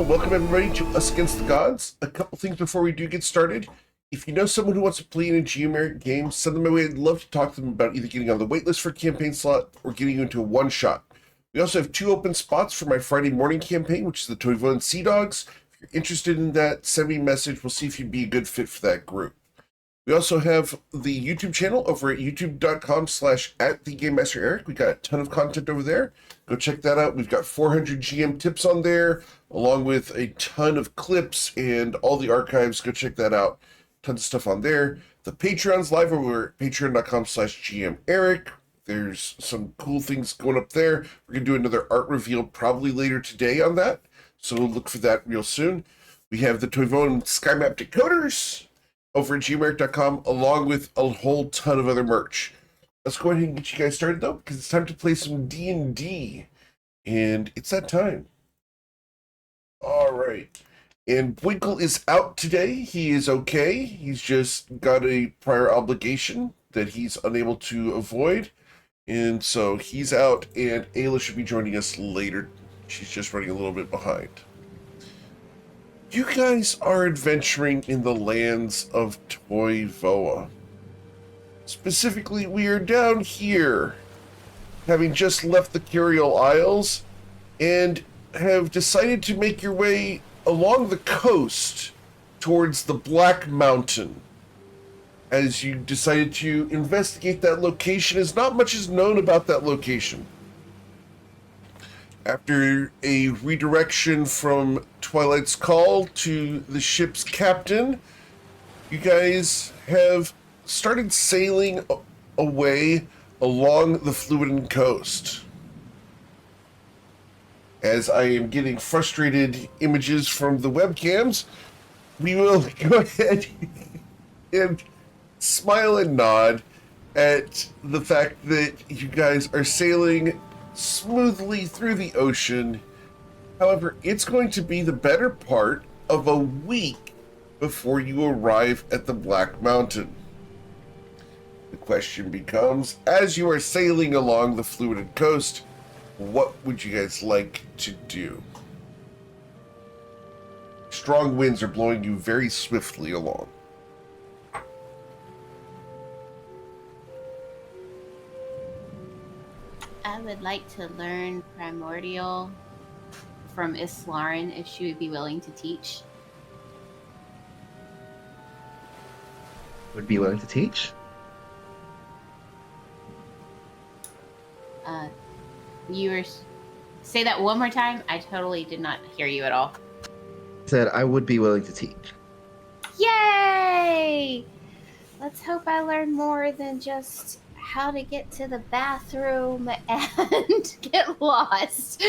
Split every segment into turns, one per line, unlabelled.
welcome everybody to Us Against the Gods. A couple things before we do get started. If you know someone who wants to play in a Geomeric game, send them my way. I'd love to talk to them about either getting on the waitlist for a campaign slot or getting you into a one-shot. We also have 2 open spots for my Friday morning campaign, which is the Toivon Sea Dogs. If you're interested in that, send me a message. We'll see if you'd be a good fit for that group. We also have the YouTube channel over at youtube.com/@thegamemastereric. We got a ton of content over there. Go check that out. We've got 400 GM tips on there, along with a ton of clips and all the archives. Go check that out. Tons of stuff on there. The Patreon's live over at patreon.com/GMEric. There's some cool things going up there. We're going to do another art reveal probably later today on that, so look for that real soon. We have the Toivon Sky Map Decoders over at gmeric.com, along with a whole ton of other merch. Let's go ahead and get you guys started, though, because it's time to play some D&D, and it's that time. All right. And Winkle is out today. He is okay. He's just got a prior obligation that he's unable to avoid, and so he's out, and Ayla should be joining us later. She's just running a little bit behind. You guys are adventuring in the lands of Toivoa. Specifically, we are down here, having just left the Curial Isles, and have decided to make your way along the coast towards the Black Mountain. As you decided to investigate that location, as not much is known about that location. After a redirection from Twilight's Call to the ship's captain, you guys have started sailing away along the Fluiden coast. As I am getting frustrated images from the webcams, we will go ahead and smile and nod at the fact that you guys are sailing smoothly through the ocean. However, it's going to be the better part of a week before you arrive at the Black Mountain. The question becomes, as you are sailing along the Fluiden coast, what would you guys like to do? Strong winds are blowing you very swiftly along.
I would like to learn Primordial from Islarin if she would be willing to teach.
Would be willing to teach?
Say that one more time. I totally did not hear you at all.
Said I would be willing to teach.
Yay! Let's hope I learn more than just how to get to the bathroom and get lost.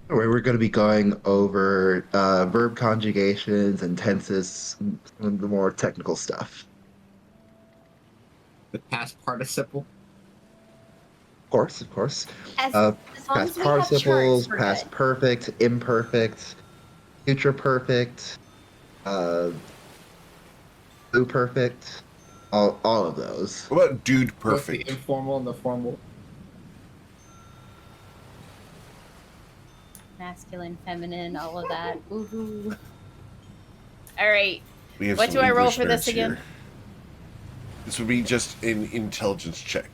We're going to be going over verb conjugations and tenses, and the more technical stuff.
The past participle.
Of course.
As long
Past
as we have
participles,
churns, we're
past
good.
perfect, imperfect, future perfect, pluperfect, all of those.
What about dude
Both
perfect?
the informal and the formal.
Masculine, feminine, all of that. Woohoo. All right.
We have
What
some
do I roll
English
for this
nerds
again?
here. This would be just an intelligence check.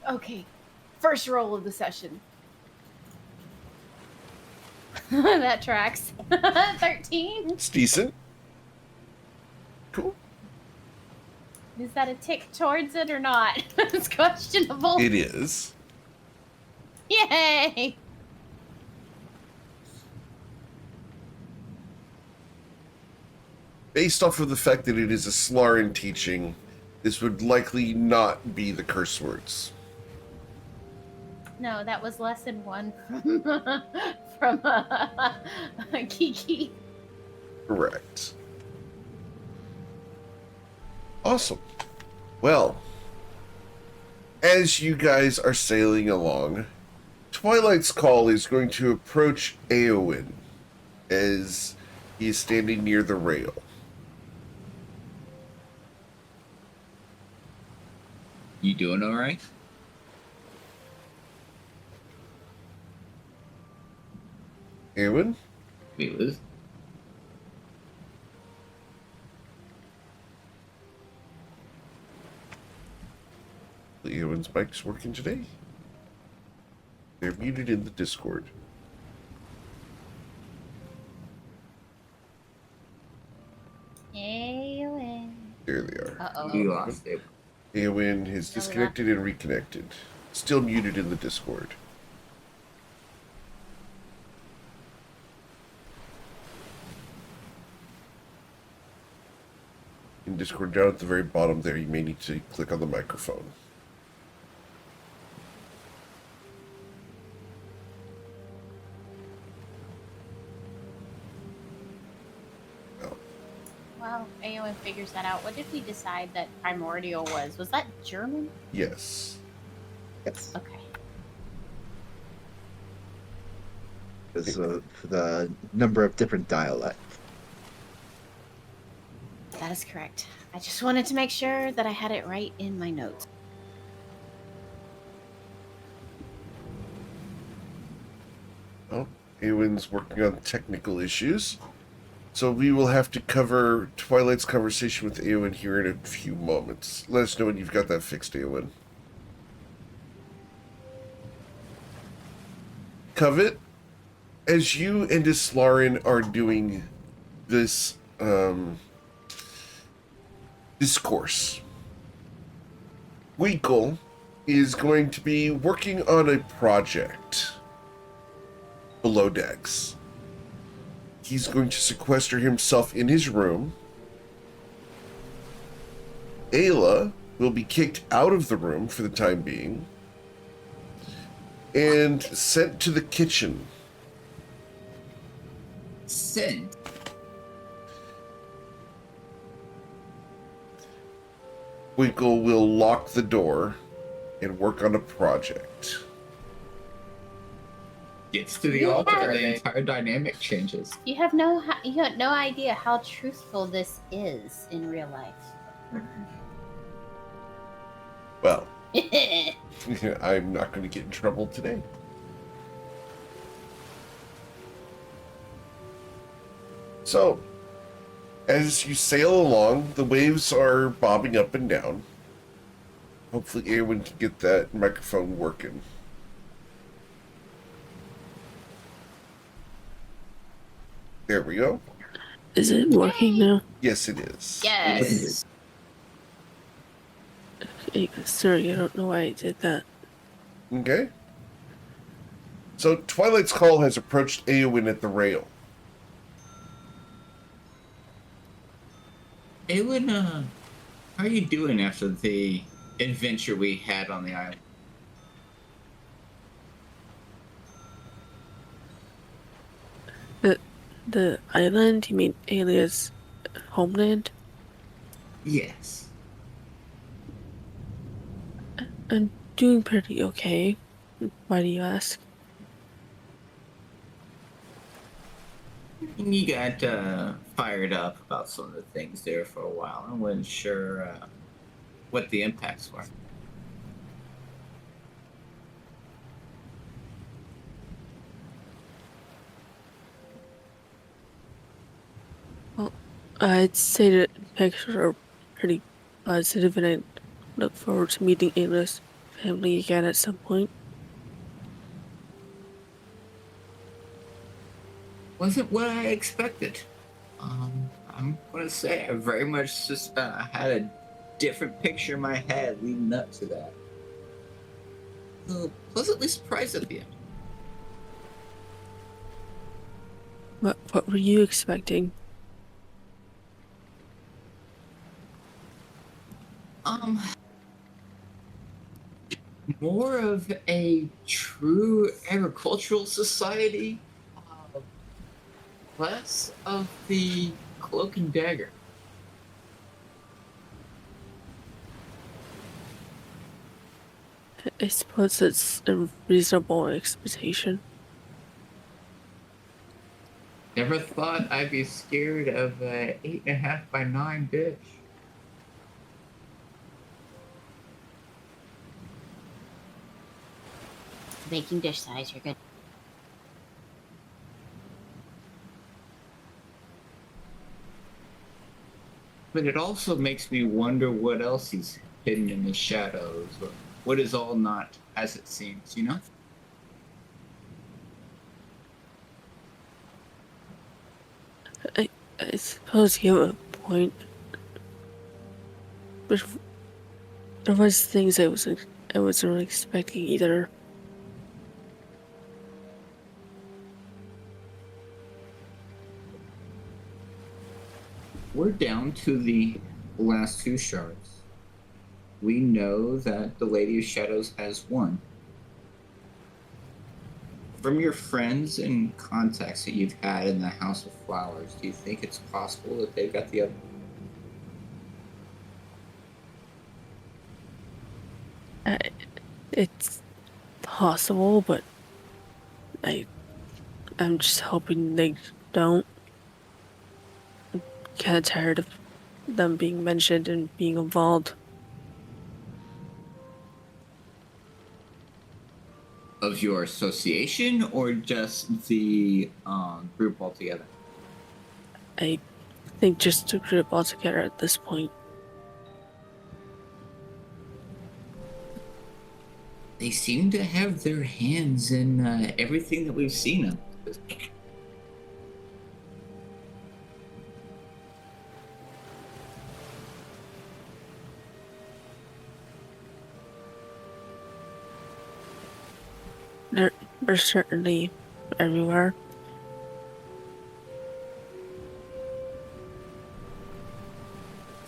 Okay. First roll of the session. That tracks. 13.
It's decent. Cool.
Is that a tick towards it or not? It's questionable.
It is.
Yay!
Based off of the fact that it is a Slarin teaching, this would likely not be the curse words.
No, that was lesson 1 from Kiki.
Correct. Awesome. Well, as you guys are sailing along, Twilight's Call is going to approach Eowyn as he is standing near the rail.
You doing all right?
Eowyn?
We lose.
Eowyn's mic's working today. They're muted in the Discord.
Eowyn.
There they are.
We
Uh-oh.
lost it.
Eowyn has
Still
disconnected and reconnected. Still muted in the Discord. In Discord, down at the very bottom there, you may need to click on the microphone. Oh,
Wow, Eowyn figures that out. What did we decide that primordial was? Was that German?
yes.
Yes.
Okay.
Because of the number of different dialects.
That is correct. I just wanted to make sure that I had it right in my notes.
Oh, Eowyn's working on technical issues. So we will have to cover Twilight's conversation with Eowyn here in a few moments. Let us know when you've got that fixed, Eowyn. Covet, as you and Islarin are doing this discourse, Winkle is going to be working on a project below decks. He's going to sequester himself in his room. Ayla will be kicked out of the room for the time being and sent to the kitchen.
Send.
Winkle will lock the door and work on a project.
Gets to the
Yeah.
altar, the entire dynamic changes.
You have no idea how truthful this is in real life.
Well, I'm not going to get in trouble today. So, as you sail along, the waves are bobbing up and down. Hopefully Eowyn can get that microphone working. There we go.
Is it working now?
Yes, it is.
Yes.
Sorry, I don't know why I did that.
Okay. So, Twilight's call has approached Eowyn at the rail.
Eowyn, how are you doing after the adventure we had on the island?
The island? You mean Alia's homeland?
Yes.
I'm doing pretty okay. Why do you ask?
You got fired up about some of the things there for a while. I wasn't sure what the impacts were.
Well, I'd say the pictures are pretty positive, and I look forward to meeting Alia's family again at some point.
Wasn't what I expected. I'm gonna say I very much just had a different picture in my head leading up to that. Pleasantly surprised at the end.
What were you expecting?
More of a true agricultural society, less of the cloak and dagger.
I suppose it's a reasonable expectation.
Never thought I'd be scared of a 8.5 by 9 bitch.
Baking dish size, you're good.
But it also makes me wonder what else he's hidden in the shadows, or what is all not as it seems, you know?
I suppose you have a point. But there was things I wasn't really expecting either.
We're down to the last two shards. We know that the Lady of Shadows has one. From your friends and contacts that you've had in the House of Flowers, do you think it's possible that they've got the other?
It's possible, but I'm just hoping they don't. I'm kind of tired of them being mentioned and being involved.
Of your association, or just the group altogether?
I think just to group all together at this point.
They seem to have their hands in everything that we've seen them.
They're certainly everywhere.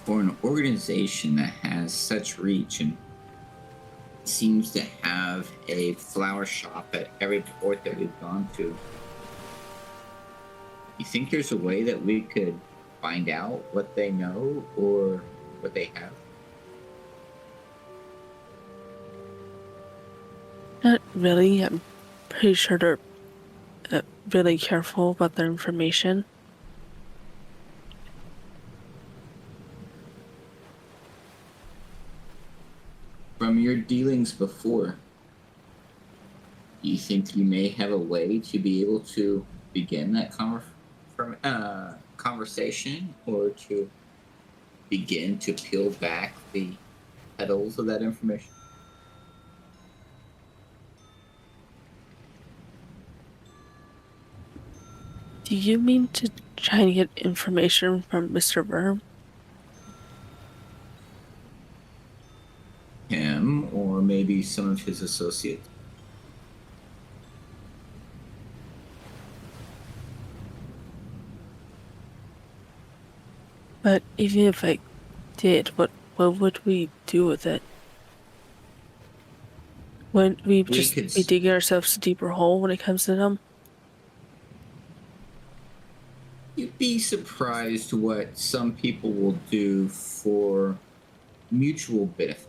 For an organization that has such reach and seems to have a flower shop at every port that we've gone to, you think there's a way that we could find out what they know or what they have?
Not really. I'm pretty sure they're really careful about their information.
From your dealings before, you think you may have a way to be able to begin that conversation, or to begin to peel back the petals of that information?
Do you mean to try and get information from Mr. Verm?
Him, or maybe some of his associates?
But even if I did, what would we do with it? Wouldn't we just
could
be digging ourselves a deeper hole when it comes to them?
You'd be surprised what some people will do for mutual benefit.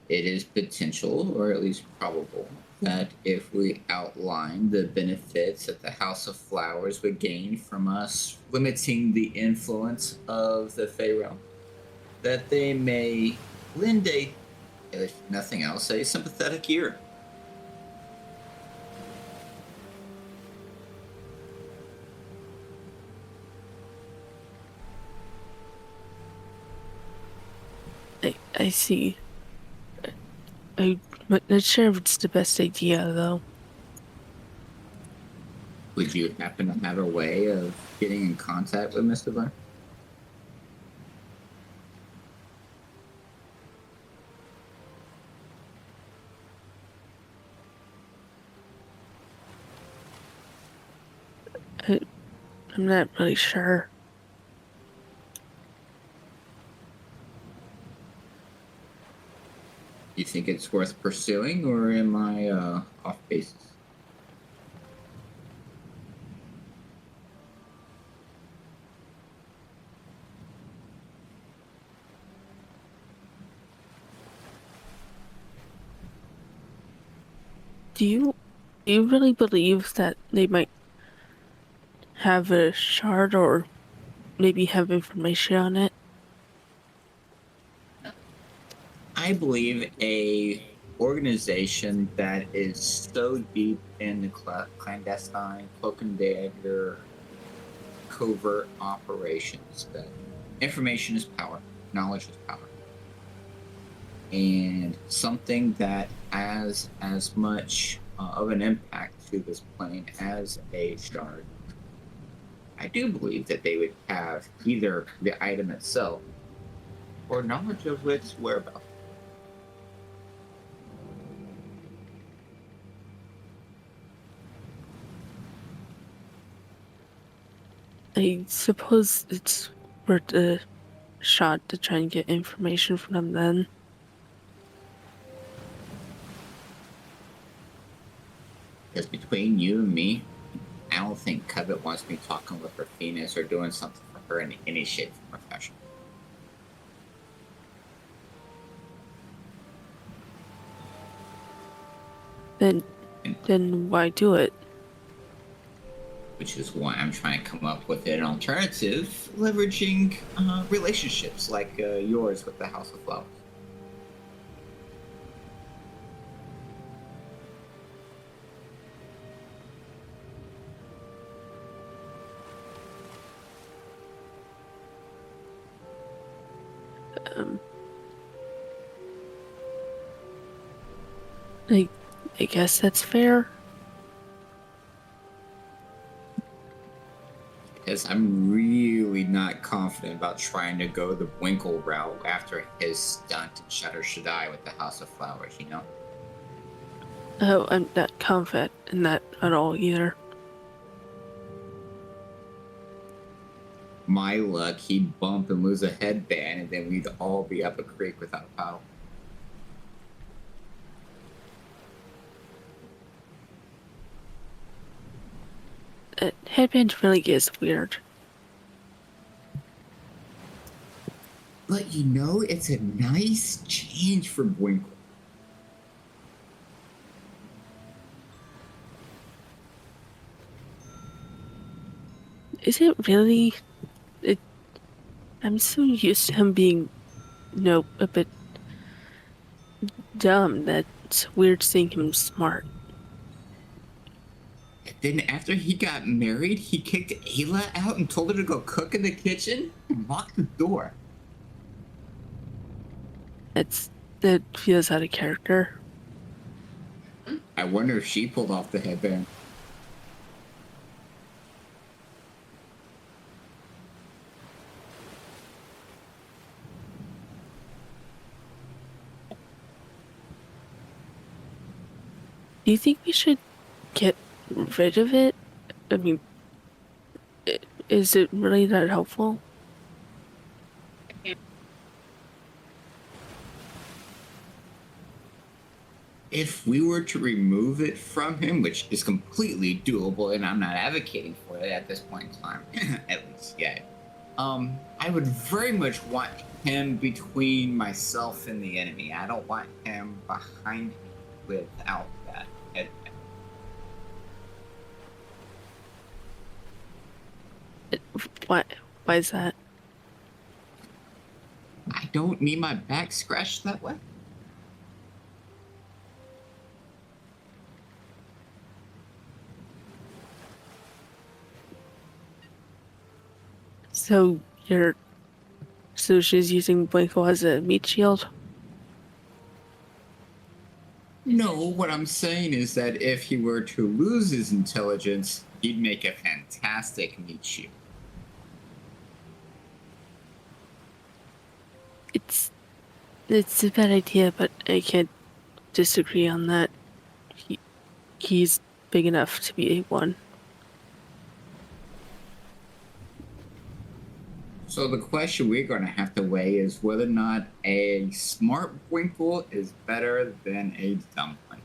It is potential, or at least probable, that if we outline the benefits that the House of Flowers would gain from us limiting the influence of the Fey realm, that they may lend a, if nothing else, a sympathetic ear.
I see. I'm not sure if it's the best idea, though.
Would you happen to have a way of getting in contact with Mr. Blair?
I'm not really sure.
You think it's worth pursuing, or am I off basis?
Do you really believe that they might have a shard or maybe have information on it?
I believe a organization that is so deep in the clandestine, cloak and dagger covert operations. That information is power, knowledge is power, and something that has as much of an impact to this plane as a shard. I do believe that they would have either the item itself or knowledge of its whereabouts.
I suppose it's worth a shot to try and get information from them then.
Because between you and me, I don't think Covet wants me talking with her Phoenix or doing something for her in any shape or fashion.
Then why do it?
Which is why I'm trying to come up with an alternative, leveraging relationships like yours with the House of Flowers.
I guess that's fair.
Because I'm really not confident about trying to go the Winkle route after his stunt in Shadow Shaddai with the House of Flowers, you know?
Oh, I'm not confident in that at all either.
My luck, he'd bump and lose a headband, and then we'd all be up a creek without a paddle.
Headband really is weird.
But you know, it's a nice change for Winkle.
Is it really? I'm so used to him being, a bit dumb that it's weird seeing him smart.
And then after he got married, he kicked Ayla out and told her to go cook in the kitchen and locked the door.
That feels out of character.
I wonder if she pulled off the headband.
Do you think we should get rid of it? I mean, is it really that helpful?
If we were to remove it from him, which is completely doable, and I'm not advocating for it at this point in time, at least yet, I would very much want him between myself and the enemy. I don't want him behind me without that headband.
Why is that?
I don't need my back scratched that way.
So she's using Blinko as a meat shield?
No, what I'm saying is that if he were to lose his intelligence, he'd make a fantastic meat shield.
It's a bad idea, but I can't disagree on that. He's big enough to be A1.
So the question we're going to have to weigh is whether or not a smart Winkle is better than a dumb one.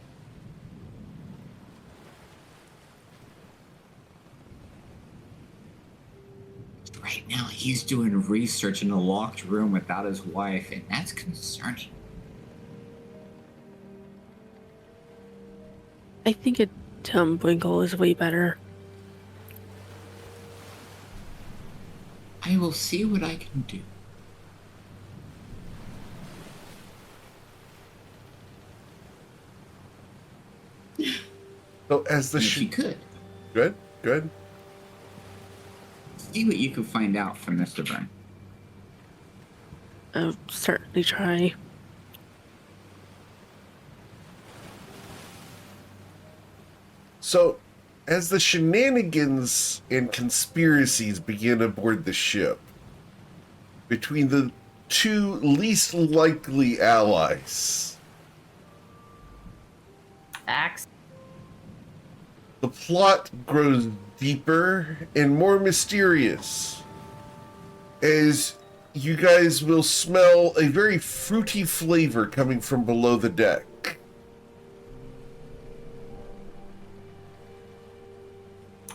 Right now, he's doing research in a locked room without his wife, and that's concerning.
I think a dumb Blinko is way better.
I will see what I can do.
So as the
If you could.
good.
See what you can find out from Mr. Byrne.
I'll certainly try.
So, as the shenanigans and conspiracies begin aboard the ship, between the two least likely allies,
Facts.
the plot grows deeper and more mysterious as you guys will smell a very fruity flavor coming from below the deck.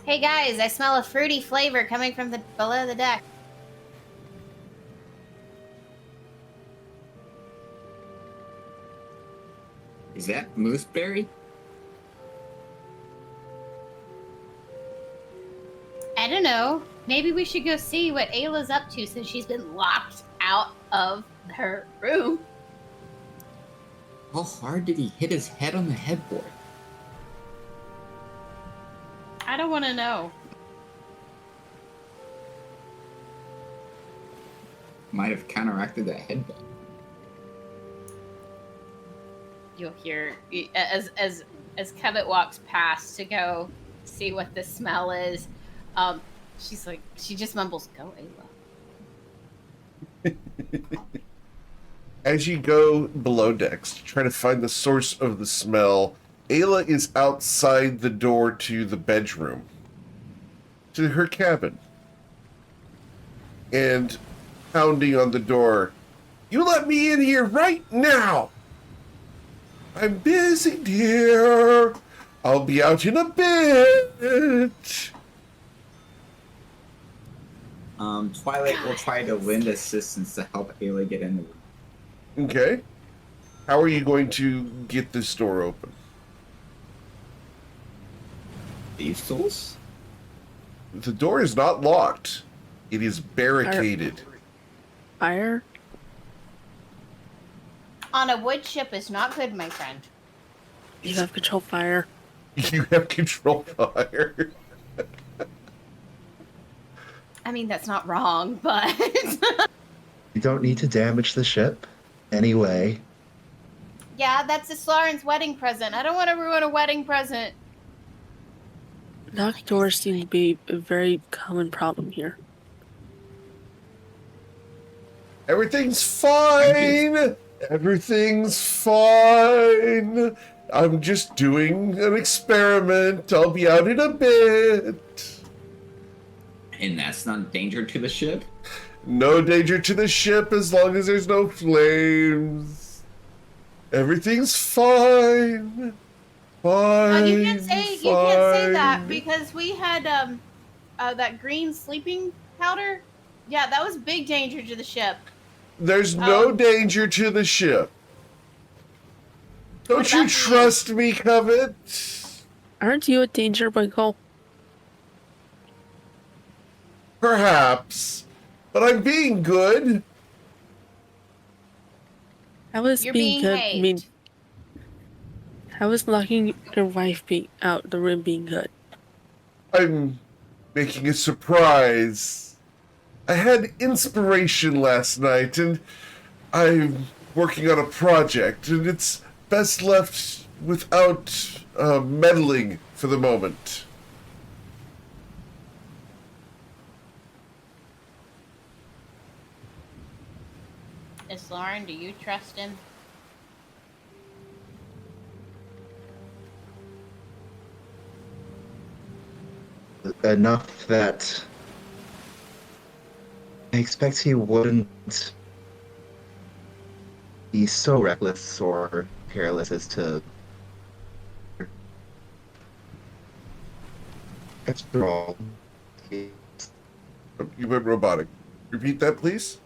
Hey guys, I smell a fruity flavor coming from the below the deck.
Is that mooseberry?
I don't know. Maybe we should go see what Ayla's up to since she's been locked out of her room.
How hard did he hit his head on the headboard?
I don't want to know.
Might have counteracted that headbutt.
You'll hear as Kemet walks past to go see what the smell is. She's like, she just mumbles, "Go, Ayla."
As you go below decks to try to find the source of the smell, Ayla is outside the door to the bedroom, to her cabin, and pounding on the door. "You let me in here right now! I'm busy, dear. I'll be out in a bit."
Twilight will try to lend assistance to help Ayla get in the room.
Okay. How are you going to get this door open?
Thieves' tools?
The door is not locked. It is barricaded.
Fire?
On a wood ship is not good, my friend.
You have control fire.
You have control fire.
I mean, that's not wrong, but
You don't need to damage the ship. Anyway,
yeah, that's Islarin's wedding present. I don't want to ruin a wedding present.
Locked doors seem to be a very common problem here.
Everything's fine. Everything's fine. I'm just doing an experiment. I'll be out in a bit.
And that's not a danger to the ship?
No danger to the ship as long as there's no flames. Everything's fine. Fine.
You can't say that because we had that green sleeping powder. Yeah, that was big danger to the ship.
There's no danger to the ship. Don't you trust me, Covet?
Aren't you a danger, Michael?
Perhaps. But I'm being good.
How is
You're
being
being
good? I mean,
hate.
how is locking your wife out the room being good?
I'm making a surprise. I had inspiration last night, and I'm working on a project, and it's best left without meddling for the moment.
Islarin, do you trust him?
enough that I expect he wouldn't be so reckless or careless as to. After all, he-
You went robotic. Repeat that, please.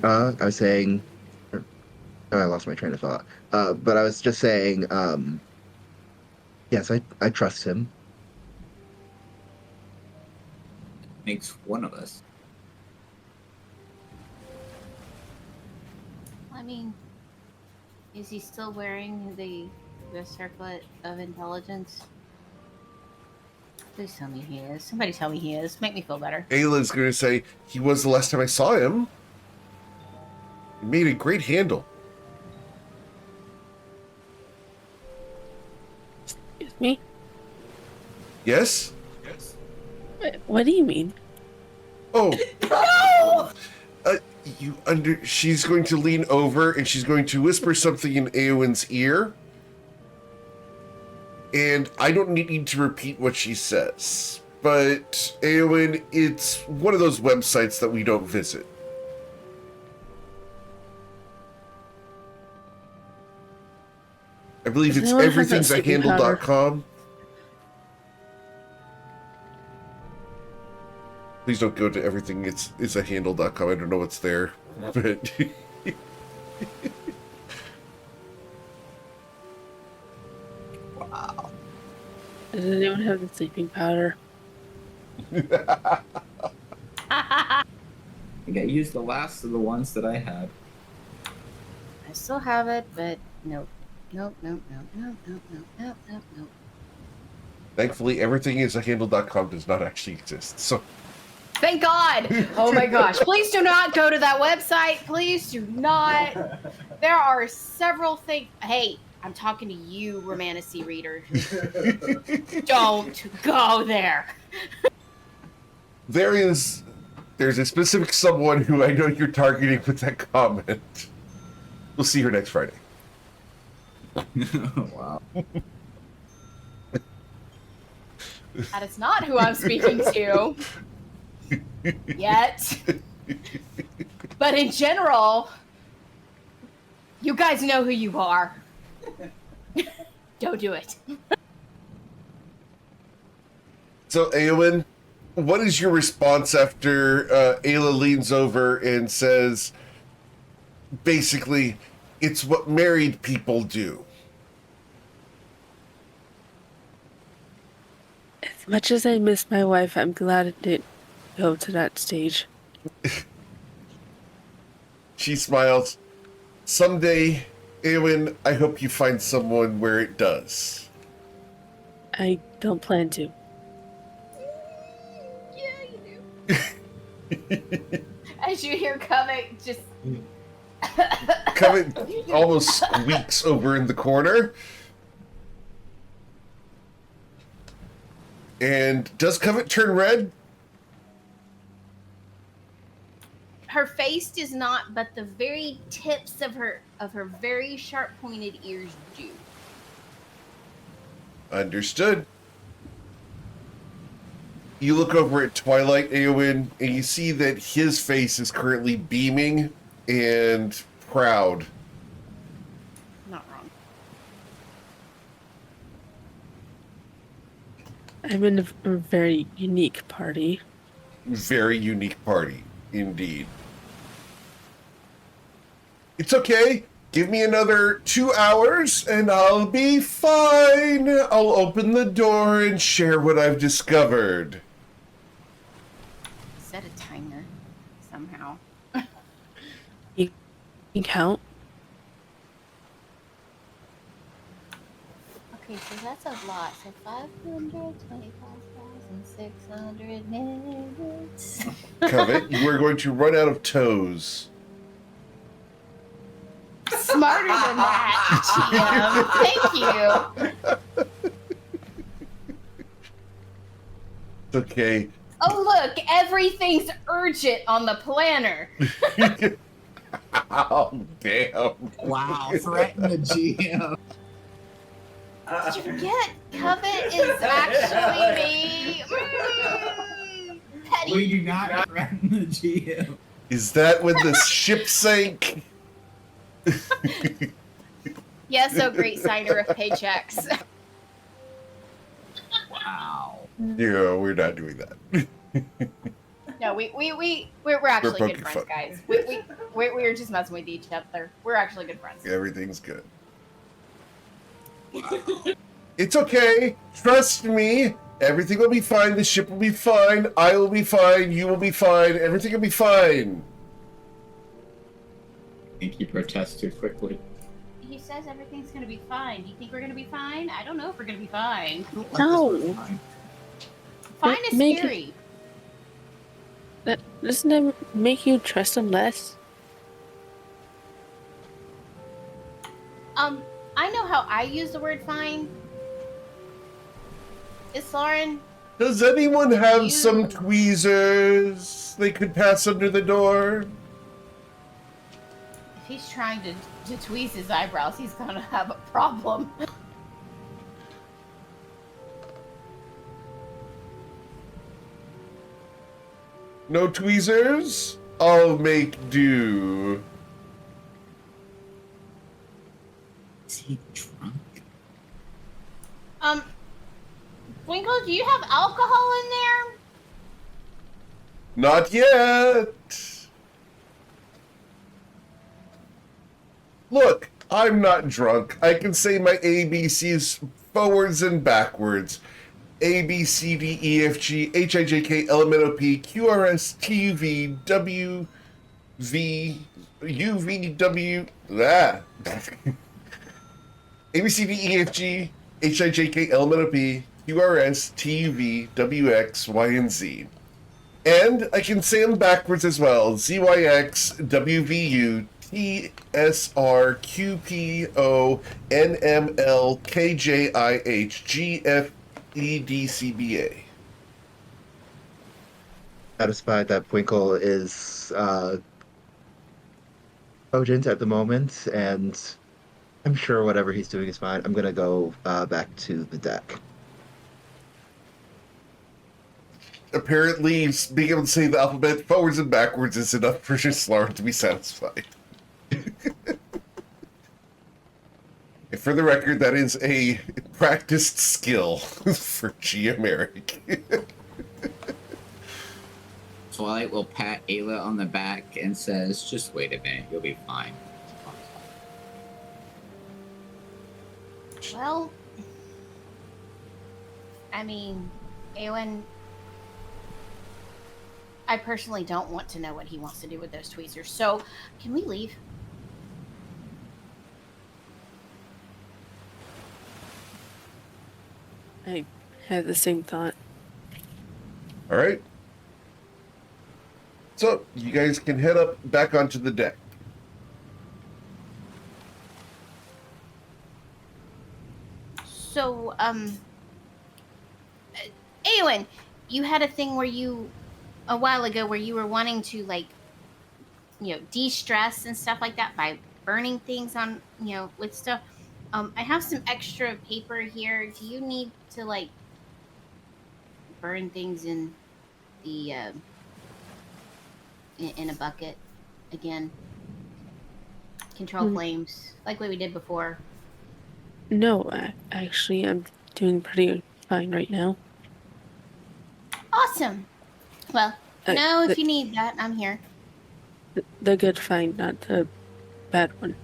I was saying. Oh, I lost my train of thought. But I was just saying. Yes, I trust him.
Makes one of us.
I mean, is he still wearing the circlet of intelligence? Please tell me he is. Somebody tell me he is. Make me feel better.
Ayla's going to say, he was the last time I saw him. He made a great handle.
Excuse me?
Yes?
What do you mean?
Oh,
No!
she's going to lean over and she's going to whisper something in Eowyn's ear. And I don't need to repeat what she says. But, Eowyn, it's one of those websites that we don't visit. I believe
Does
it's
anyone have that sleeping powder?
everythingsahandle.com. Please don't go to everything. It's a handle.com. I don't know what's there. But
Wow.
Does anyone have the sleeping powder?
I think I used the last of the ones that I had.
I still have it, but nope. Nope, nope, nope, nope, nope, nope, nope, nope, nope.
thankfully, everythingisahandle.com does not actually exist. So
Thank God! Oh my gosh. Please do not go to that website. Please do not. There are several things. Hey, I'm talking to you, Romantasy reader. Don't go there.
there's a specific someone who I know you're targeting with that comment. We'll see her next Friday.
Wow.
That is not who I'm speaking to. Yet. But in general, you guys know who you are. Don't do it.
So, Eowyn, what is your response after Ayla leans over and says, basically, it's what married people do?
As much as I miss my wife, I'm glad it didn't go to that stage.
She smiles. Someday, Eowyn, I hope you find someone where it does.
I don't plan to.
Yeah, you do. As you hear Comet just
Covet almost squeaks over in the corner. And does Covet turn red?
her face does not, but the very tips of her very sharp pointed ears do.
Understood. You look over at Twilight, Eowyn, and you see that his face is currently beaming and proud.
Not wrong.
I'm in a very unique party.
Very unique party, indeed. It's okay. Give me another 2 hours and I'll be fine. I'll open the door and share what I've discovered.
Set a timer somehow.
You count?
Okay, so that's a lot. So 525,600 minutes.
Covet, you are going to run out of toes.
Smarter than that, GM. Thank you.
It's okay.
Oh, look, everything's urgent on the planner.
Oh, damn.
Wow, threaten the GM.
Did you forget? Covet is actually me. Petty.
We do not threaten the GM.
Is that when the ship sank?
Yes, oh great signer of paychecks.
Wow.
Yeah, we're not doing that.
No, we're actually
poking
good friends,
fun.
guys. We're just messing with each other. We're actually good friends.
Everything's good.
Wow.
It's okay. Trust me. Everything will be fine. The ship will be fine. I will be fine. You will be fine. Everything will be fine.
I think he protested quickly.
He says everything's gonna be fine. Do you think we're gonna be fine? I don't know if we're gonna be fine.
No.
Fine is
Make it-
scary.
Doesn't that make you trust him less?
I know how I use the word fine. Is Lauren?
Does anyone have
You-
some tweezers they could pass under the door?
If he's trying to tweeze his eyebrows, he's gonna have a problem.
No tweezers? I'll make do.
Is he drunk?
Twinkle, do you have alcohol in there?
Not yet. Look, I'm not drunk. I can say my ABCs forwards and backwards. A, B, C, D, E, F, G, H, I, J, K, L, M, N, O, P, Q, R, S, T, U, V, W, V, U, V, W, A, B, C, D, E, F, G, H, I, J, K, L, M, N, O, P, Q, R, S, T, U, V, W, X, Y, and Z. And I can say them backwards as well. Z, Y, X, W, V, U, T, S, R, Q, P, O, N, M, L, K, J, I, H, G, F, E, D, C, B, A.
Satisfied that Winkle is cogent at the moment, and I'm sure whatever he's doing is fine. I'm gonna go back to the deck.
Apparently, being able to say the alphabet forwards and backwards is enough for Slar to be satisfied. And for the record, that is a practiced skill for GM Eric.
Twilight will pat Ayla on the back and says, "Just wait a minute, you'll be fine."
Well, I mean, Awen, I personally don't want to know what he wants to do with those tweezers. So, can we leave?
I had the same thought.
All right. So, you guys can head up back onto the deck.
So, Awen, you had a thing where a while ago, where you were wanting to, like, de-stress and stuff like that by burning things on, with stuff. I have some extra paper here. Do you need to, like, burn things in the, in a bucket again? Control flames, like what we did before.
No, actually, I'm doing pretty fine right now.
Awesome. Well, if you need that, I'm here.
The good fine, not the bad one.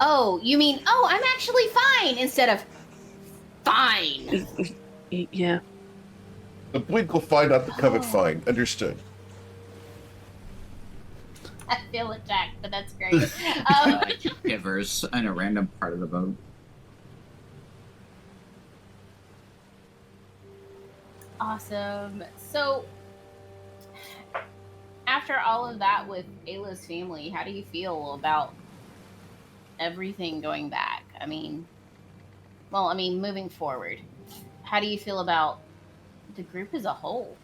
Oh, you mean, I'm actually fine instead of fine.
Yeah.
The blink will find out the covet fine. Understood.
I feel attacked, but that's great.
Shivers in a random part of the boat.
Awesome. So, after all of that with Ayla's family, how do you feel about everything going back? Moving forward, how do you feel about the group as a whole?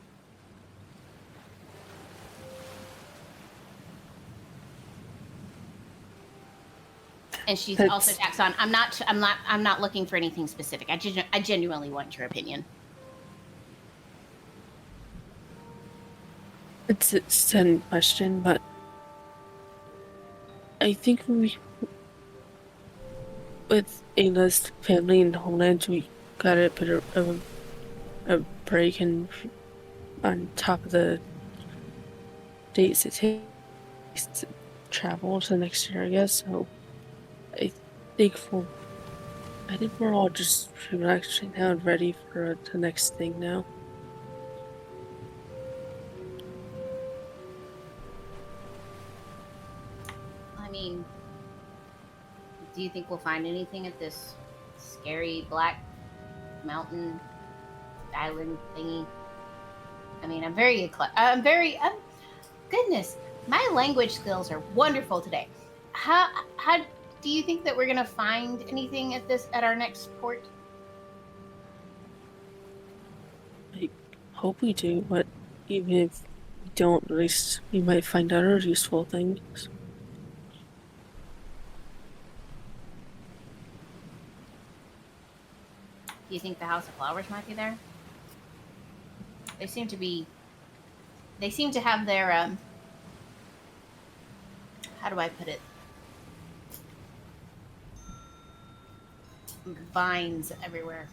And she's also taxed on. I'm not looking for anything specific. I genuinely want your opinion.
It's a sudden question, but I think with Ayla's family in Homeland, we got a bit of a break and on top of the dates it takes to travel to next year, I guess. So I think we're all just actually now ready for the next thing now.
Do you think we'll find anything at this scary black mountain island thingy. I mean, goodness, my language skills are wonderful today. How do you think that we're gonna find anything at our next port?
I hope we do, but even if we don't, at least we might find other useful things.
Do you think the House of Flowers might be there? They seem to be. They seem to have their how do I put it? Vines everywhere.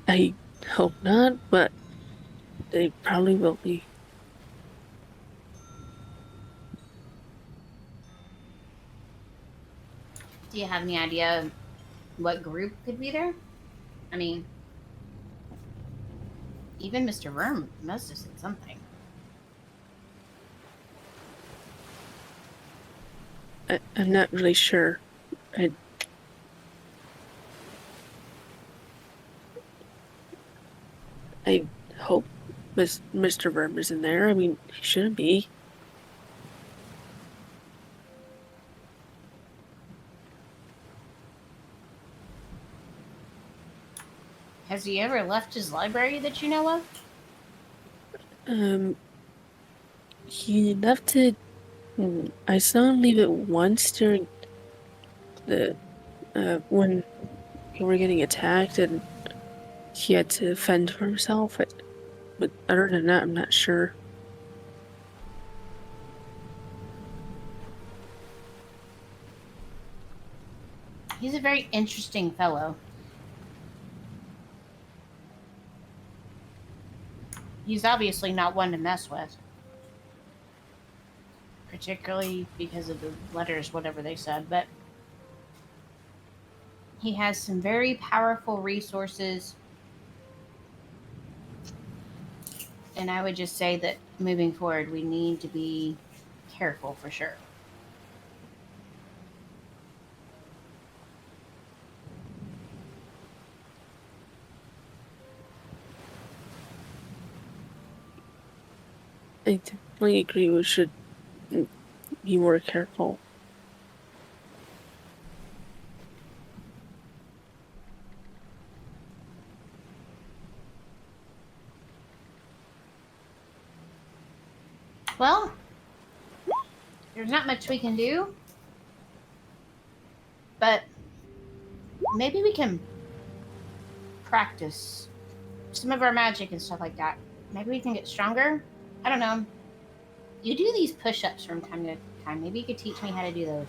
I hope not, but they probably will be.
Do you have any idea what group could be there? I mean, even Mr. Worm must have said something.
I'm not really sure. I hope Mr. Worm is in there. I mean, he shouldn't be.
Has he ever left his library that you know of?
He left it. I saw him leave it once during the when we were getting attacked and he had to fend for himself. But other than that, I'm not sure.
He's a very interesting fellow. He's obviously not one to mess with. Particularly because of the letters, whatever they said, but he has some very powerful resources. And I would just say that moving forward, we need to be careful for sure.
I definitely agree we should be more careful.
Well, there's not much we can do, but maybe we can practice some of our magic and stuff like that. Maybe we can get stronger. I don't know. You do these push-ups from time to time. Maybe you could teach me how to do those.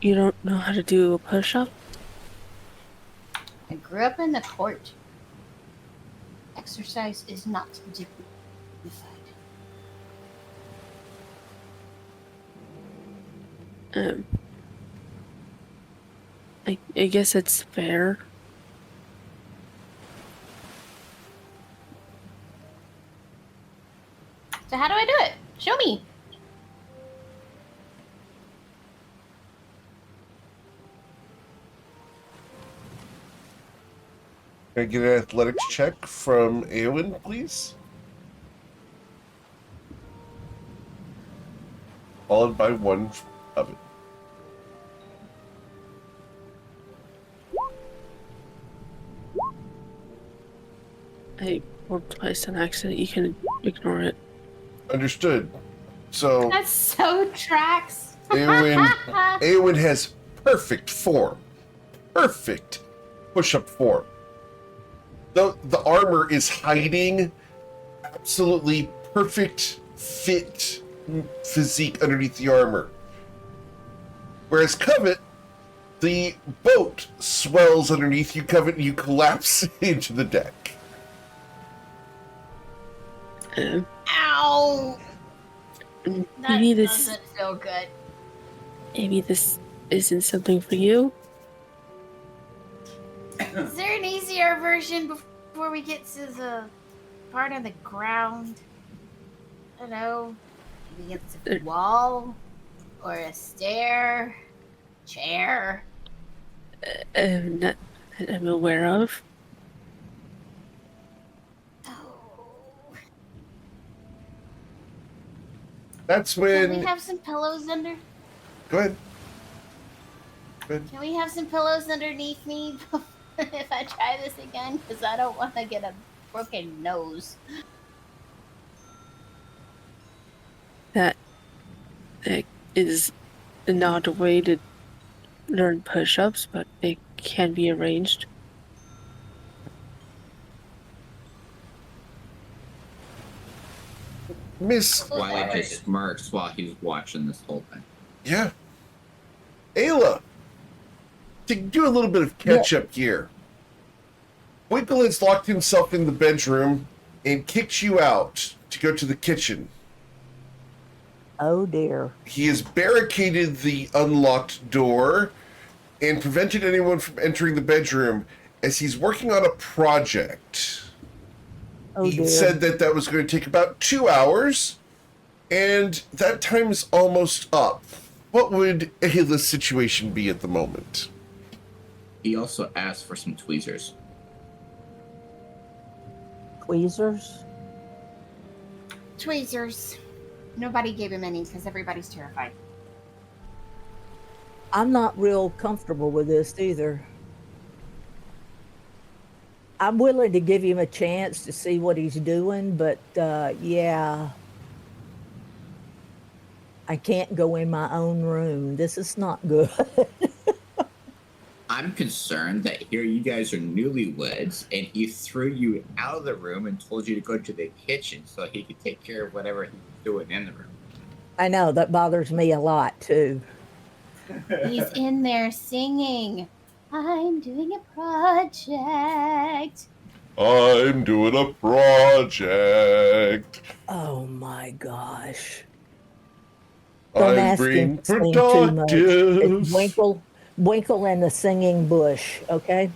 You don't know how to do a push-up?
I grew up in the court. Exercise is not dignified.
I guess it's fair.
So how do I do it? Show me.
Can I get an athletics check from Eowyn, please? Followed by one of it.
I worked twice on accident. You can ignore it.
Understood. So
That so tracks.
Eowyn has perfect form. Perfect push-up form. The armor is hiding absolutely perfect fit physique underneath the armor. Whereas Covet, the boat swells underneath you, Covet, and you collapse into the deck.
Ow! That
Maybe this
doesn't feel good.
maybe this isn't something for you.
Is there an easier version before we get to the part on the ground? I don't know. Maybe it's a wall or a stair. chair.
Not, I'm aware of.
Oh.
That's
Can we
when.
have some pillows under?
Go ahead.
Can we have some pillows underneath me if I try this again? Because I don't want to get a broken nose.
That is not a way to learn push-ups, but it can be arranged.
Miss.
Wyatt just smirks while he's watching this whole thing.
Yeah. Ayla, to do a little bit of catch up here. Winkle has locked himself in the bedroom and kicked you out to go to the kitchen.
Oh dear.
He has barricaded the unlocked door and prevented anyone from entering the bedroom as he's working on a project.
Oh
He
dear.
said that was going to take about 2 hours, and that time is almost up. What would Ayla's situation be at the moment?
He also asked for some tweezers.
Tweezers?
Tweezers. Nobody gave him any because everybody's terrified.
I'm not real comfortable with this either. I'm willing to give him a chance to see what he's doing, but yeah. I can't go in my own room. This is not good.
I'm concerned that here you guys are newlyweds and he threw you out of the room and told you to go to the kitchen so he could take care of whatever he was doing in the room.
I know, that bothers me a lot too.
He's in there singing, I'm doing a project.
I'm doing a project.
Oh my gosh. Don't
I'm
ask him
being
to sing too much. It's
productive.
Winkle and the singing bush, okay?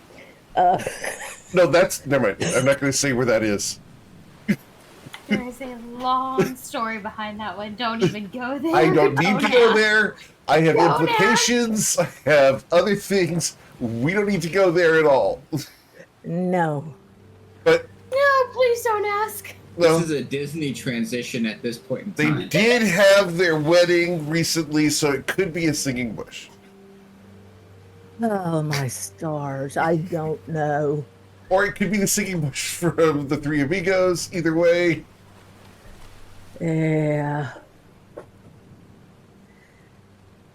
No, that's never mind. I'm not going to say where that is.
There is a long story behind that one. Don't even go there.
I don't need to go there. I have
Don't
implications. I have other things. We don't need to go there at all.
No.
But
No, please don't ask.
no,
This is a Disney transition at this point in
they
time.
did have their wedding recently, so it could be a singing bush.
Oh my stars. I don't know.
Or it could be the singing bush from the Three Amigos. Either way.
Yeah.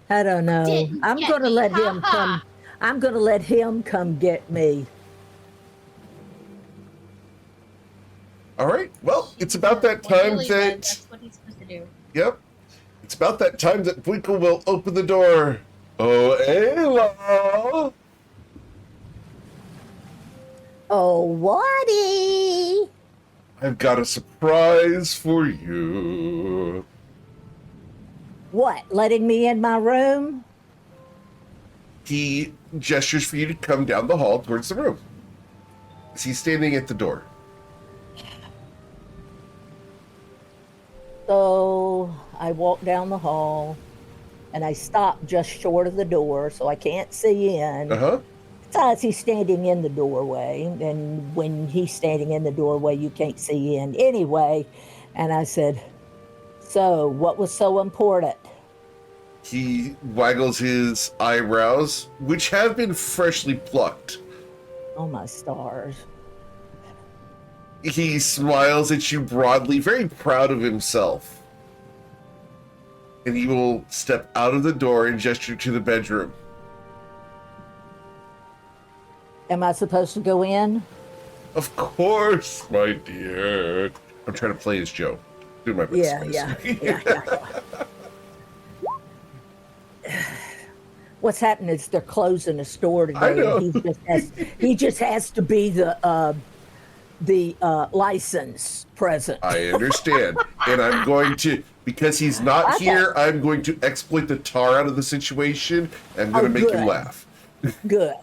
I don't know.
Didn't
I'm
get
going to
me,
let him
ha-ha.
come. I'm going to let him come get me.
All right. Well, it's about that time
Really,
that.
that's what he's supposed to do.
Yep. It's about that time that Winkle will open the door. Oh, Ayla!
Oh, Waddy!
I've got a surprise for you.
What? Letting me in my room?
He gestures for you to come down the hall towards the room. He's standing at the door.
So I walk down the hall and I stop just short of the door so I can't see in.
Uh-huh.
Besides, he's standing in the doorway, and when he's standing in the doorway, you can't see in anyway. And I said, so what was so important?
He waggles his eyebrows, which have been freshly plucked.
Oh, my stars.
He smiles at you broadly, very proud of himself. And he will step out of the door and gesture to the bedroom.
Am I supposed to go in?
Of course, my dear. I'm trying to play as Joe. Do my best.
Yeah. What's happening is they're closing the store today.
I know.
He just has to be the license present.
I understand. And I'm going to, because he's not
Okay.
here, I'm going to exploit the tar out of the situation. I'm going to make him
good.
laugh.
Good.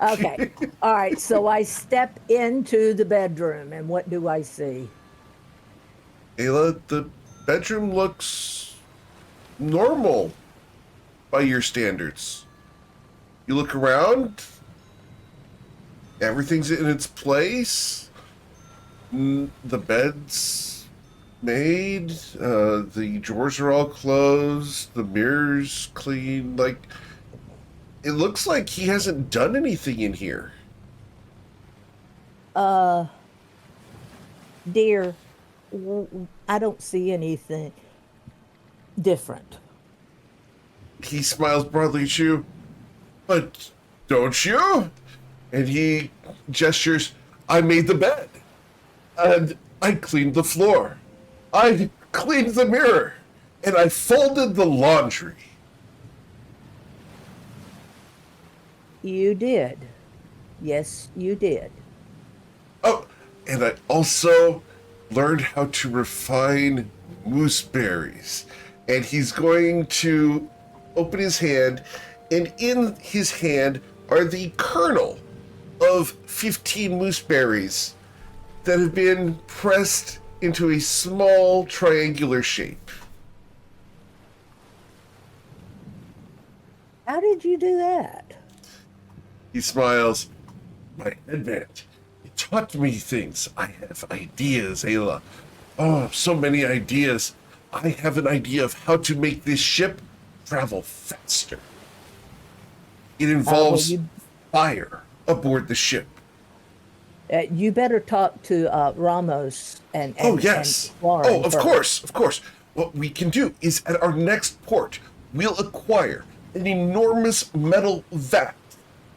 Okay. All right. So I step into the bedroom, and what do I see?
Ayla, the bedroom looks normal by your standards. You look around. Everything's in its place. The bed's made. The drawers are all closed. The mirror's clean. Like, it looks like he hasn't done anything in here.
Dear, I don't see anything different.
He smiles broadly at you. But don't you? And he gestures, I made the bed. And I cleaned the floor. I cleaned the mirror. And I folded the laundry.
You did. Yes, you did.
Oh, and I also learned how to refine mooseberries. And he's going to open his hand, and in his hand are the kernel of 15 mooseberries that have been pressed into a small triangular shape.
How did you do that?
He smiles. My headband. It taught me things. I have ideas, Ayla. Oh, so many ideas. I have an idea of how to make this ship travel faster. It involves fire aboard the ship.
You better talk to Ramos and
Oh, yes.
and Lauren
Oh, of
first.
course, of course. What we can do is at our next port, we'll acquire an enormous metal vat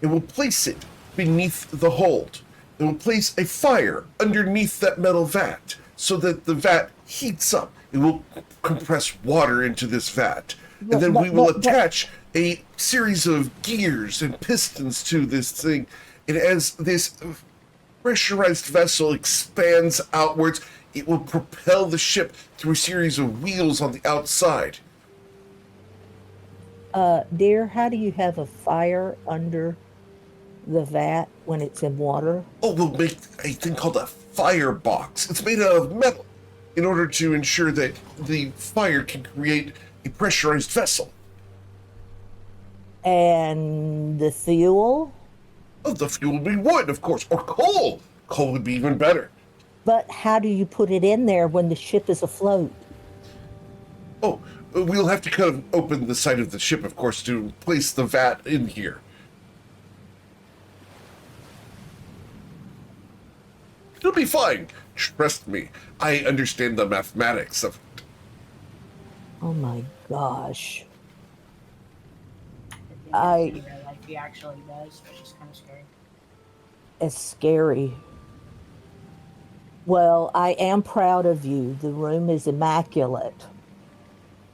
and we'll place it beneath the hold. And we'll place a fire underneath that metal vat so that the vat heats up. It will compress water into this vat. And then we will attach a series of gears and pistons to this thing. And as this pressurized vessel expands outwards, it will propel the ship through a series of wheels on the outside.
Dear, how do you have a fire under the vat when it's in water?
Oh, we'll make a thing called a firebox. It's made out of metal in order to ensure that the fire can create a pressurized vessel.
And the fuel?
Oh, the fuel would be wood, of course, or coal. Coal would be even better.
But how do you put it in there when the ship is afloat?
Oh, we'll have to kind of open the side of the ship, of course, to place the vat in here. It'll be fine. Trust me. I understand the mathematics of it.
Oh my gosh.
In real life, he actually does, which is kind of scary.
It's scary. Well, I am proud of you. The room is immaculate.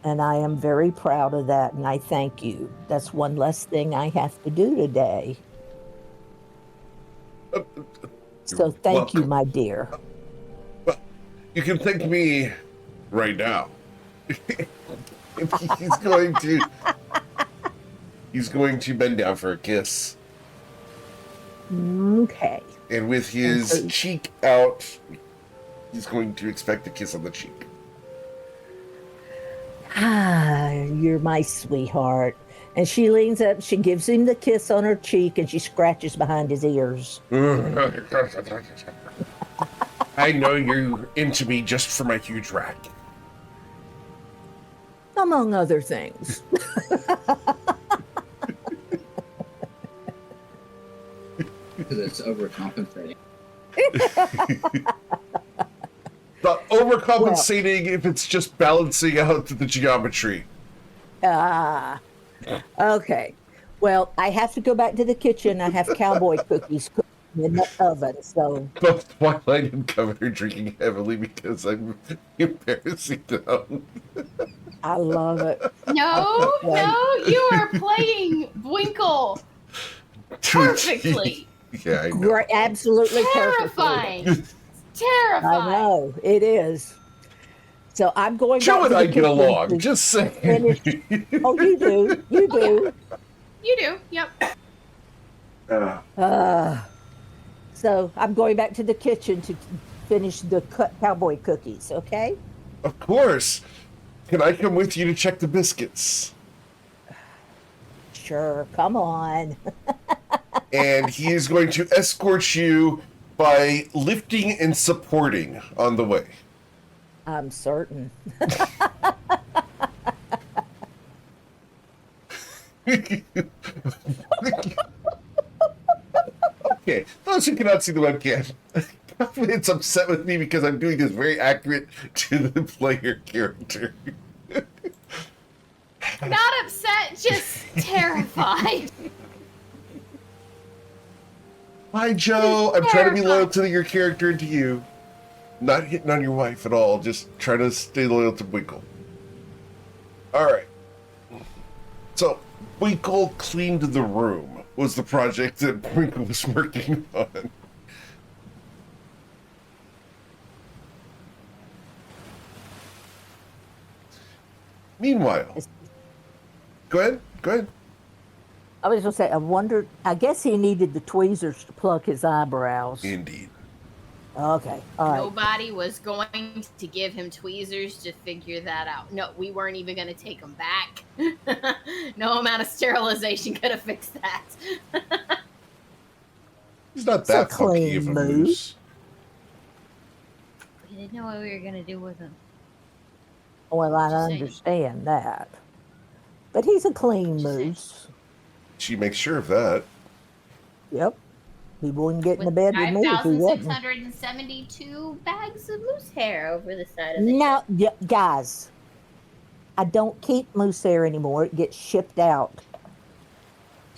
And I am very proud of that, and I thank you. That's one less thing I have to do today. So thank you, my dear.
Well, you can thank me right now. He's going to bend down for a kiss.
Okay.
And with his cheek out, he's going to expect a kiss on the cheek.
Ah, you're my sweetheart. And she leans up, she gives him the kiss on her cheek, and she scratches behind his ears.
I know you're into me just for my huge rack.
Among other things.
Because it's overcompensating.
But overcompensating if it's just balancing out the geometry.
Okay. Well, I have to go back to the kitchen. I have cowboy cookies cooking in the oven, so
Both Twilight and Coven are drinking heavily because I'm embarrassing them.
I love it.
No, no, you are playing Winkle perfectly.
Yeah, I know.
Great, absolutely
Terrifying.
perfect.
Terrifying.
I know it is. So I'm going.
Joe
back
and
to
I
the
get
kitchen
along.
to
Just saying.
finish- Oh, you do. You do.
You do. Yep.
So I'm going back to the kitchen to finish the cowboy cookies. Okay.
Of course. Can I come with you to check the biscuits?
sure. Come on.
And he is going to escort you by lifting and supporting on the way.
I'm certain.
Okay, those who cannot see the webcam, it's upset with me because I'm doing this very accurate to the player character.
Not upset, just terrified.
Hi, Joe. I'm trying to be loyal to your character and to you. Not hitting on your wife at all. Just trying to stay loyal to Winkle. All right. So, Winkle cleaned the room was the project that Winkle was working on. Meanwhile, go ahead.
I was going to say, I guess he needed the tweezers to pluck his eyebrows.
Indeed.
Okay, all right.
Nobody was going to give him tweezers to figure that out. No, we weren't even going to take them back. No amount of sterilization could have fixed that.
He's not
It's a
that funky
clean
of a
move.
moose.
We didn't know what we were going to do with him.
Well, I
Just saying.
understand that. But he's a clean moose.
She makes sure of that.
Yep. He wouldn't get in the
With
bed with me if he wasn't.
5,672 bags of moose hair over the side of the
No, guys, I don't keep moose hair anymore. It gets shipped out.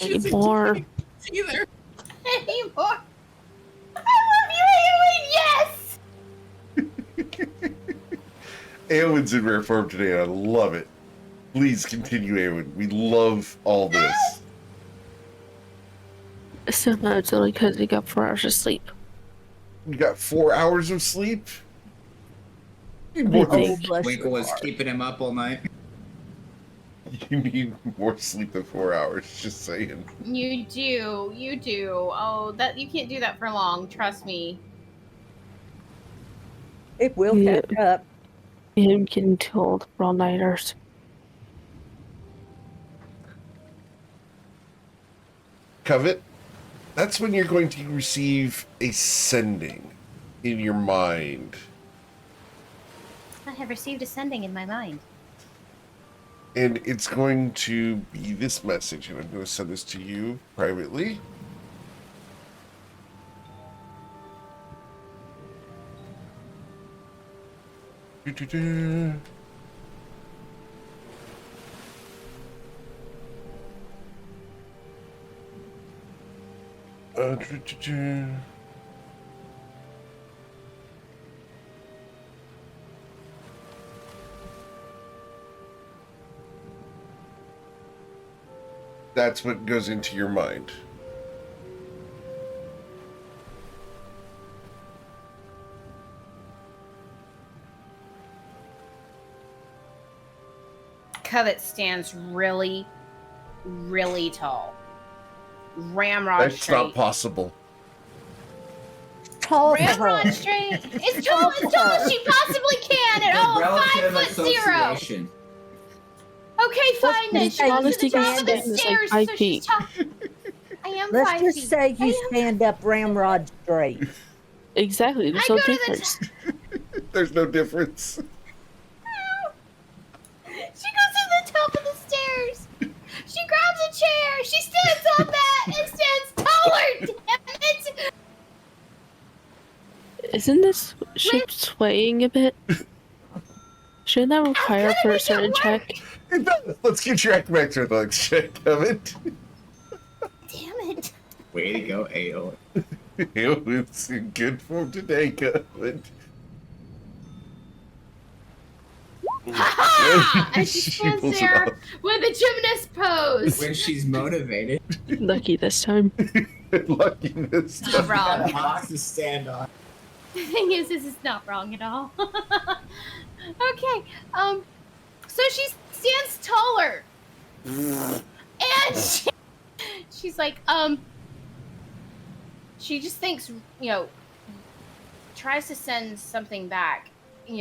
Anymore.
Either.
anymore. I love you, Eowyn, yes!
Eowyn's in rare form today, and I love it. Please continue, Eowyn. We love all this.
Somehow it's only because he got 4 hours of sleep.
You got 4 hours of sleep? You need
I
more,
think.
Oh, bless
Winkle
your
was
heart.
keeping him up all night.
you need more sleep than 4 hours, just saying.
You do. Oh, that you can't do that for long. Trust me.
It will
Yeah.
catch up.
Him getting too old for all nighters.
Covet, that's when you're going to receive a sending in your mind.
I have received a sending in my mind.
And it's going to be this message, and I'm going to send this to you privately. Do-do-do. Do-do-do. That's what goes into your mind.
Covet stands really, really tall. Ramrod
That's
straight.
not possible.
Tall for her.
Ramrod straight. It's tall as tall as she possibly can at all. 5'0". Okay, fine then. She goes
Honest
to the top of the
extent is like
stairs,
5
so she's
feet.
tall. I am
Let's
5
just
feet.
say you
I am-
stand up ramrod straight.
Exactly. There's
I
no
go to the
difference.
There's no difference.
She goes to the top of the stairs. She grabs a chair. She stands on that and stands taller. Damn it!
Isn't this ship swaying a bit? Shouldn't that require
gotta
for a
make it
certain
work.
check?
It does. Let's get your acrobatics reflex check of it.
Damn it!
Way to go, AO.
It's in good form today, Covet.
Ha! And she
She
stands
pulls it
there
up.
with a gymnast pose.
When she's motivated.
Lucky this time.
Luckiness.
Not wrong.
Box to stand on.
The thing is, this is not wrong at all. Okay, so she stands taller, and she's like, she just thinks, tries to send something back.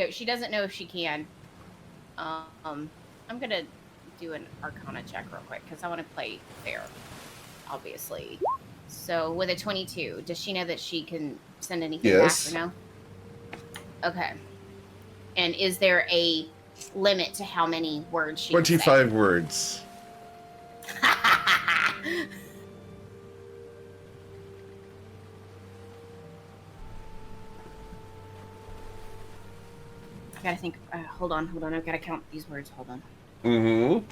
She doesn't know if she can. I'm gonna do an Arcana check real quick because I want to play fair, obviously. So with a 22, does she know that she can send anything
Yes.
back or no? Okay. And is there a limit to how many words she
25 words.
can say? I gotta think. Hold on. I've gotta count these words. Hold on.
Mm-hmm.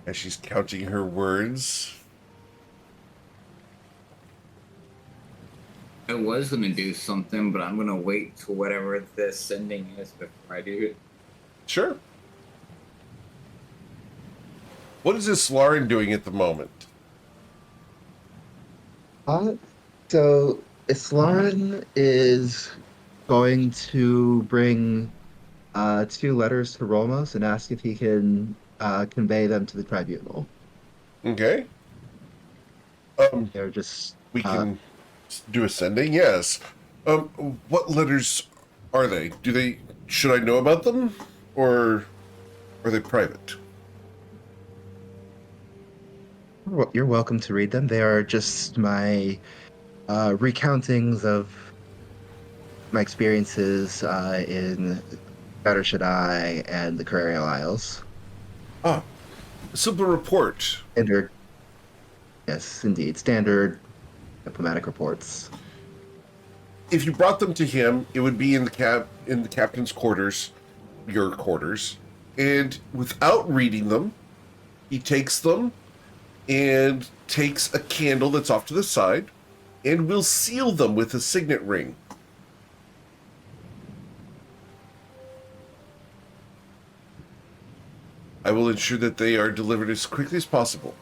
As she's counting her words.
I was gonna do something, but I'm gonna wait till whatever this sending is before I do it.
Sure. What is this Lauren doing at the moment?
So Islarin is going to bring 2 letters to Romos and ask if he can convey them to the tribunal.
Okay.
They're just
We can do a sending, yes. What letters are they? Should I know about them? Or are they private?
You're welcome to read them. They are just my recountings of my experiences in Better Should I and the Carrarial Isles.
Ah, a simple report.
Standard, yes, indeed, standard diplomatic reports.
If you brought them to him, it would be in the captain's quarters, your quarters, and without reading them, he takes them and takes a candle that's off to the side and will seal them with a signet ring. I will ensure that they are delivered as quickly as possible.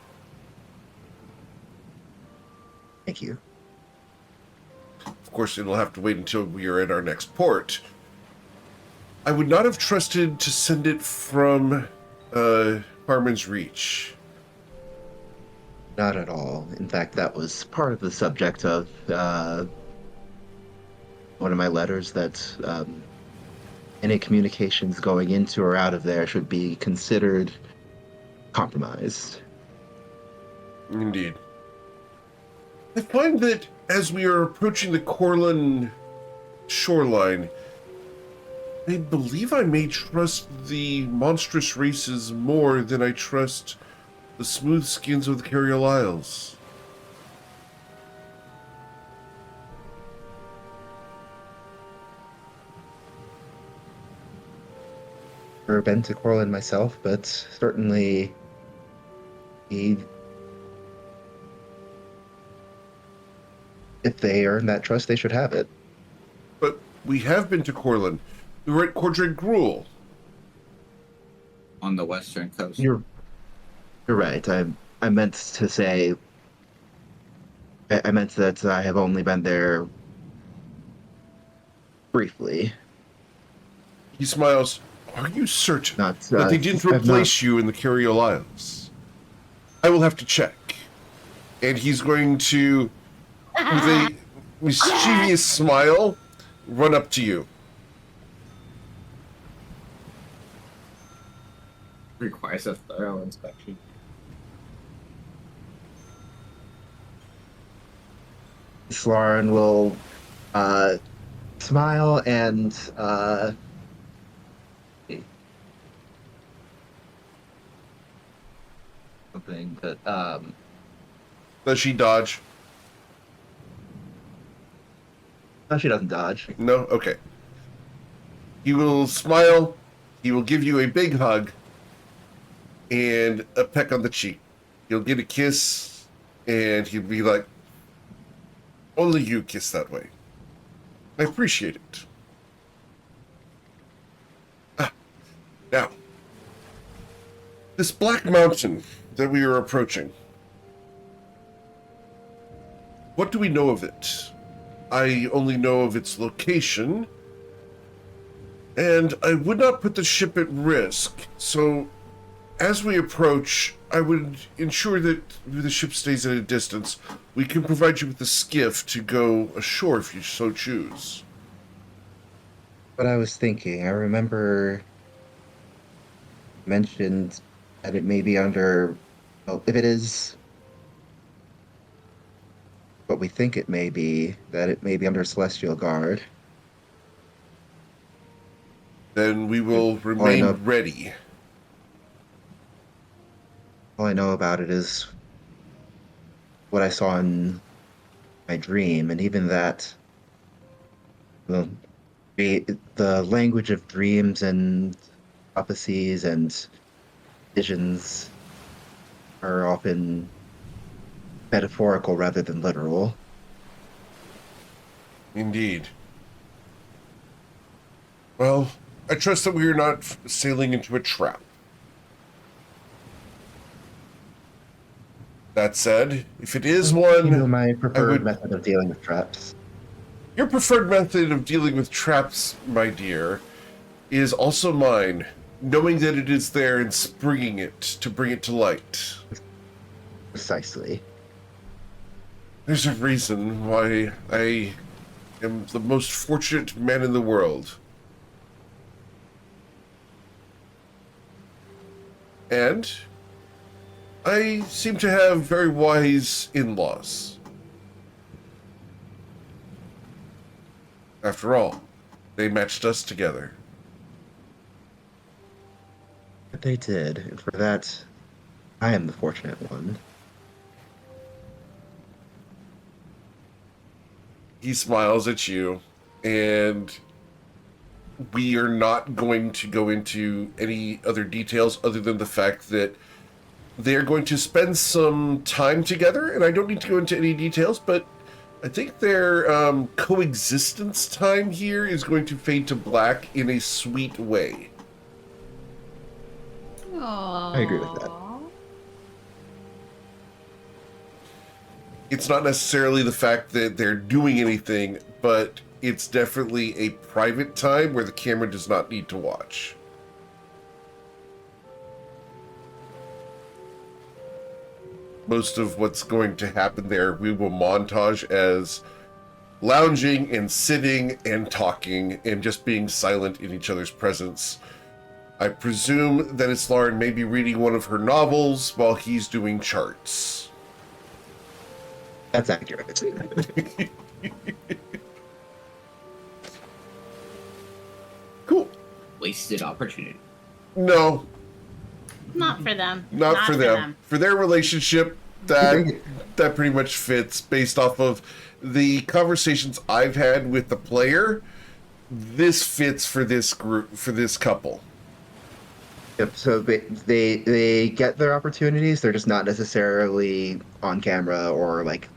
Thank you.
Of course, it'll have to wait until we are at our next port. I would not have trusted to send it from Harmon's Reach.
Not at all. In fact, that was part of the subject of one of my letters, that any communications going into or out of there should be considered compromised.
Indeed. I find that as we are approaching the Corlin shoreline, I believe I may trust the monstrous races more than I trust the smooth skins of the Carrarial Isles.
Never been to Corlin myself, but certainly if they earn that trust, they should have it.
But we have been to Corlin. We were at Cordray Gruel.
On the western coast.
You're right. I meant to say. I meant that I have only been there briefly.
He smiles. Are you certain
Not
that they didn't replace you in the Carrarial Isles? I will have to check. And he's going to, with a mischievous smile, run up to you.
Requires a thorough inspection.
Lauren will smile and something that
Does she dodge?
no, she doesn't dodge.
No? Okay. He will smile. He will give you a big hug and a peck on the cheek. You'll get a kiss, and he'll be like, only you kiss that way. I appreciate it. Now, this black mountain that we are approaching, what do we know of it? I only know of its location, And I would not put the ship at risk, so as we approach, I would ensure that the ship stays at a distance. We can provide you with a skiff to go ashore if you so choose.
What I was thinking, I remember mentioned that it may be under, well, if it is what we think it may be, that it may be under Celestial Guard.
Then we will
know.
remain ready.
All I know about it is what I saw in my dream, and even that, well, the language of dreams and prophecies and visions are often metaphorical rather than literal.
Indeed. Well, I trust that we are not sailing into a trap. That said, if it is one,
You know, my preferred
would-
method of dealing with traps.
your preferred method of dealing with traps, my dear, is also mine, knowing that it is there and springing it to bring it to light.
Precisely.
There's a reason why I am the most fortunate man in the world. And I seem to have very wise in-laws. After all, they matched us together.
But they did, and for that, I am the fortunate one.
He smiles at you, and we are not going to go into any other details other than the fact that they're going to spend some time together, and I don't need to go into any details, but I think their coexistence time here is going to fade to black in a sweet way.
Aww.
I agree with that.
It's not necessarily the fact that they're doing anything, but it's definitely a private time where the camera does not need to watch. Most of what's going to happen there, we will montage as lounging and sitting and talking and just being silent in each other's presence. I presume that it's Lauren maybe reading one of her novels while he's doing charts.
That's accurate.
Cool.
Wasted opportunity.
No,
Not for them.
not for them. For their relationship, that pretty much fits based off of the conversations I've had with the player. This fits for this group, for this couple.
Yep, so they get their opportunities, they're just not necessarily on camera, or like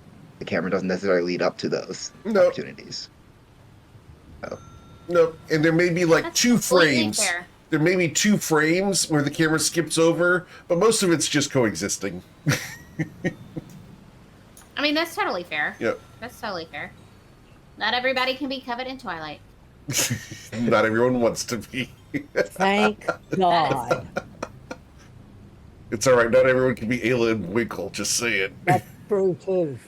the camera doesn't necessarily lead up to those
No.
opportunities.
No, and there may be like
That's
two
completely
frames.
fair.
There may be two frames where the camera skips over, but most of it's just coexisting.
I mean, that's totally fair.
Yep.
That's totally fair. Not everybody can be covered in Twilight.
Not everyone wants to be.
Thank God.
It's all right. Not everyone can be Ayla and Winkle. Just say it.
That's true too.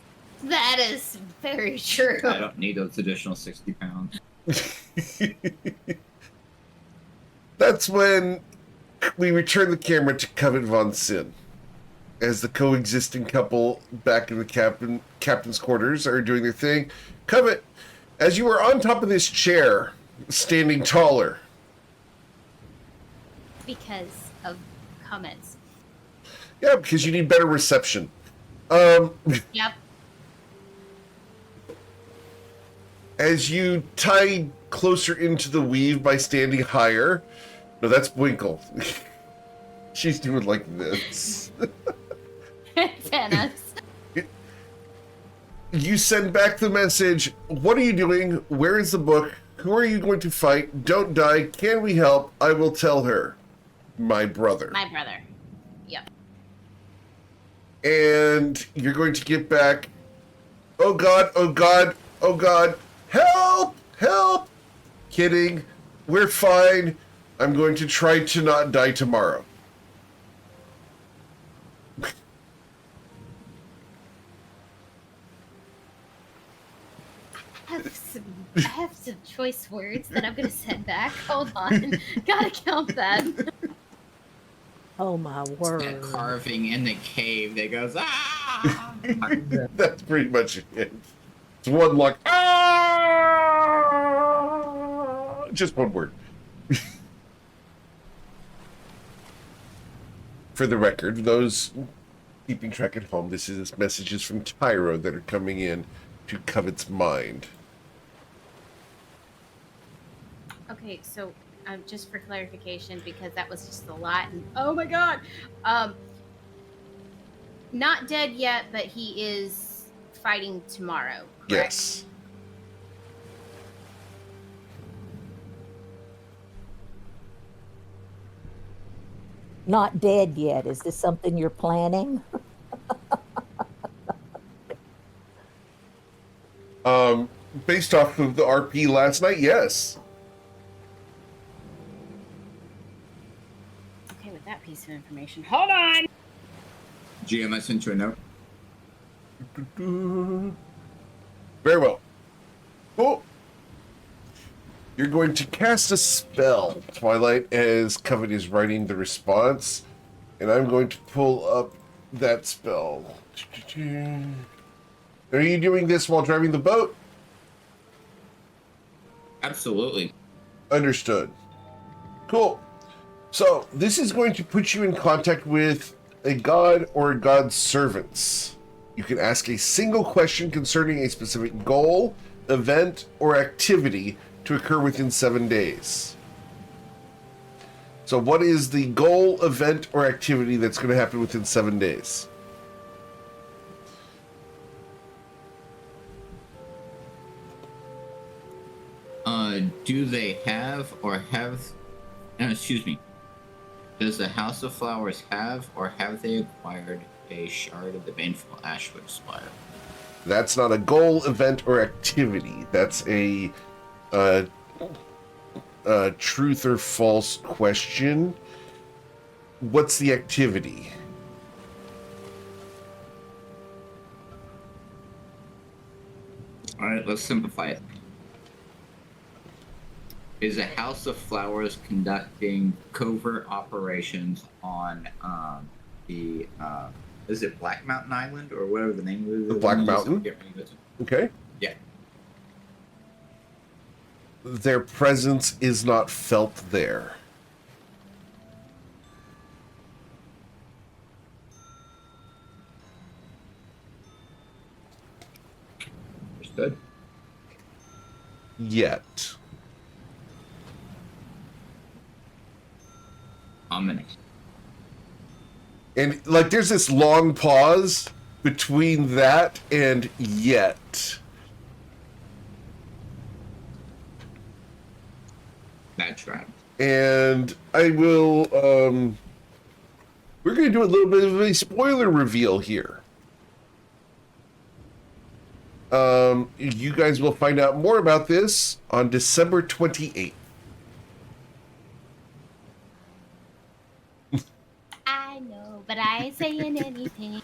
That is very true.
I don't need those additional 60 pounds.
That's when we return the camera to Covet Von Sin, as the coexisting couple back in the captain's quarters are doing their thing. Covet, as you are on top of this chair, standing taller.
Because of comments.
Yeah, because you need better reception.
Yep.
As you tie closer into the weave by standing higher. No, that's Winkle. She's doing like this.
Tennis.
You send back the message. What are you doing? Where is the book? Who are you going to fight? Don't die. Can we help? I will tell her. My brother.
My brother. Yep.
And you're going to get back. Oh God, oh God, oh God. Help! Help! Kidding. we're fine. I'm going to try to not die tomorrow.
I have some choice words that I'm gonna send back. Hold on. Gotta count that.
Oh my
That
word.
carving in the cave that goes, ah!
That's pretty much it. It's one like, ah! Just one word. For the record, those keeping track at home, this is messages from Tyro that are coming in to Covet's mind.
Okay, so just for clarification, because that was just a lot, and oh my god, not dead yet, but he is fighting tomorrow. Correct?
Yes.
Not dead yet. Is this something you're planning?
Based off of the RP last night, yes.
Okay, with that piece of information, hold on.
GM, I sent you a note.
Very well. Cool. You're going to cast a spell, Twilight, as Covet is writing the response. And I'm going to pull up that spell. Are you doing this while driving the boat?
Absolutely.
Understood. Cool. So, this is going to put you in contact with a god or a god's servants. You can ask a single question concerning a specific goal, event, or activity to occur within 7 days. So what is the goal, event, or activity that's going to happen within 7 days?
Do they have or have... excuse me. Does the House of Flowers have or have they acquired a shard of the Baneful Ashwood Spire?
That's not a goal, event, or activity. That's a truth or false question. What's the activity?
Alright, let's simplify it. Is the House of Flowers conducting covert operations on the is it Black Mountain Island or whatever the name of
The Black Mountain? Okay.
Yeah.
Their presence is not felt there.
Understood.
Yet.
Ominous.
And like there's this long pause between that and yet.
That's right.
And I will we're gonna do a little bit of a spoiler reveal here. You guys will find out more about this on December 28th.
I know, but I ain't saying anything.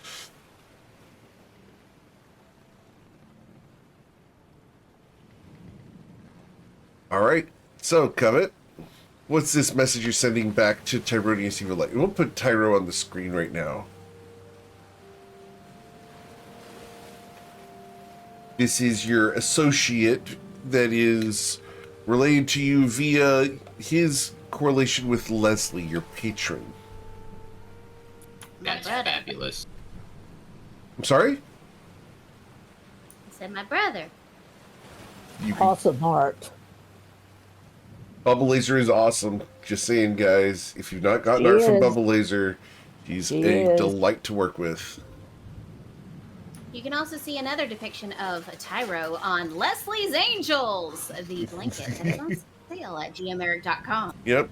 All right. So, Covet, what's this message you're sending back to Tyronius Evil Light? We'll put Tyro on the screen right now. This is your associate that is relayed to you via his correlation with Leslie, your patron.
My
That's
brother.
fabulous.
I'm sorry?
I said my brother.
You can,
Awesome art.
Bubble Laser is awesome. Just saying, guys. If you've not gotten
He
art from
is.
Bubble Laser, he's
He
a
is.
delight to work with.
You can also see another depiction of Tyro on Leslie's Angels, the blanket that is on sale at gmeric.com.
Yep.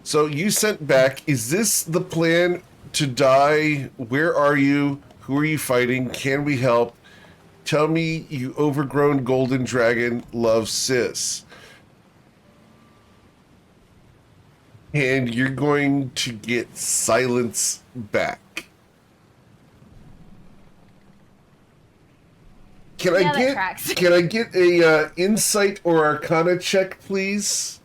So you sent back, is this the plan to die? Where are you? Who are you fighting? Can we help? Tell me, you overgrown golden dragon, love sis. and you're going to get silence back. Can
Yeah,
I
that
get
tracks.
can I get a insight or arcana check, please?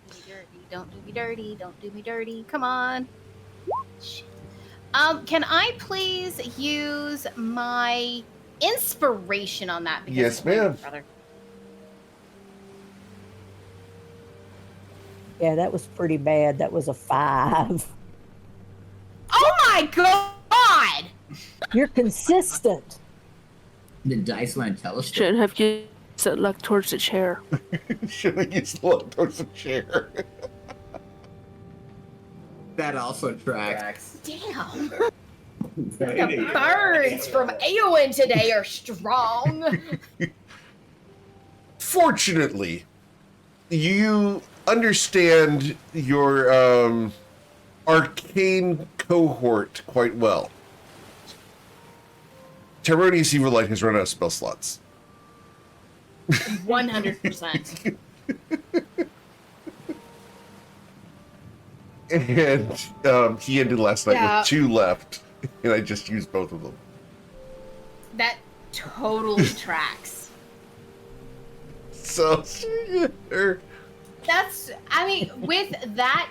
Do me dirty. Don't do me dirty. Don't do me dirty. Come on. Shit. Can I please use my inspiration on that? Because
Yes,
it's my
ma'am.
brother.
Yeah, that was pretty bad. That was a 5.
Oh my god!
You're consistent.
The dice want to tell us.
Shouldn't have used that luck towards the chair.
Should I use the luck towards the chair?
That also tracks.
Damn. The birds from Eowyn today are strong.
Fortunately, you understand your arcane cohort quite well. Tyronius Everlight has run out of spell slots.
100%.
And he ended last night
Yeah.
with 2 left, and I just used both of them.
That totally tracks.
So,
That's, I mean, with that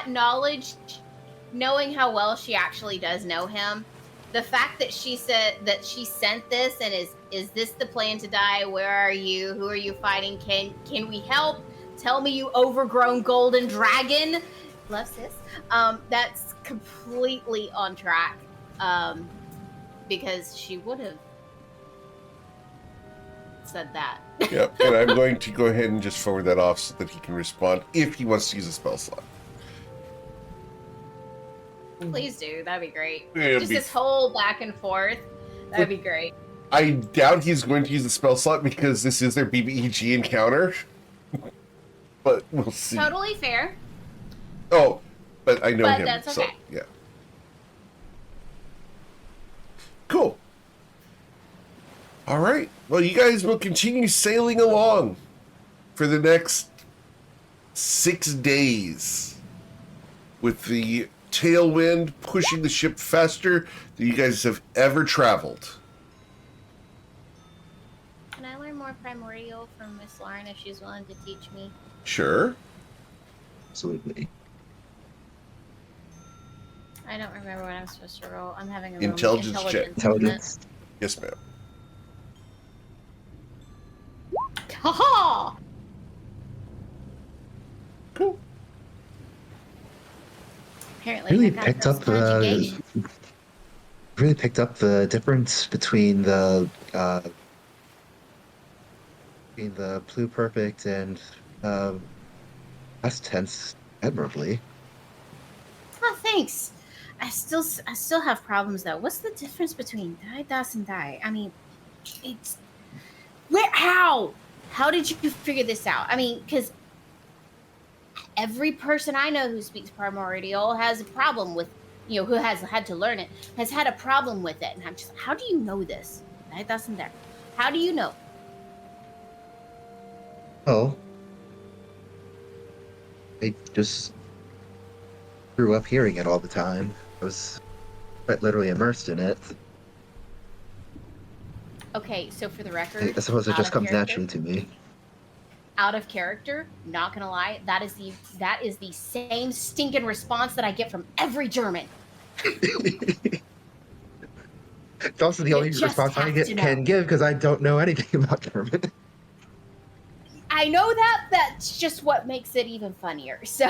knowledge, knowing how well she actually does know him, the fact that she said that she sent this and is this the plan to die? Where are you? Who are you fighting? Can we help? Tell me, you overgrown golden dragon. Love, sis. That's completely on track. Because she would have said that.
Yep, and I'm going to go ahead and just forward that off so that he can respond if he wants to use a spell slot.
Please do. That'd be great.
It'll
Just
be-
this whole back and forth. That'd be great.
I doubt he's going to use a spell slot because this is their BBEG encounter. But we'll see.
Totally fair.
Oh, but I know
But
him,
that's
so
okay.
yeah. Cool. All right. Well, you guys will continue sailing along for the next 6 days with the tailwind pushing the ship faster than you guys have ever traveled.
Can I learn more primordial from Miss Lauren if she's willing to teach me?
Sure.
Absolutely.
I don't remember what I'm supposed to roll. I'm having a moment.
Intelligence check.
Intelligence.
Yes, ma'am.
Ha
Cool.
Apparently,
Really
I got
picked
those
up
conjugations.
really picked up the difference between the pluperfect and past tense admirably.
Oh, thanks. I still have problems though. What's the difference between die, das, and die? I mean, it's where? How did you figure this out? I mean, because every person I know who speaks primordial has a problem with, who has had to learn it, has had a problem with it. And I'm just, how do you know this? That doesn't there. How do you know?
Well, I just grew up hearing it all the time. I was quite literally immersed in it.
Okay, so for the record,
I suppose it
out
just
of
comes
character-
naturally to me.
Out of character, not gonna lie, that is the same stinking response that I get from every German.
It's also the
You
only
just
response I
have to know.
can give because I don't know anything about German.
I know that's just what makes it even funnier. So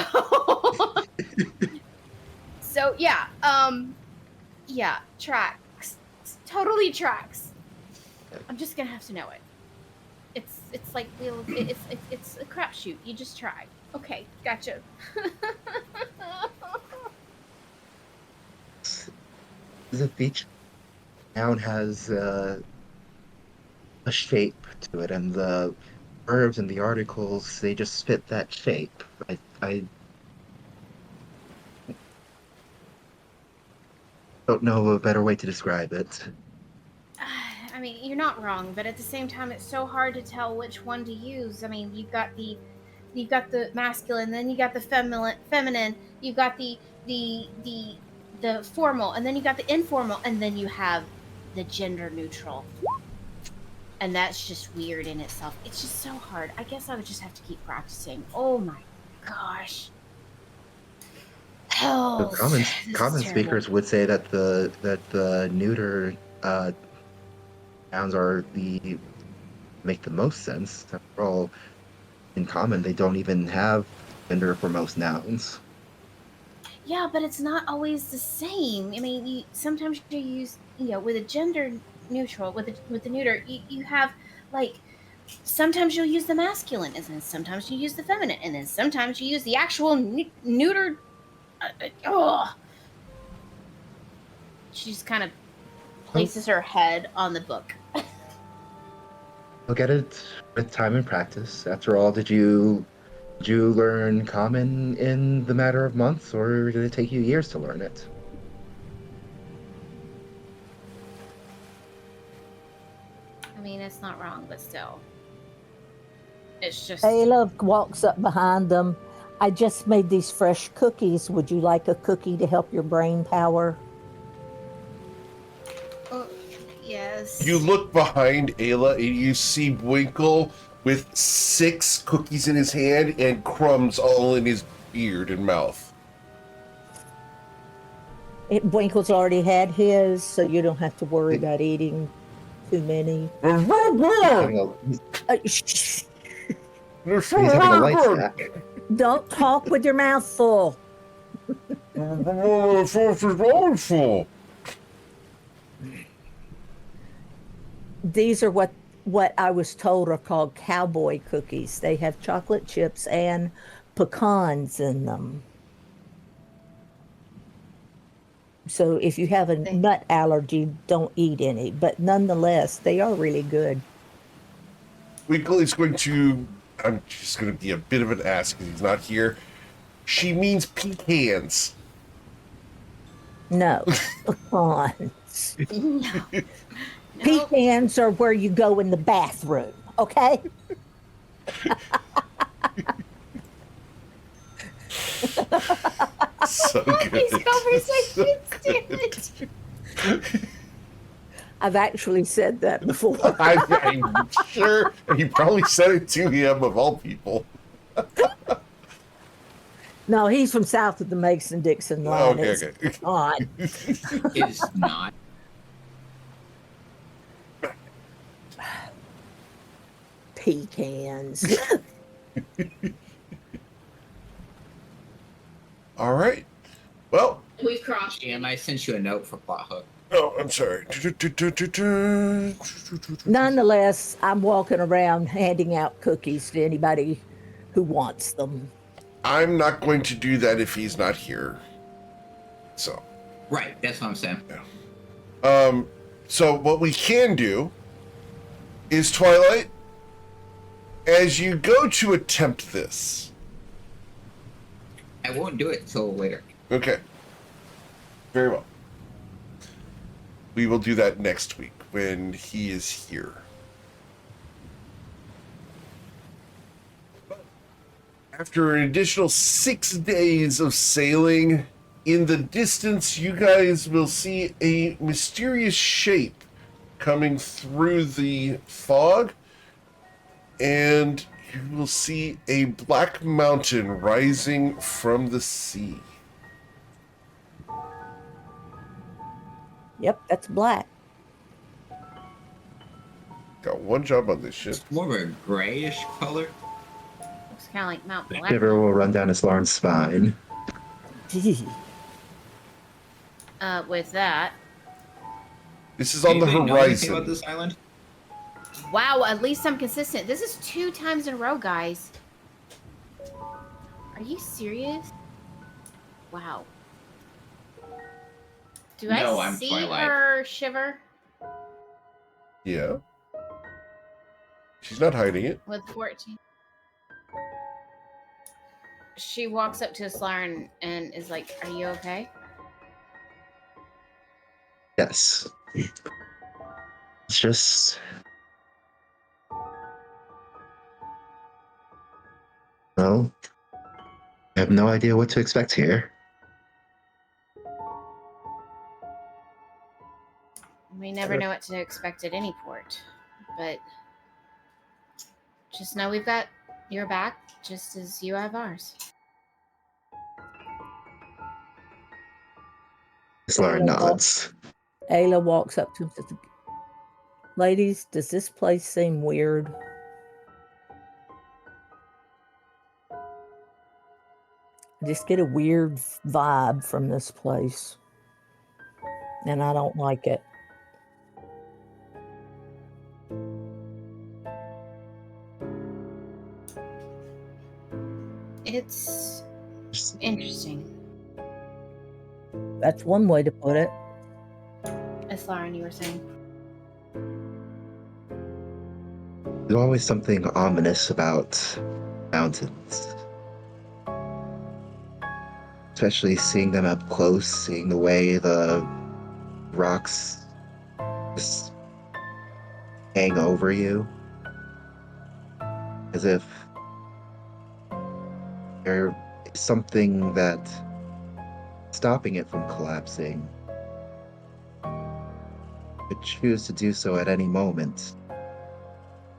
So yeah, yeah, tracks. Totally tracks. I'm just gonna have to know it. It's like it's a crapshoot. You just try. Okay, gotcha.
The beach town has a shape to it, and the verbs and the articles, they just fit that shape. I don't know a better way to describe it.
I mean, you're not wrong, but at the same time, it's so hard to tell which one to use. I mean, you've got the masculine, then you got the feminine, you've got the formal, and then you got the informal, and then you have the gender neutral. And that's just weird in itself. It's just so hard. I guess I would just have to keep practicing. Oh my gosh.
So
Hell,
common speakers would say that the neuter nouns are make the most sense. After all, in common, they don't even have gender for most nouns.
Yeah, but it's not always the same. I mean, sometimes you use, with a gender neutral, with the neuter, you have like sometimes you'll use the masculine, and then sometimes you use the feminine, and then sometimes you use the actual neuter. She just kind of places her head on the book.
You'll get it with time and practice. After all, did you learn common in the matter of months, or did it take you years to learn it?
I mean, it's not wrong, but still. It's just...
Ayla walks up behind them. I just made these fresh cookies. Would you like a cookie to help your brain power?
Yes.
You look behind Ayla and you see Winkle with 6 cookies in his hand and crumbs all in his beard and mouth.
Winkle's already had his, so you don't have to worry about eating too many. Shh.
He's having a light snack.
Don't talk with your mouth full. These are what I was told are called cowboy cookies. They have chocolate chips and pecans in them. So if you have a nut allergy, don't eat any. But nonetheless, they are really good.
Winkle is going to... I'm just going to be a bit of an ass because he's not here. She means pecans.
No, pecans.
No.
Pecans are where you go in the bathroom, okay?
So good.
These conversations, damn it.
I've actually said that before.
I'm sure you probably said it to him, of all people.
No, he's from south of the Mason-Dixon line.
Okay.
Not.
Is not.
Pecans.
All right. Well,
We've crossed. And I sent you a note for plot hook.
oh, I'm sorry.
Nonetheless, I'm walking around handing out cookies to anybody who wants them.
I'm not going to do that if he's not here. So.
Right, that's what I'm saying.
So what we can do is, Twilight, as you go to attempt this.
I won't do it till later.
Okay. Very well. We will do that next week when he is here. After an additional 6 days of sailing, in the distance you guys will see a mysterious shape coming through the fog, and you will see a black mountain rising from the sea.
Yep, that's black.
Got one job on this ship.
It's more of a grayish color.
Looks kind of like Mount
The
Black.
shiver will run down his Lauren's spine.
With that.
This is on the
Anybody know anything about
horizon.
this island?
Wow, at least I'm consistent. This is 2 times in a row, guys. Are you serious? Wow. Do
No,
I
I'm
see
Twilight.
her shiver
Yeah. She's not hiding it.
with 14? She walks up to Slar and is like, "Are you okay?"
Yes. It's just... Well, I have no idea what to expect here.
We never know what to expect at any port, but just know we've got your back just as you have ours.
Slara nods.
Ayla walks up to him and says, ladies, does this place seem weird? I just get a weird vibe from this place, and I don't like it.
It's interesting.
That's one way to put it.
As Lauren, you were saying.
There's always something ominous about mountains. Especially seeing them up close, seeing the way the rocks just hang over you. As if there is something that stopping it from collapsing. Could choose to do so at any moment,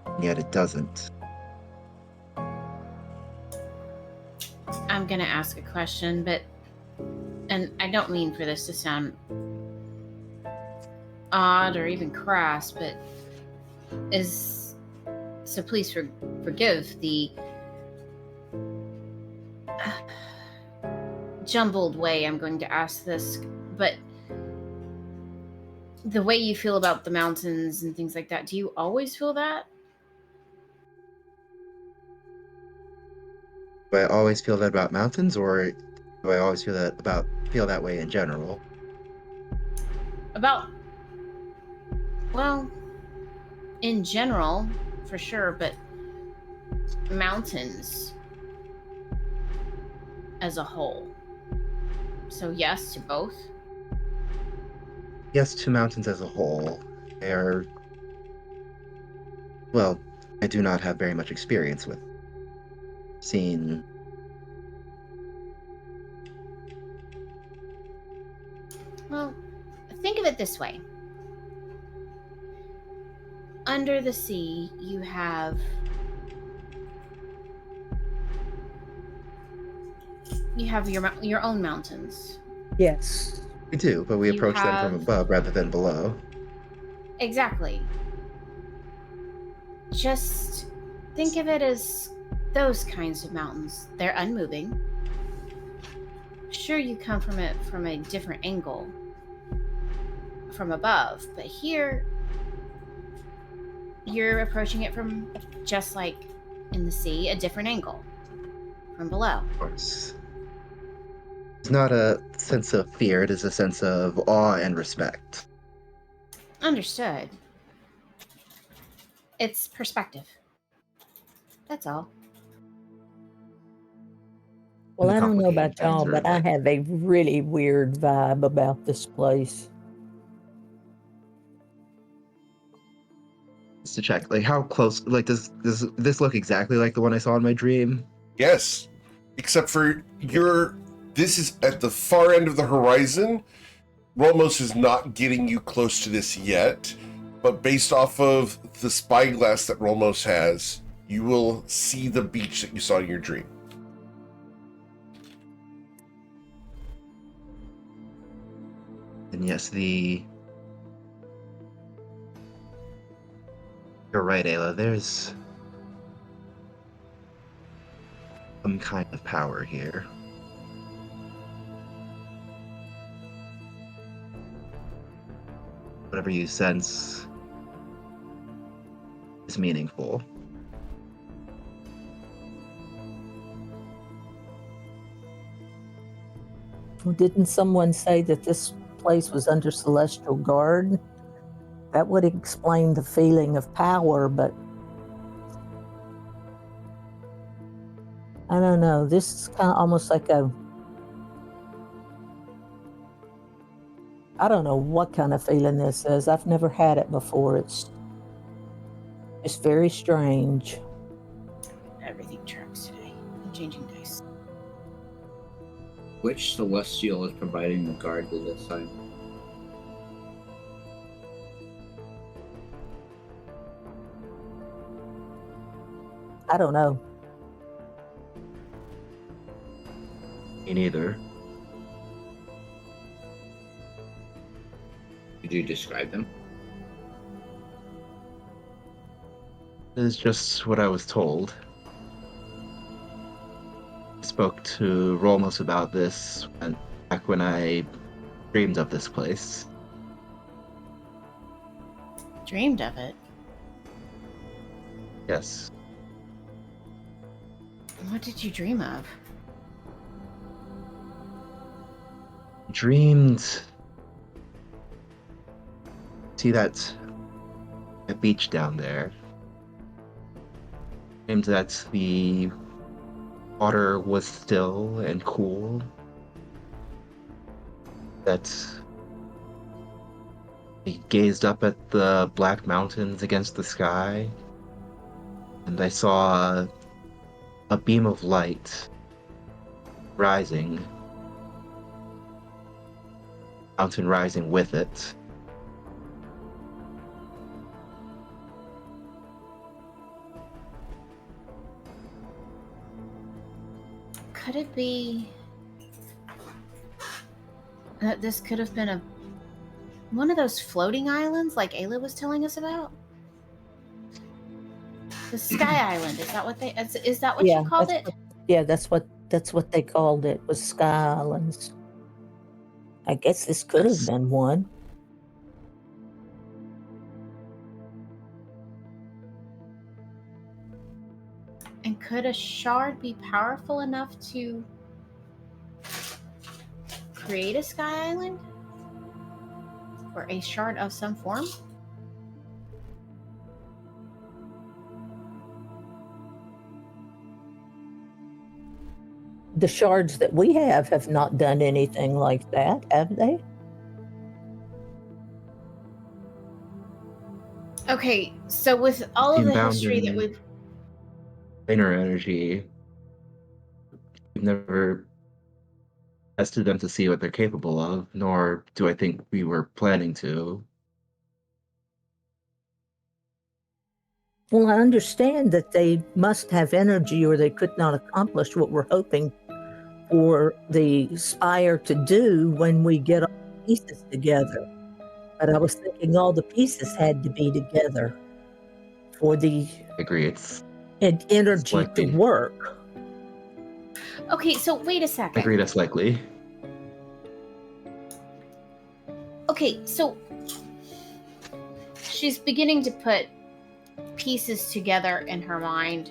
and yet it doesn't.
I'm going to ask a question, and I don't mean for this to sound odd or even crass, but so please forgive the jumbled way I'm going to ask this, but the way you feel about the mountains and things like that, do you always feel that?
Do I always feel that about mountains, or do I always feel that way in general?
Well, in general, for sure, but mountains as a whole. So yes to both?
Yes, to mountains as a whole. They're... Well, I do not have very much experience with. Seen...
Well, think of it this way. Under the sea, you have your own mountains.
Yes.
We do, but we
You
approach them from
have-
above rather than below.
Exactly. Just think of it as those kinds of mountains. They're unmoving. Sure, you come from it from a different angle from above, but here you're approaching it from, just like in the sea, a different angle from below.
Of course. It's not a sense of fear, it is a sense of awe and respect.
Understood. It's perspective. That's all.
Well, I don't know
Complicated
about y'all,
things
but
are
I
like-
have a really weird vibe about this place.
Just to check, like, how close, like, does this look exactly like the one I saw in my dream?
Yes, except for this is at the far end of the horizon. Rolmos is not getting you close to this yet, but based off of the spyglass that Rolmos has, you will see the beach that you saw in your dream.
And yes, you're right, Ayla, there's some kind of power here. Whatever you sense is meaningful.
Didn't someone say that this place was under celestial guard? That would explain the feeling of power, but I don't know. This is kind of almost like I don't know what kind of feeling this is. I've never had it before. It's very strange.
Everything tracks today. I'm changing dice.
Which celestial is providing the guard to this side?
I don't know.
Me neither.
Could you describe them?
This is just what I was told. I spoke to Rolmos about this back when I dreamed of this place.
Dreamed of it.
Yes.
What did you dream of?
Dreamed. See that beach down there? Dreamed that the water was still and cool. That I gazed up at the black mountains against the sky, and I saw a beam of light rising, mountain rising with it.
Could it be that this could have been one of those floating islands like Ayla was telling us about? The Sky Island, is that what
Yeah,
you called
that's
it?
that's what they called it, was Sky Islands. I guess this could have been one.
And could a shard be powerful enough to create a Sky Island? Or a shard of some form?
The shards that we have not done anything like that, have they?
Okay, so with all of the
Inbound
history that
and-
we've
Inner energy. We've never tested them to see what they're capable of, nor do I think we were planning to.
Well, I understand that they must have energy or they could not accomplish what we're hoping for the spire to do when we get all the pieces together. But I was thinking all the pieces had to be together for the
I agree, it's
energy to
likely.
work.
Okay, so wait a
I
second.
agree that's likely.
Okay, so she's beginning to put pieces together in her mind.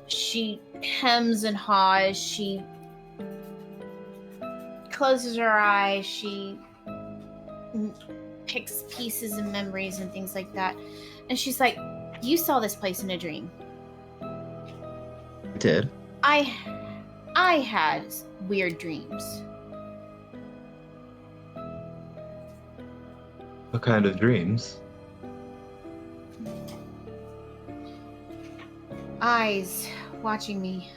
She hems and haws. She closes her eyes. She picks pieces and memories and things like that. And she's like, you saw this place in a dream.
I did.
I had weird dreams.
What kind of dreams?
Eyes watching me.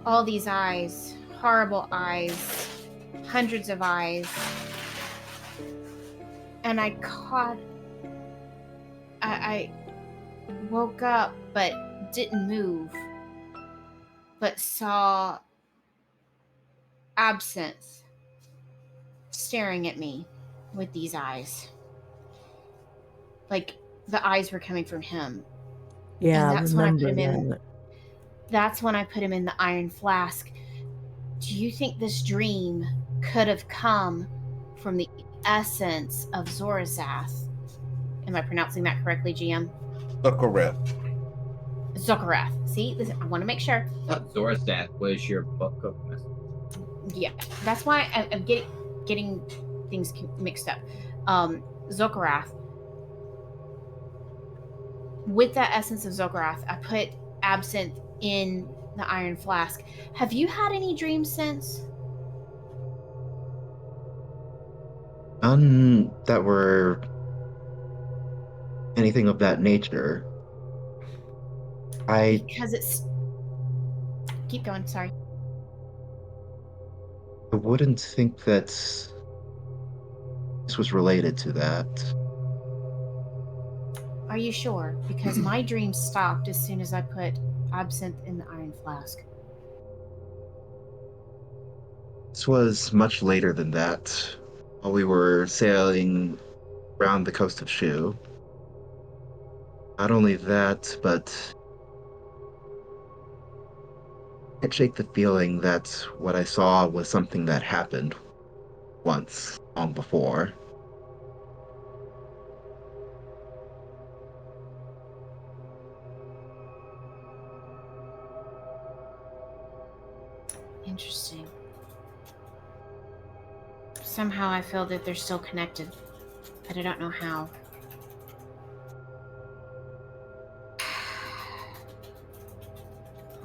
All these eyes. Horrible eyes. Hundreds of eyes. And I woke up but didn't move. But saw Absinthe staring at me with these eyes. Like the eyes were coming from him.
Yeah,
And
I
that's when I put
remember
him in.
that.
That's when I put him in the iron flask. Do you think this dream could have come from the essence of Zorazath? Am I pronouncing that correctly, GM?
Zokorath.
Zokorath. See, I want to make sure.
I thought Zorazath was your book of messages.
Yeah, that's why I'm getting things mixed up. Zokorath. With that essence of Zokorath, I put Absinthe in the iron flask. Have you had any dreams since?
None that were anything of that nature. I
Because it's. Keep going, sorry.
wouldn't think that this was related to that.
Are you sure? Because my dream stopped as soon as I put absinthe in the iron flask.
This was much later than that. While we were sailing around the coast of Shu. Not only that, but I can't shake the feeling that what I saw was something that happened once, long before.
Interesting. Somehow I feel that they're still connected, but I don't know how.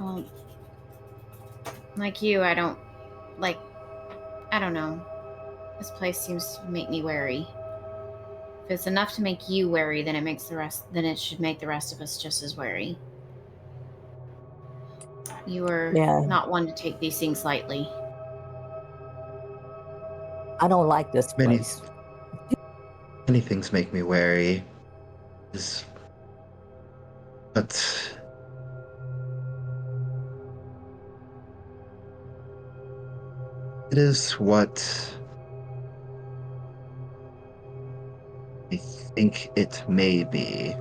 Well, like you, I don't know. This place seems to make me wary. If it's enough to make you wary, then it should make the rest of us just as wary. You are
Yeah.
not one to take these things lightly.
I don't like this
Many,
place.
many things make me wary. But it is what I think it may be.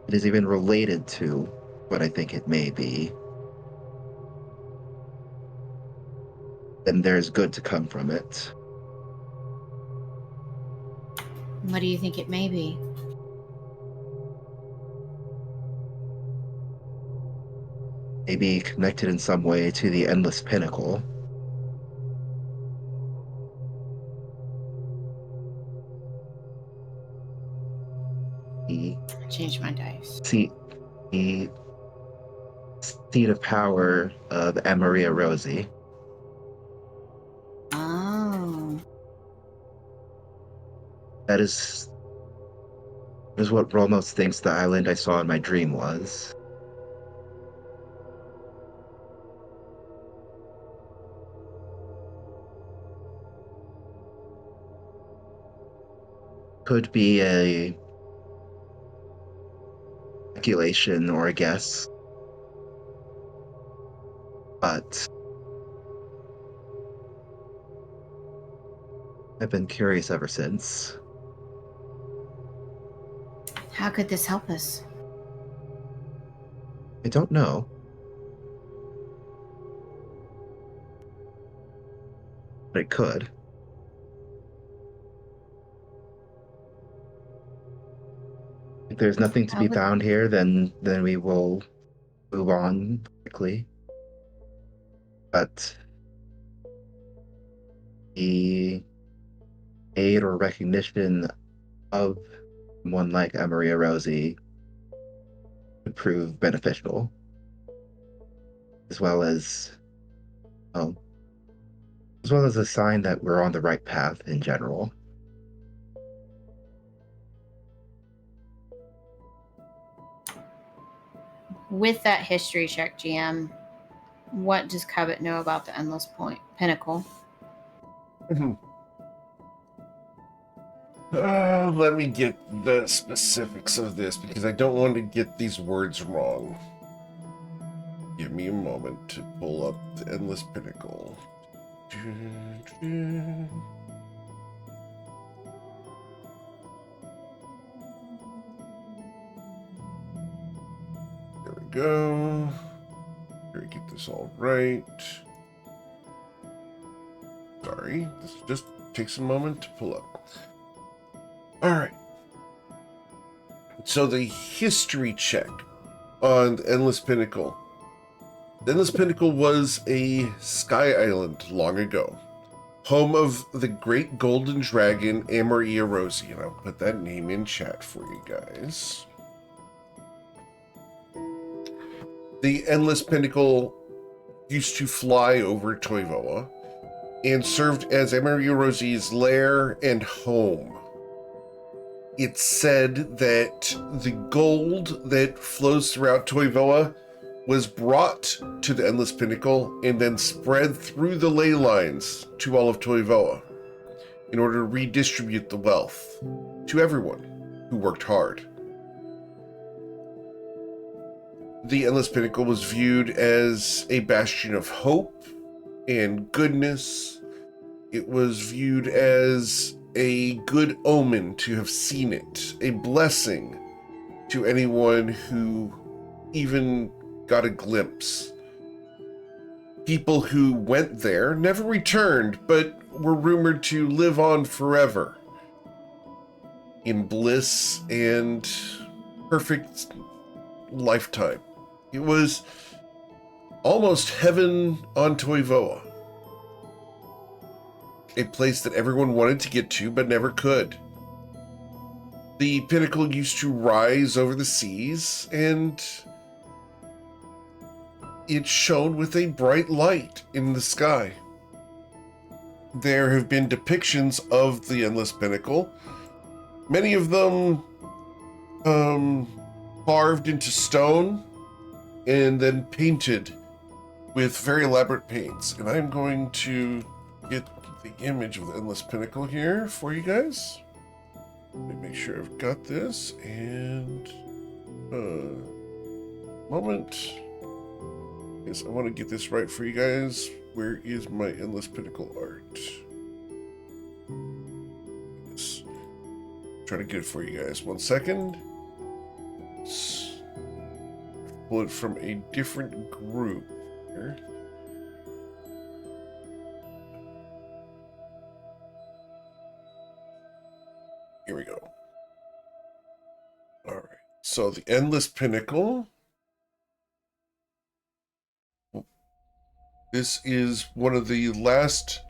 It is even related to what I think it may be. Then there's good to come from it.
What do you think it may be?
Maybe connected in some way to the Endless Pinnacle. The
I changed my dice.
seat, the seat of power of Amaria Rosie.
Oh.
That is what Rolmos thinks the island I saw in my dream was. Could be a speculation or a guess, but I've been curious ever since.
How could this help us?
I don't know. But it could. If there's nothing to
How
be
would
found here, then we will move on quickly. But the aid or recognition of one like Amaria Rosie would prove beneficial, as well as um, a sign that we're on the right path in general.
With that history check, GM, what does Covet know about the Endless Pinnacle?
Let me get the specifics of this because I don't want to get these words wrong. Give me a moment to pull up the Endless Pinnacle. There we go. Here, get this all right. Sorry, this just takes a moment to pull up. All right. So the history check on the Endless Pinnacle. The Endless Pinnacle was a sky island long ago, home of the great golden dragon Amaria Rosie, and I'll put that name in chat for you guys. The Endless Pinnacle used to fly over Toivoa, and served as Emery-Rosie's lair and home. It's said that the gold that flows throughout Toivoa was brought to the Endless Pinnacle and then spread through the ley lines to all of Toivoa in order to redistribute the wealth to everyone who worked hard. The Endless Pinnacle was viewed as a bastion of hope and goodness. It was viewed as a good omen to have seen it, a blessing to anyone who even got a glimpse. People who went there never returned, but were rumored to live on forever in bliss and perfect lifetime. It was almost heaven on Toivoa. A place that everyone wanted to get to, but never could. The pinnacle used to rise over the seas, and it shone with a bright light in the sky. There have been depictions of the Endless Pinnacle, many of them carved into stone and then painted with very elaborate paints. And I'm going to get the image of the Endless Pinnacle here for you guys. Let me make sure I've got this, and moment. Yes, I want to get this right for you guys. Where is my Endless Pinnacle art? Yes. Try to get it for you guys. 1 second. Let's pull it from a different group here. Here we go. All right. So the Endless Pinnacle. This is one of the last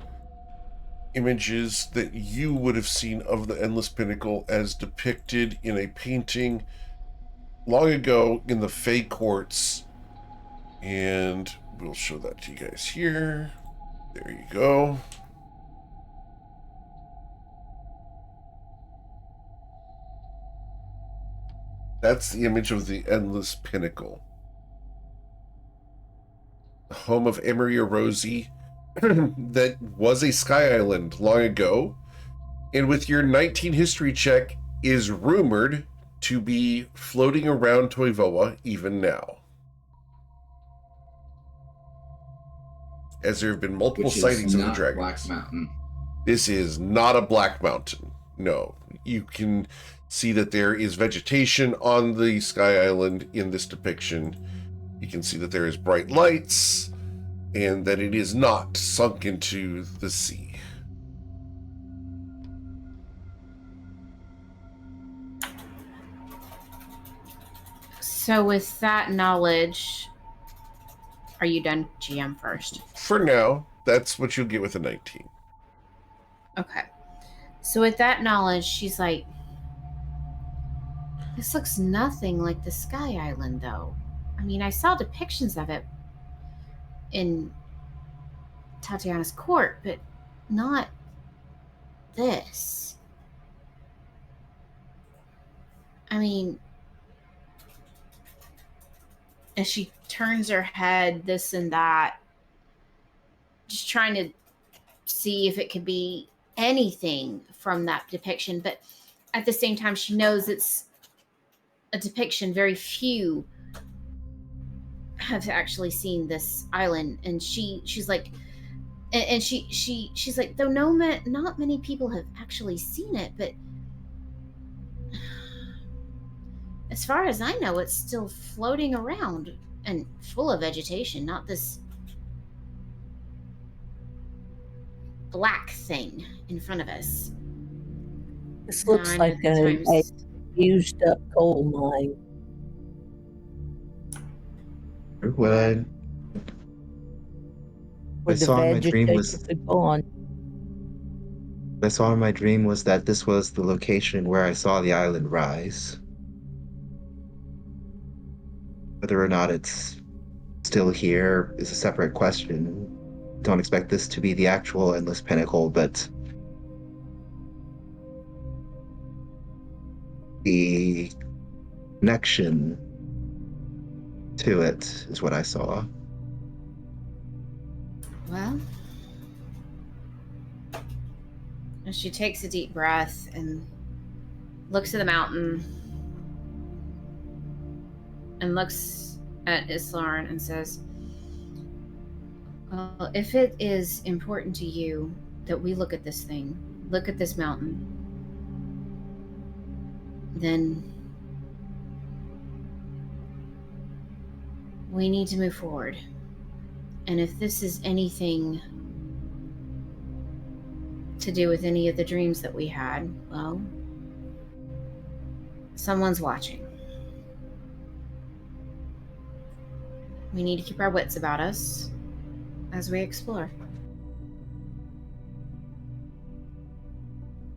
images that you would have seen of the Endless Pinnacle as depicted in a painting long ago in the Fey Courts. And we'll show that to you guys here. There you go. That's the image of the Endless Pinnacle. The home of Emery-Rosie that was a sky island long ago, and with your 19 history check is rumored to be floating around Toivoa even now. As there have been multiple sightings of the dragon.
Black Mountain.
This is not a Black Mountain. No. You can see that there is vegetation on the sky island in this depiction. You can see that there is bright lights and that it is not sunk into the sea.
So with that knowledge, are you done, GM, first?
For now, that's what you'll get with a 19.
Okay. So with that knowledge, she's like, this looks nothing like the Sky Island, though. I mean, I saw depictions of it in Tatiana's court, but not this. I mean, as she turns her head this and that, just trying to see if it could be anything from that depiction, but at the same time she knows it's a depiction. Very few have actually seen this island, and she's like, and she's like, though not many people have actually seen it, but as far as I know, it's still floating around and full of vegetation, not this black thing in front of us.
This looks
9
like
of the
a
times.
used up coal mine.
What I
Where the
saw in my dream
vegetation
was
is gone.
what I saw in my dream was that this was the location where I saw the island rise. Whether or not it's still here is a separate question. don't expect this to be the actual endless pinnacle, but the connection to it is what I saw.
Well, and she takes a deep breath and looks at the mountain and looks at Islarn and says, well, if it is important to you that we look at this thing, look at this mountain, then we need to move forward. And if this is anything to do with any of the dreams that we had, well, someone's watching. We need to keep our wits about us as we explore.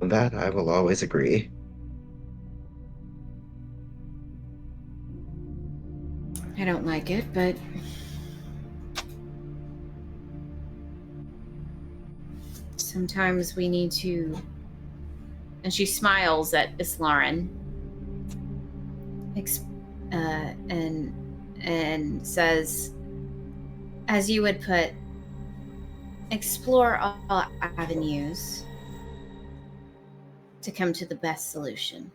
On that, I will always agree.
I don't like it, but sometimes we need to. And she smiles at Islaren, and says, as you would put, explore all avenues to come to the best solution.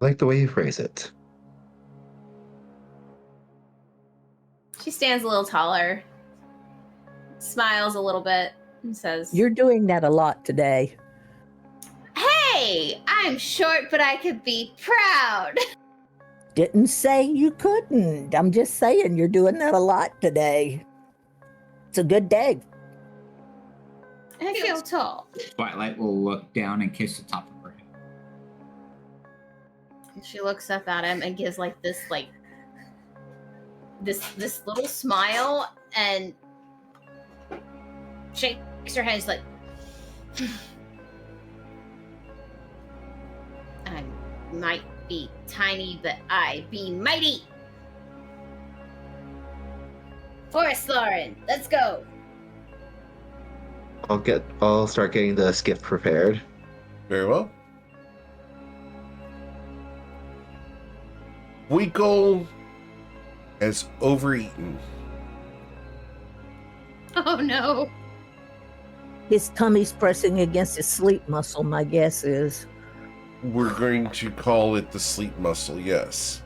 I like the way you phrase it.
She stands a little taller, smiles a little bit, and says,
You're doing that a lot today.
Hey, I'm short, but I could be proud.
Didn't say you couldn't. I'm just saying you're doing that a lot today. It's a good day.
I feel tall.
Twilight will look down and kiss the top of her head.
She looks up at him and gives this little smile and shakes her head. She's like, I might be tiny, but I be mighty. Forest Lauren, let's go.
I'll start getting the skiff prepared.
Very well. Winkle has overeaten.
Oh no.
His tummy's pressing against his sleep muscle, my guess is.
We're going to call it the sleep muscle, yes.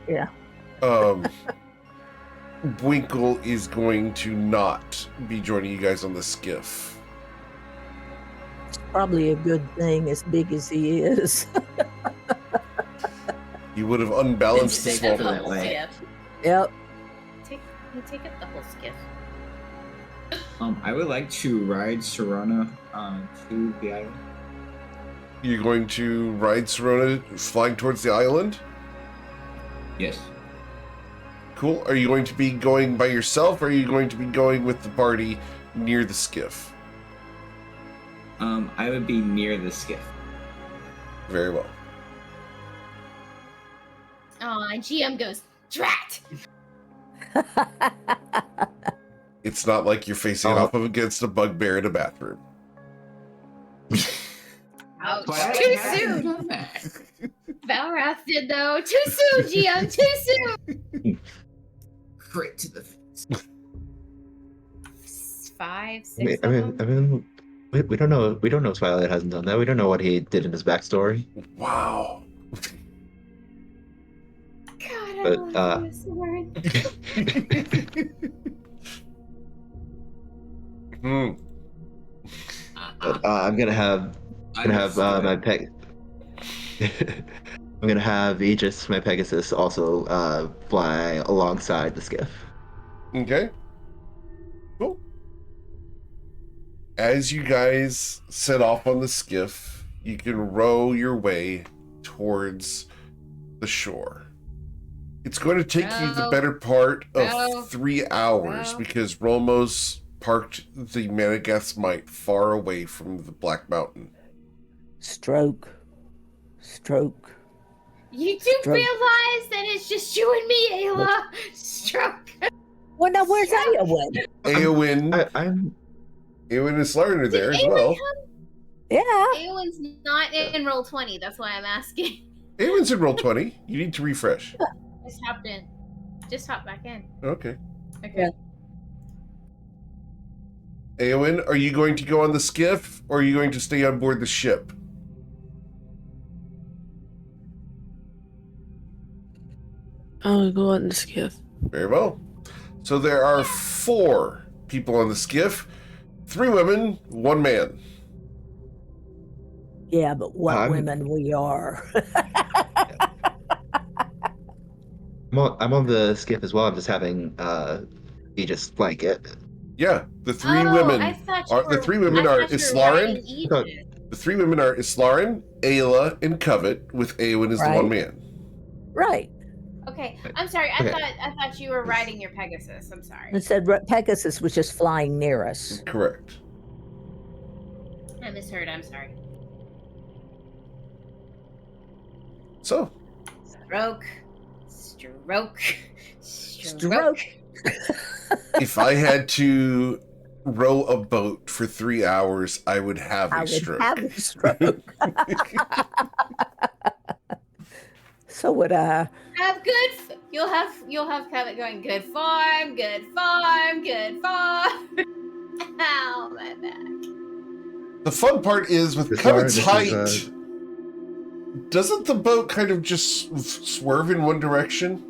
Yeah.
Winkle is going to not be joining you guys on the skiff.
Probably a good thing, as big as he is.
You would have unbalanced the
Didn't say
small
that
one.
that way.
Skiff.
Yep.
Take it the whole skiff.
I would like to ride Serana to the island.
You're going to ride Serona flying towards the island?
Yes.
Cool. Are you going to be going by yourself, or are you going to be going with the party near the skiff?
I would be near the skiff.
Very well.
Aw, GM goes, drat!
It's not like you're facing off against a bugbear in a bathroom.
Ouch.
Twilight
Too
hasn't
soon.
done that.
Valrath did though. Too soon, GM. Too soon.
Crit to the face.
5, 6
I
of
mean,
them?
we don't know. We don't know Twilight hasn't done that. We don't know what he did in his backstory.
Wow.
God, I
But,
love this word.
But I'm gonna have my peg. I'm gonna have Aegis, my Pegasus, also fly alongside the skiff.
Okay. Cool. As you guys set off on the skiff, you can row your way towards the shore. It's going to take you the better part of 3 hours because Rolmos parked the Managath's Might far away from the Black Mountain.
Stroke.
You do
Stroke.
realize that it's just you and me, Ayla. Stroke.
Well, now where's Iowa?
Eowyn,
I'm
Eowyn and Slarn are there as
Eowyn
well.
Yeah.
Eowyn's not in roll 20. That's why I'm asking.
Eowyn's in roll 20. You need to refresh.
Just hopped in. Just hop back in.
Okay.
Okay.
Yeah.
Eowyn, are you going to go on the skiff or are you going to stay on board the ship?
I'll go on the skiff.
Very well. So there are 4 people on the skiff, 3 women, 1 man.
Yeah, but what
I'm-
women we are.
I'm on the skiff as well. I'm just having Aegis flank it.
Yeah, the 3
Oh,
women
I thought you
are
were,
the 3 women are
I thought you were
Islaren.
riding Aegis.
The 3 women are Islaren, Ayla, and Covet, with Eowyn as the
Right.
1 man.
Right.
Okay, I'm sorry. I
Okay.
thought you were riding your Pegasus. I'm sorry.
It said Pegasus was just flying near us.
Correct.
I misheard. I'm sorry.
So,
Stroke. Stroke.
Stroke.
if I had to row a boat for 3 hours, I would have
I
a
would
stroke.
have a stroke. So would I.
Have good. You'll have Covet going. Good farm. Good farm. Good farm. Ow, my back.
The fun part is with
This
Covet's
is,
height, doesn't the boat kind of just swerve in one direction?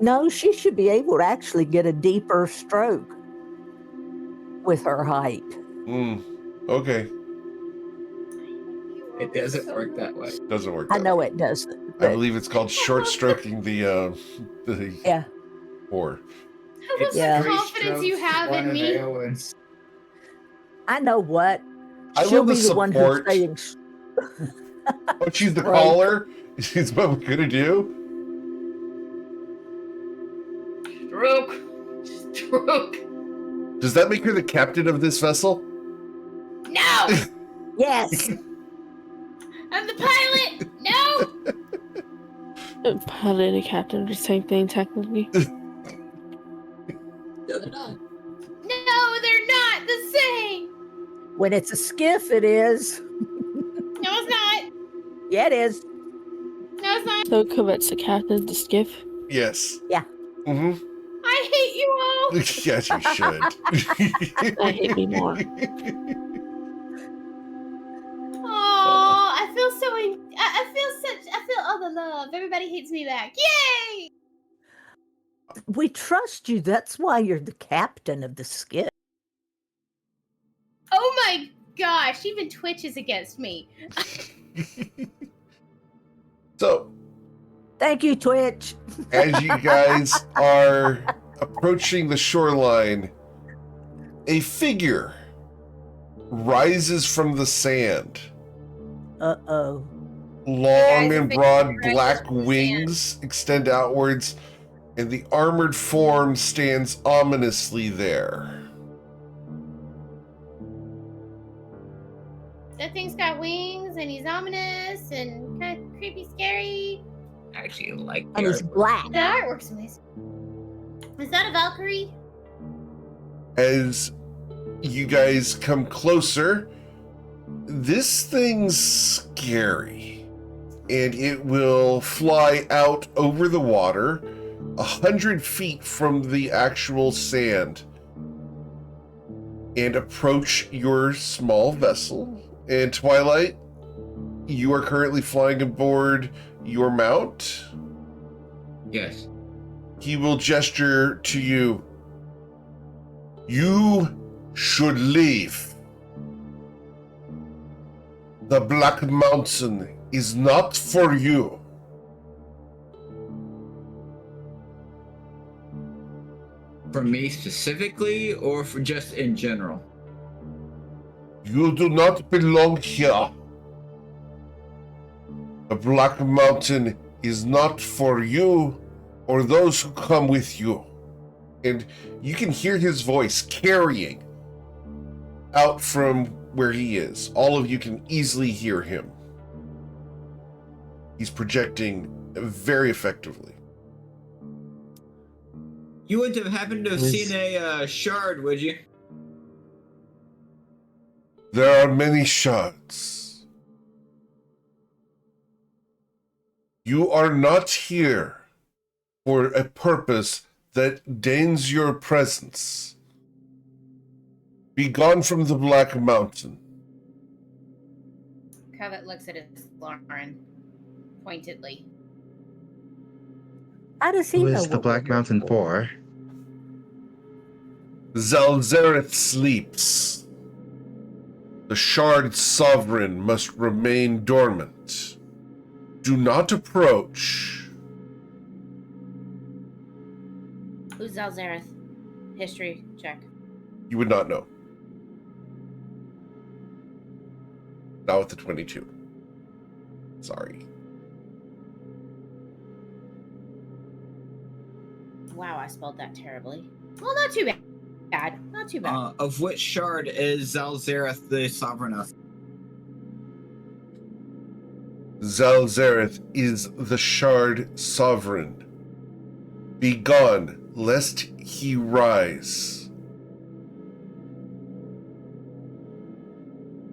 No, she should be able to actually get a deeper stroke with her height.
Okay.
It doesn't work that way.
Doesn't work.
I
that
know
way.
it doesn't.
I
But
believe it's called short stroking the
yeah,
oar.
I love
Yeah.
the confidence you have in me.
I know what.
I
She'll
love the
be the one who's
support.
saying.
Oh, she's the
Right.
caller. Is what we're gonna do.
Stroke. Stroke.
Does that make her the captain of this vessel?
No.
Yes.
I'm the pilot. No.
Pilot and captain are the same thing, technically.
No, they're not.
No, they're not the same.
When it's a skiff, it is.
No, it's not.
Yeah, it is.
No, it's not.
So Covet's the captain of the skiff.
Yes.
Yeah.
Mm-hmm.
I hate you all.
Yes, you should.
I hate me more.
Oh, I feel so. I feel all the love. Everybody hates me back. Yay!
We trust you. That's why you're the captain of the skiff.
Oh my gosh! Even Twitch is against me.
So,
Thank you, Twitch.
as you guys are approaching the shoreline, a figure rises from the sand.
Uh-oh.
Long
Guys,
and
a
broad
figure rises
black
from the
wings extend outwards, and the armored form stands ominously there.
That thing's got wings and he's ominous and kind of creepy, scary.
I actually like
And
the
it's
art.
black.
The artwork's amazing. Is that a Valkyrie?
As you guys come closer, this thing's scary, and it will fly out over the water 100 feet from the actual sand and approach your small vessel. And Twilight, you are currently flying aboard your mount.
Yes.
He will gesture to you. You should leave. The Black Mountain is not for you.
For me specifically, or for just in general?
You do not belong here. The Black Mountain is not for you or those who come with you. And you can hear his voice carrying out from where he is. All of you can easily hear him. He's projecting very effectively.
You wouldn't have happened to have seen a shard, would you?
There are many shards. You are not here for a purpose that deigns your presence. Be gone from the Black Mountain.
Covet looks at his Lauren pointedly.
How does he
Who
know
is the
what
Black
we're here
Mountain for?
Zalzereth sleeps. The Shard Sovereign must remain dormant. Do not approach.
Who's Zalzereth? History check.
You would not know. Not with the 22. Sorry.
Wow, I spelled that terribly. Well, not too bad. Not too bad.
Of which shard is Zalzereth the sovereign of?
Zalzereth is the Shard Sovereign. Be gone, lest he rise.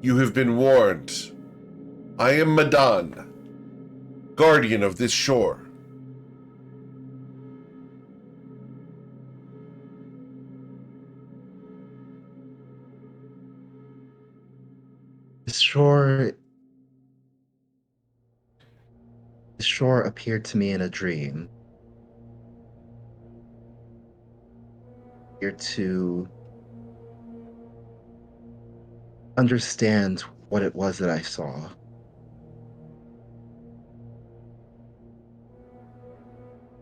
You have been warned. I am Madan, guardian of this shore.
This shore appeared to me in a dream. Here to understand what it was that I saw.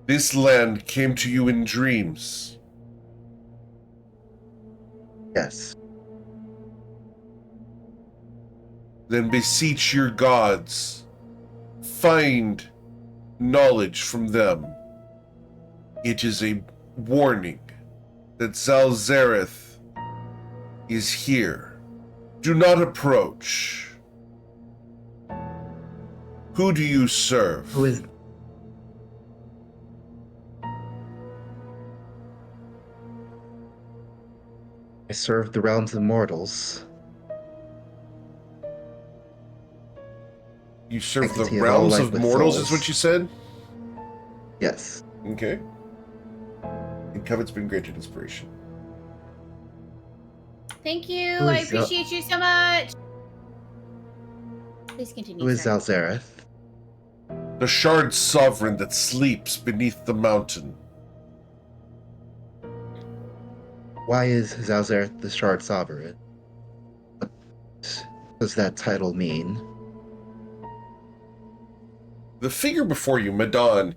This land came to you in dreams.
Yes.
Then beseech your gods. Find knowledge from them. It is a warning that Zalzereth is here. Do not approach. Who do you serve?
Who is... I serve the realms of mortals.
You serve the
Entity of all
realms
life
of
with
mortals,
souls.
is what you said?
Yes.
Okay. And Covet's been granted inspiration.
Thank you.
Who
I
is Zal-
appreciate you so much. Please continue.
Who is
sir.
Zalzereth?
The Shard Sovereign that sleeps beneath the mountain.
Why is Zalzereth the Shard Sovereign? What does that title mean?
The figure before you, Madan,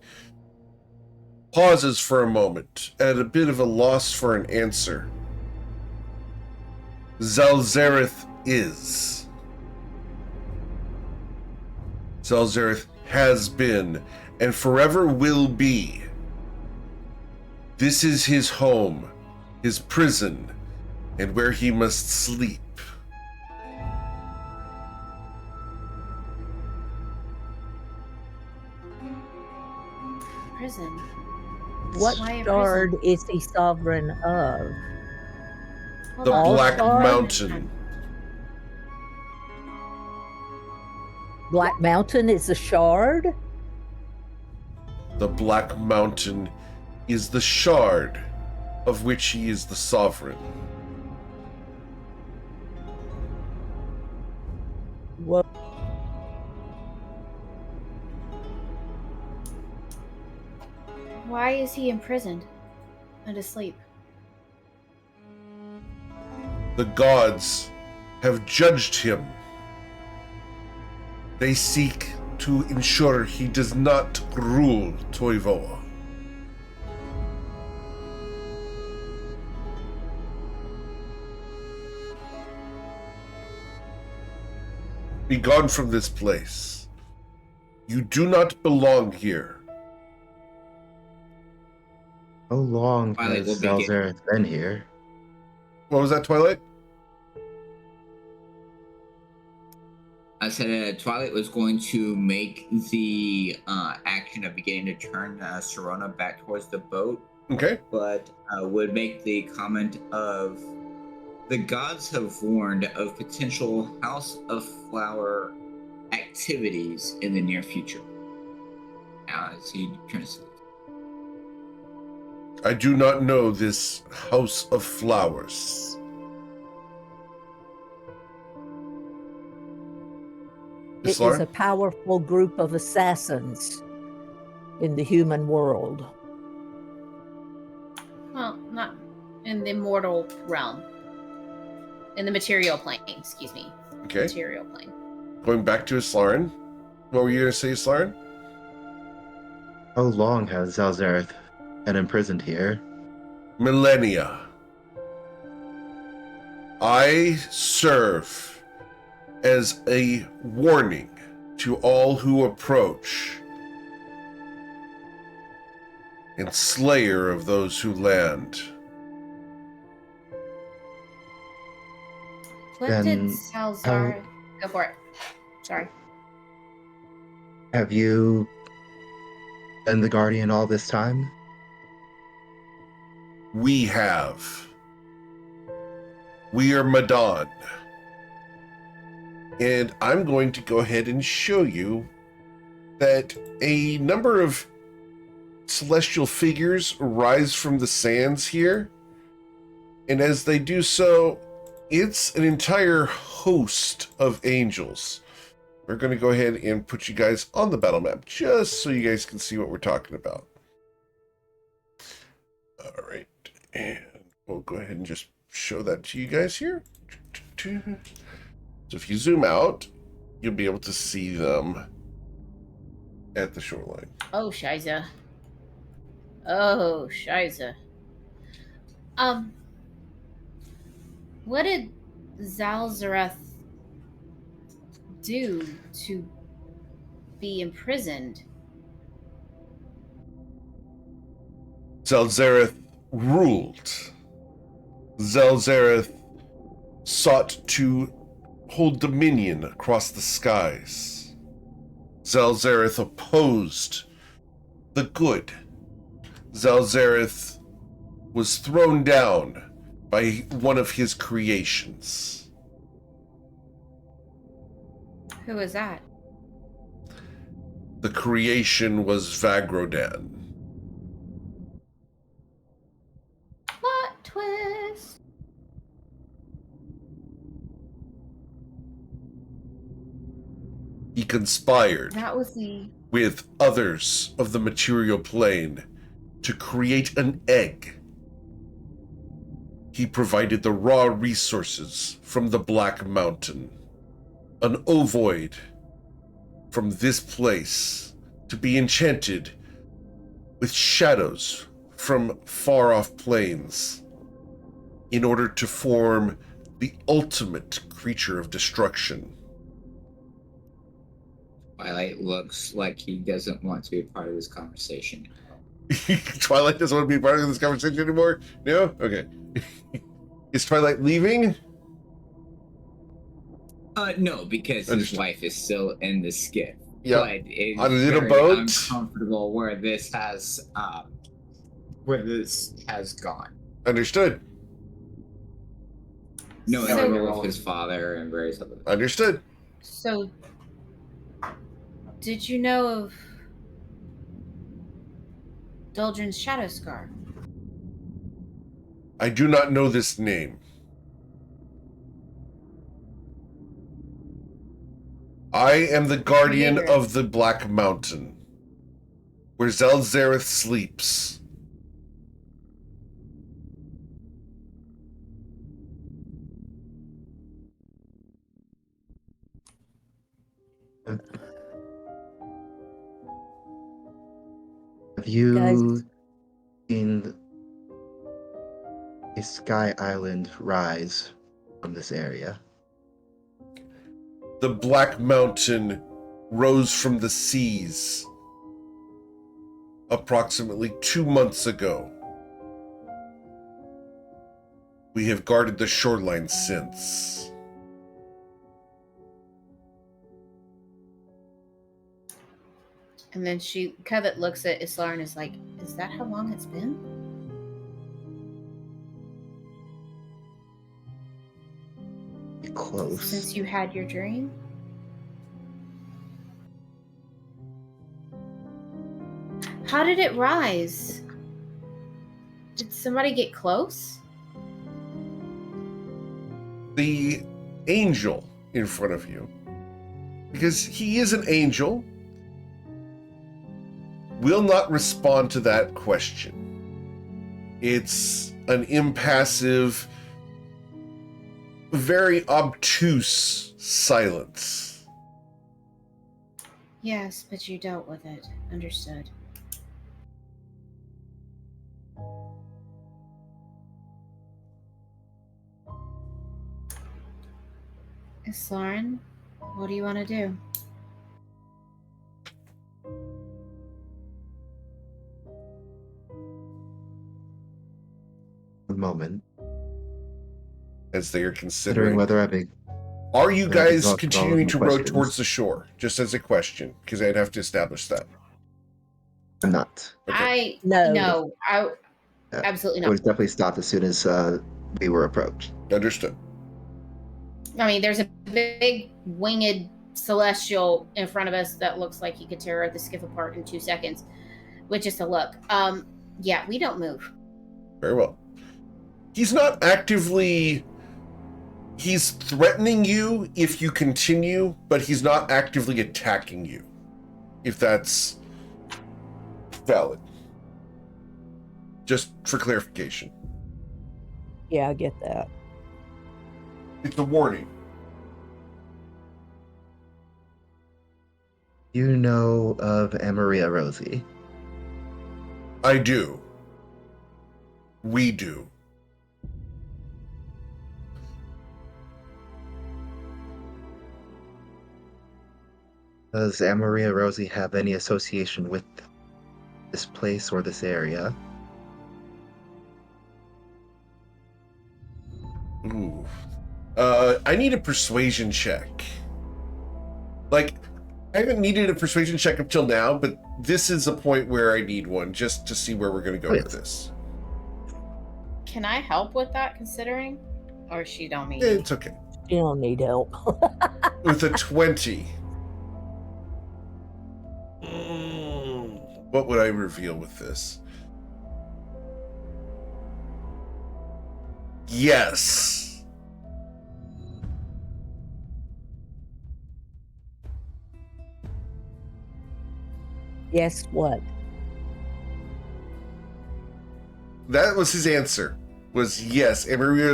pauses for a moment, at a bit of a loss for an answer. Zalzereth is. Zalzereth has been, and forever will be. This is his home, his prison, and where he must sleep.
Prison.
What
Why a
shard is he sovereign of?
Hold
The
on.
Black
Shard?
Mountain.
Black Mountain is a shard?
The Black Mountain is the shard of which he is the sovereign.
What?
Why is he imprisoned and asleep?
The gods have judged him. They seek to ensure he does not rule Toivoa. Be gone from this place. You do not belong here.
How long
Twilight
has
will begin.
Zelzereth been here?
What was that, Twilight?
I said Twilight was going to make the action of beginning to turn Serona back towards the boat,
Okay.
but would make the comment of the gods have warned of potential House of Flower activities in the near future. Now, as he turns,
I do not know this House of Flowers.
It is
Islar?
a powerful group of assassins in the human world.
Well, not in the mortal realm. In the material plane, excuse me.
Okay.
Material plane.
Going back to Islarin. What were you going to say, Islarin?
How long has Zelzereth been imprisoned here?
Millennia. I serve as a warning to all who approach, and slayer of those who land.
What
Then
did Salzar... Go for it. Sorry.
Have you been the Guardian all this time?
We have. We are Madon. And I'm going to go ahead and show you that a number of celestial figures rise from the sands here. And as they do so, it's an entire host of angels. We're going to go ahead and put you guys on the battle map just so you guys can see what we're talking about. All right. And we'll go ahead and just show that to you guys here. So if you zoom out, you'll be able to see them at the shoreline.
Oh, Shiza. Oh, Shiza. What did Zalzareth do to be imprisoned?
Zelzereth ruled. Zelzereth sought to hold dominion across the skies. Zelzereth opposed the good. Zelzereth was thrown down by one of his creations.
Who is that?
The creation was Vagrodan.
Plot twist.
He conspired
That was the...
with others of the material plane to create an egg. He provided the raw resources from the Black Mountain, an ovoid from this place to be enchanted with shadows from far-off planes in order to form the ultimate creature of destruction.
Twilight looks like he doesn't want to be a part of this conversation.
Twilight doesn't want to be part of this conversation anymore? No? Okay. Is Twilight leaving?
No, because
Understood.
his wife is still in the skiff.
Yep.
But it's
On a little
very
boat?
uncomfortable where this has gone.
Understood.
Knowing
So-
the role of his father and various other things.
Understood.
So, did you know of Doldrin's Shadow Scar?
I do not know this name. I am the guardian
Neither.
of the Black Mountain, where Zelzereth sleeps.
Have you
Guys.
seen a sky island rise from this area?
The Black Mountain rose from the seas approximately 2 months ago We have guarded the shoreline since.
And then Covet looks at Islar and is like, is that how long it's been?
Close.
Since you had your dream? How did it rise? Did somebody get close?
The angel in front of you, because he is an angel, will not respond to that question. It's an impassive, very obtuse silence.
Yes, but you dealt with it. Understood. Islarin, what do you want to do?
One moment.
As they are
Considering
considering
whether I be
Are you
whether I've
guys
exhausted all of
continuing
my
to row
questions.
towards the shore? Just as a question, because I'd have to establish that.
I'm not.
Okay.
No, I
Uh,
absolutely
I
not.
was definitely stopped as soon as we were approached.
Understood.
I mean, there's a big winged celestial in front of us that looks like he could tear the skiff apart in 2 seconds with just a look. Yeah, we don't move.
Very well. He's not actively... He's threatening you if you continue, but he's not actively attacking you, if that's valid. Just for clarification.
Yeah, I get that.
It's a warning.
You know of Amaria Rosie?
I do. We do.
Does Amaria Rosie have any association with this place or this area?
Ooh. I need a persuasion check. Like, I haven't needed a persuasion check up till now, but this is a point where I need one just to see where we're going to go with this.
Can I help with that, considering? Or she don't need
It's okay.
You don't need help.
With a 20. What would I reveal with this? Yes.
Yes, what?
That was his answer. Was yes. Amaria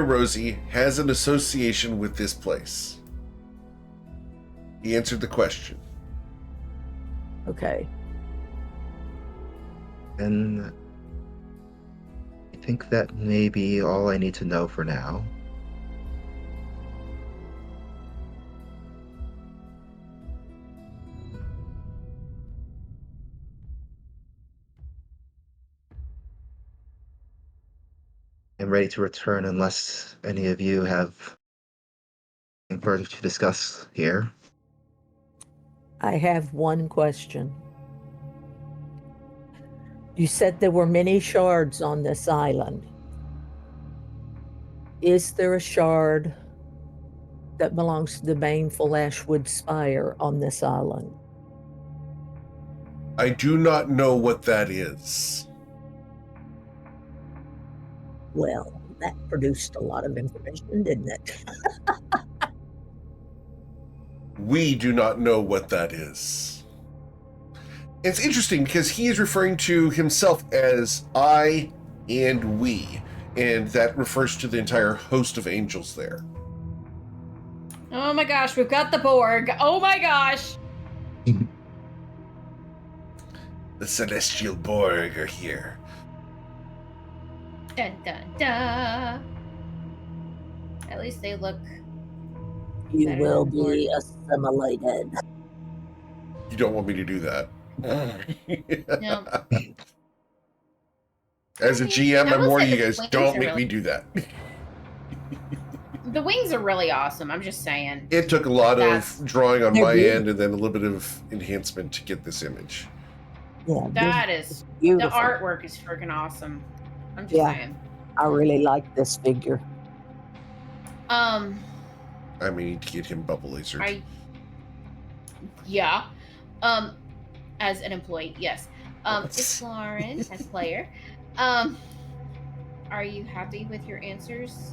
Rosie has an association with this place. He answered the question.
Okay.
And I think that may be all I need to know for now. I'm ready to return unless any of you have anything further to discuss here.
I have one question. You said there were many shards on this island. Is there a shard that belongs to the baneful Ashwood Spire on this island?
I do not know what that is.
Well, that produced a lot of information, didn't it?
We do not know what that is. It's interesting because he is referring to himself as I and we, and that refers to the entire host of angels there.
Oh my gosh, we've got the Borg. Oh my gosh.
The Celestial Borg are here.
Dun dun dun. At least they look.
You
better
will
than Borg.
be assimilated.
You don't want me to do that.
No.
As a GM,
I
I'm
will
warning
say
you
the
guys,
wings
don't
are
make
really-
me do that.
The wings are really awesome. I'm just saying.
It took a lot
That's-
of drawing on
They're
my
good.
end and then a little bit of enhancement to get this image.
Yeah,
That is
beautiful.
the artwork is freaking awesome. I'm just
Yeah.
saying.
I really like this figure.
Um,
I may need to get him bubble lasered.
yeah. As an employee, yes. It's Lauren as player. Are you happy with your answers?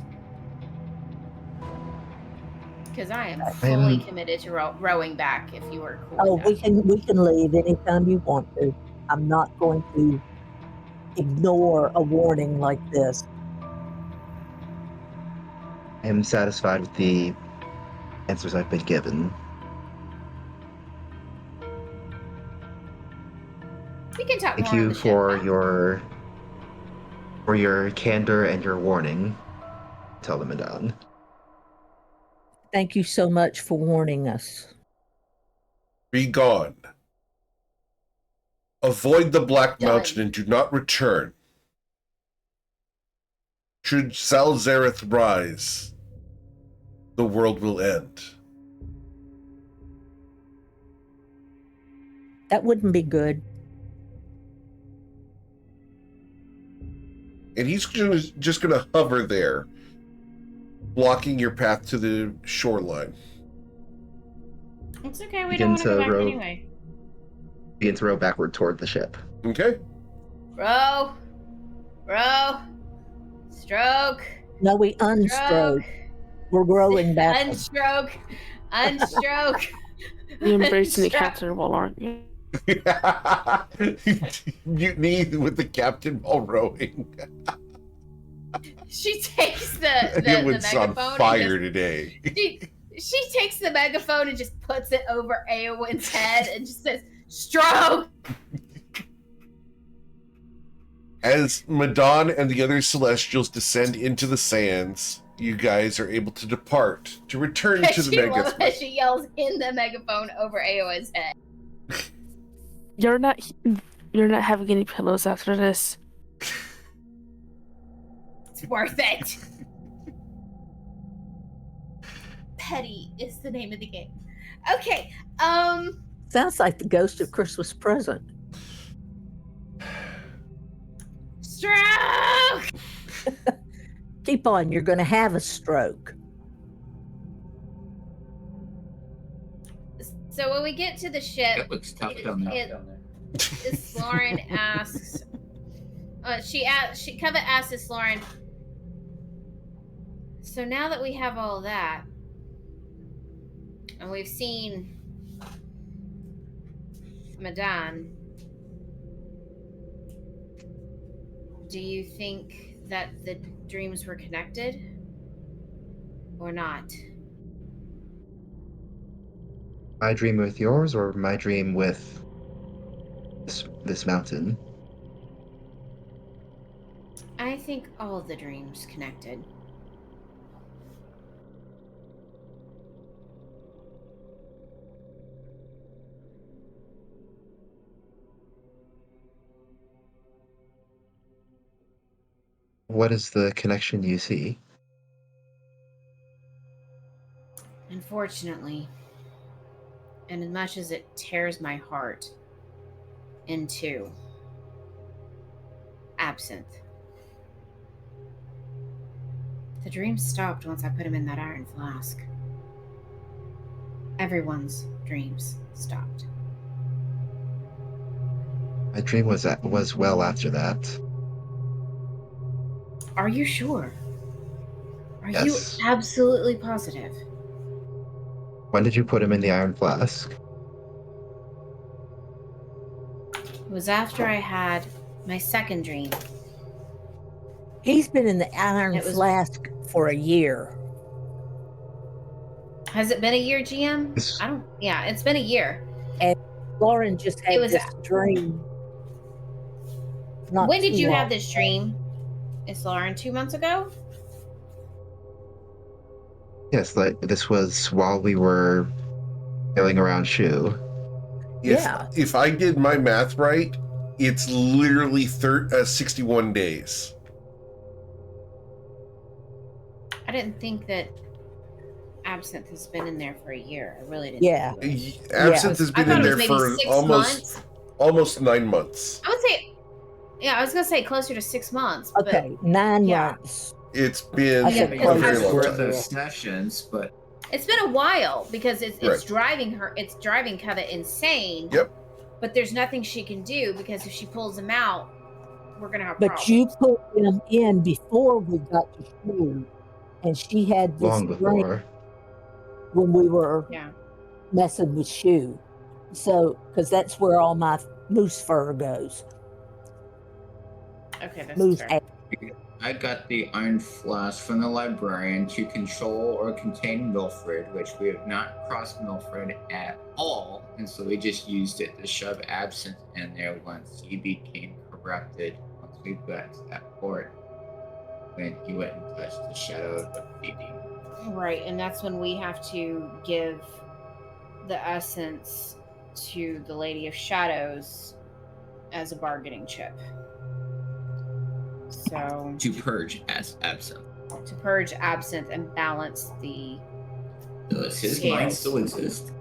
Because I am fully committed to rowing back. If you are cool.
Oh,
with that.
we can leave anytime you want to. I'm not going to ignore a warning like this.
I am satisfied with the answers I've been given.
We can talk
Thank
more on
you
the ship.
for your candor and your warning. Tell them Madan.
Thank you so much for warning us.
Be gone. Avoid the Black
Done.
Mountain and do not return. Should Salzareth rise, the world will end.
That wouldn't be good.
And he's just going to hover there, blocking your path to the shoreline.
It's okay. We
Begin
don't want to go
to
back
row.
anyway.
Begin to row backward toward the ship.
Okay?
Row, stroke,
No, we
stroke,
unstroke. We're growing back.
unstroke.
You're embracing the
Unstroke.
captain role, aren't you?
Mutiny with the captain while rowing.
She takes the
It was on
megaphone.
fire today.
She takes the megaphone and just puts it over Eowyn's head and just says, "Stroke."
As Madan and the other Celestials descend into the sands, you guys are able to depart to return to the
She loves
Megas.
that she yells in the megaphone over Eowyn's head.
You're not having any pillows after this.
It's worth it. Petty is the name of the game. Okay.
Sounds like the ghost of Christmas present.
Stroke.
Keep on, you're going to have a stroke.
So when we get to the ship,
It looks tough down there.
This Lauren asks. Covet asks this Lauren. So now that we have all that, and we've seen Madan, do you think that the dreams were connected or not?
My dream with yours, or my dream with this mountain?
I think all the dreams connected.
What is the connection you see?
Unfortunately, and as much as it tears my heart in two, absinthe. The dream stopped once I put him in that iron flask. Everyone's dreams stopped.
My dream was well after that.
Are you sure? Are
Yes.
you absolutely positive?
When did you put him in the iron flask?
It was after I had my second dream.
He's been in the iron
It was-
flask for a year.
Has it been a year, GM?
Yes.
Yeah, it's been a year.
Lauren just had
It was-
this dream. not
When did
too
you
long
have this dream? It's Lauren 2 months ago?
Yes, like this was while we were sailing around Shu.
If,
Yeah.
if I did my math right, It's literally 61 days.
I didn't think that absinthe has been in there for a year. I really didn't.
Yeah.
think it
Absinthe
Yeah.
has
I
been
thought
in
it was
there
maybe
for
6 months.
almost 9 months.
I would say, yeah, I was gonna say closer to 6 months. But
Okay, 9
yeah.
months.
It's been
I
Yeah,
said
a
because it
very
has-
long
worth
time.
of sessions, but
it's been a while because it's
Right.
driving Covet insane.
Yep.
But there's nothing she can do because if she pulls him out, we're gonna have
But
problems.
you put them in before we got to Shu, and she had this
Long
drink
before.
when we were
Yeah.
messing with Shu. So, because that's where all my moose fur goes.
Okay, that's
Moose
fair.
ass.
I got the Iron Flask from the librarian to control or contain Milfred, which we have not crossed Milfred at all, and so we just used it to shove Absinthe in there once he became corrupted. Once we got to that port, when he went and touched the shadow of Phoebe.
Right, and that's when we have to give the essence to the Lady of Shadows as a bargaining chip. So
To purge as Absinthe.
to purge absinthe and balance the
Does his
Scales.
mind still exist?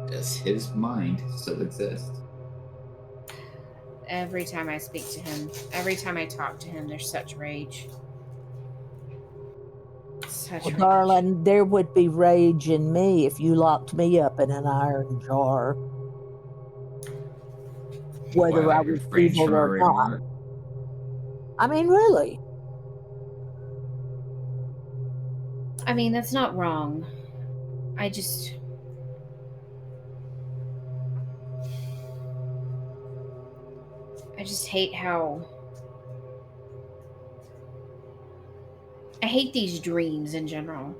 Does his mind still exist?
every time I speak to him, every time I talk to him, there's such rage. Such
Well,
rage.
darling, there would be rage in me if you locked me up in an iron jar, whether
Why,
I
your
was
French
evil or not.
remark?
I mean, really.
I mean, that's not wrong. I just hate how I hate these dreams in general.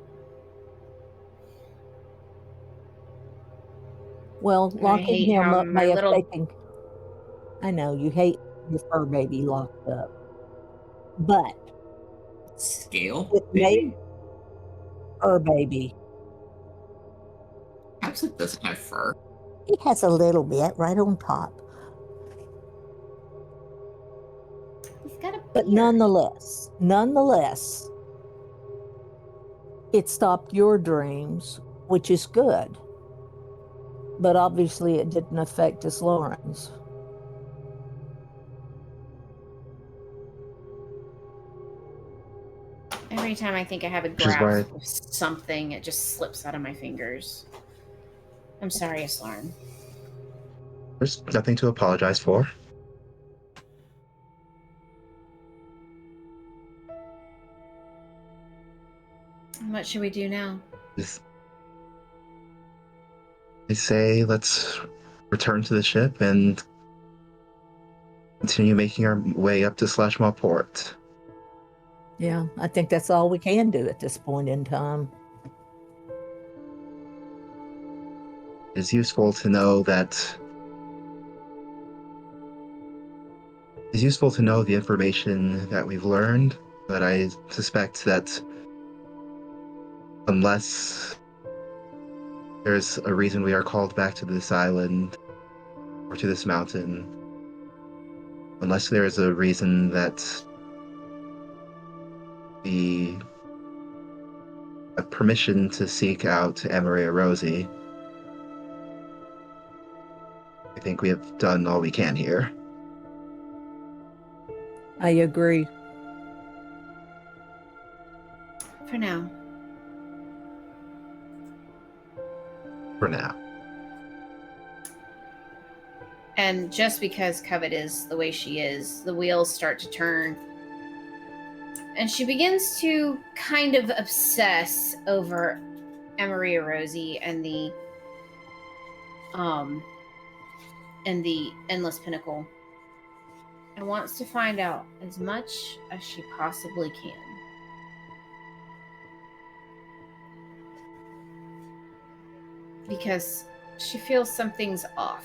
Well,
I
locking
hate
him
how
up
my
may have
little
taken. I know you hate your fur baby locked up, but
Scale?
it
Maybe?
may fur baby.
Absinthe doesn't have fur.
He has a little bit right on top,
he's got a
but
beard.
nonetheless, it stopped your dreams, which is good. But obviously, it didn't affect his Lauren's.
Every time I think I have a
is why-
grasp of something, it just slips out of my fingers. I'm sorry, Aslarn.
There's nothing to apologize for.
What should we do now?
Just, I say let's return to the ship and continue making our way up to Slashmaw Port.
Yeah, I think that's all we can do at this point in time.
It's useful to know that it's useful to know the information that we've learned, but I suspect that unless there's a reason we are called back to this island or to this mountain, unless there is a reason that the permission to seek out Amaria Rosie, I think we have done all we can here.
I agree.
For now.
For now.
And just because Covet is the way she is, the wheels start to turn. And she begins to kind of obsess over Amaria Rosie and the Endless Pinnacle. And wants to find out as much as she possibly can. Because she feels something's off.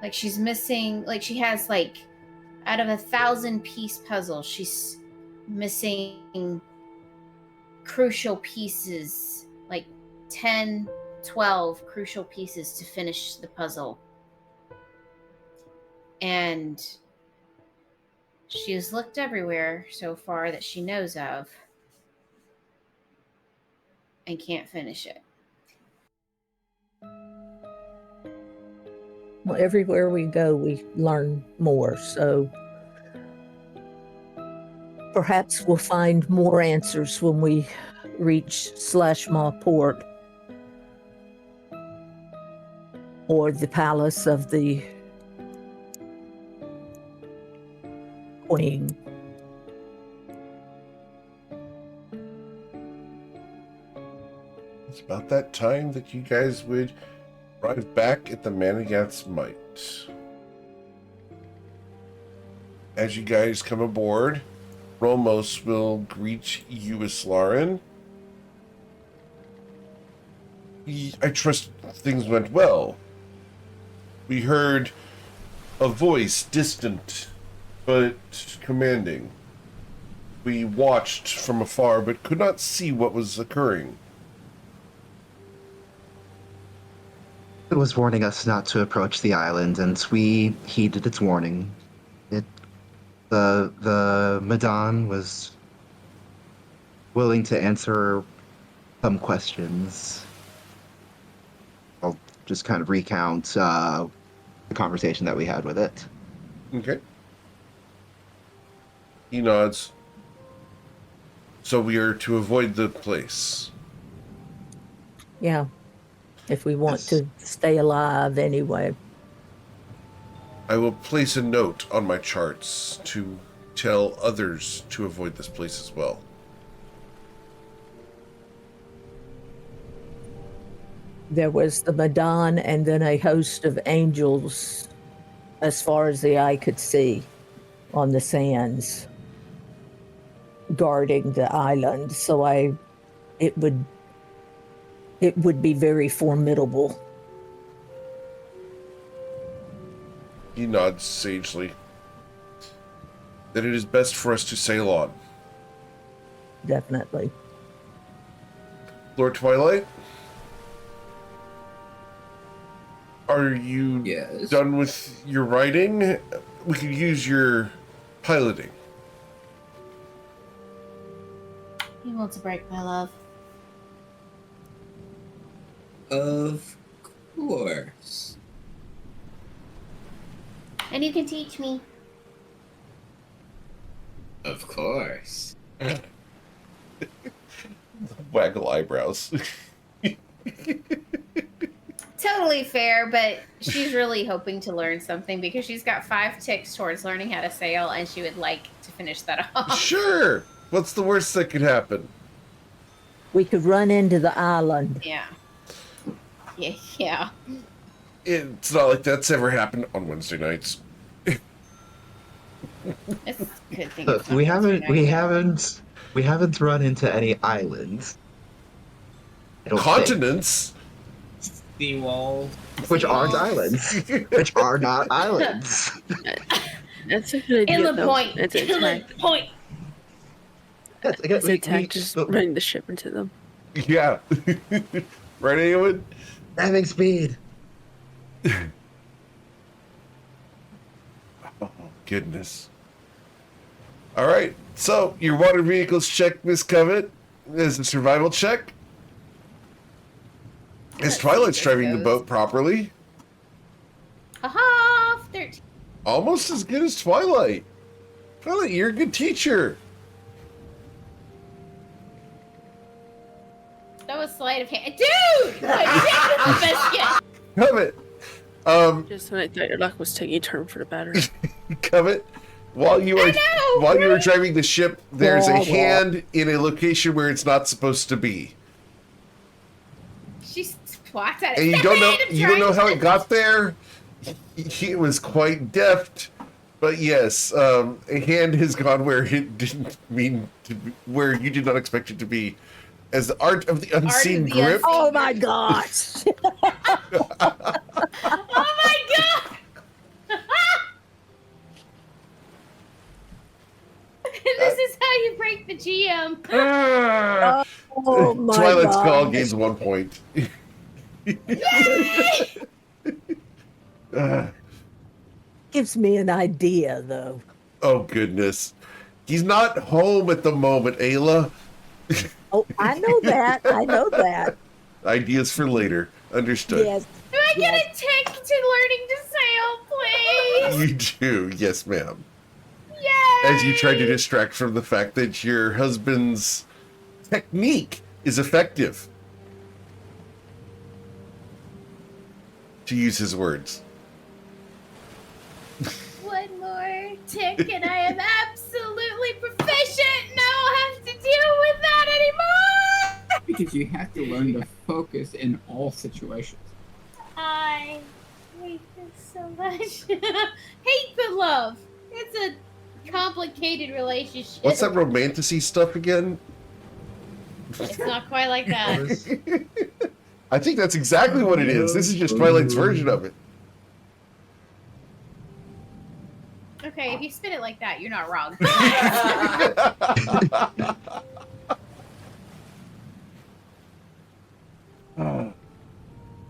Like she's missing, like she has like, out of 1,000-piece puzzle, she's missing crucial pieces, like 10 12 crucial pieces to finish the puzzle. And she has looked everywhere so far that she knows of and can't finish it.
Well, everywhere we go, we learn more. So perhaps we'll find more answers when we reach Slashmaw Port or the palace of the Queen.
It's about that time that you guys would arrive back at the Manigath's Might. As you guys come aboard, Romos will greet you, Islaren. I trust things went well. We heard a voice, distant but commanding. We watched from afar but could not see what was occurring.
It was warning us not to approach the island, and we heeded its warning. The Madan was willing to answer some questions. I'll just kind of recount the conversation that we had with it.
Okay. He nods. So we are to avoid the place.
Yeah, if we want
Yes.
to stay alive anyway.
I will place a note on my charts to tell others to avoid this place as well.
There was the Madan and then a host of angels as far as the eye could see on the sands guarding the island. So it would be very formidable.
He nods sagely. That it is best for us to sail on.
Definitely.
Lord Twilight? Are you
Yes.
done with your writing? We could use your piloting.
He wants a break, my love.
Of course.
And you can teach me.
Of course.
Waggle eyebrows.
Totally fair, but she's really hoping to learn something because she's got 5 ticks towards learning how to sail, and she would like to finish that off.
Sure. What's the worst that could happen?
We could run into the island.
Yeah. Yeah.
It's not like that's ever happened on Wednesday nights.
It's a good thing.
Look,
it's not
we
Wednesday
haven't
night.
run into any islands. I don't think.
Continents?
Seawall.
Which aren't islands. Which are not islands.
That's a good idea.
Inland
though.
point.
It's an
Inland
attack.
point.
Yes, again,
It's an attack. Just running the ship into them.
Yeah. Right, anyone?
having speed.
Oh, goodness. All right. So, your water vehicles check, Miss Covet. Is a survival check. Is Twilight's driving the boat properly?
Haha, 13.
Almost as good as Twilight. Twilight, you're a good teacher.
That was sleight of hand. Dude! A biscuit!
Covet.
Just when I thought your luck was taking a turn for the better.
Covet. While you are driving the ship, there's a hand in a location where it's not supposed to be.
She swats at it.
And you don't know how it got there. He was quite deft, but yes, a hand has gone where it didn't mean to be, where you did not expect it to be. As the art of the unseen grip.
Oh my gosh!
Oh my god! This is how you break the GM.
Oh my
Twilight's
gosh.
call gains 1 point.
Gives me an idea, though.
Oh, goodness. He's not home at the moment, Ayla.
Oh, I know that. I know that.
Ideas for later. Understood.
Yes.
Do I get
Yes.
a tick to learning to sail, please?
You do. Yes, ma'am.
Yay!
As you try to distract from the fact that your husband's technique is effective. To use his words.
One more tick and I am absolutely proficient. No, I'll have to deal with that anymore.
Because you have to learn to focus in all situations.
I hate this so much. Hate but love. It's a complicated relationship.
What's that romantasy stuff again?
It's not quite like that.
I think that's exactly what it is. This is just Twilight's version of it.
Okay, if you spin it like that, you're not wrong.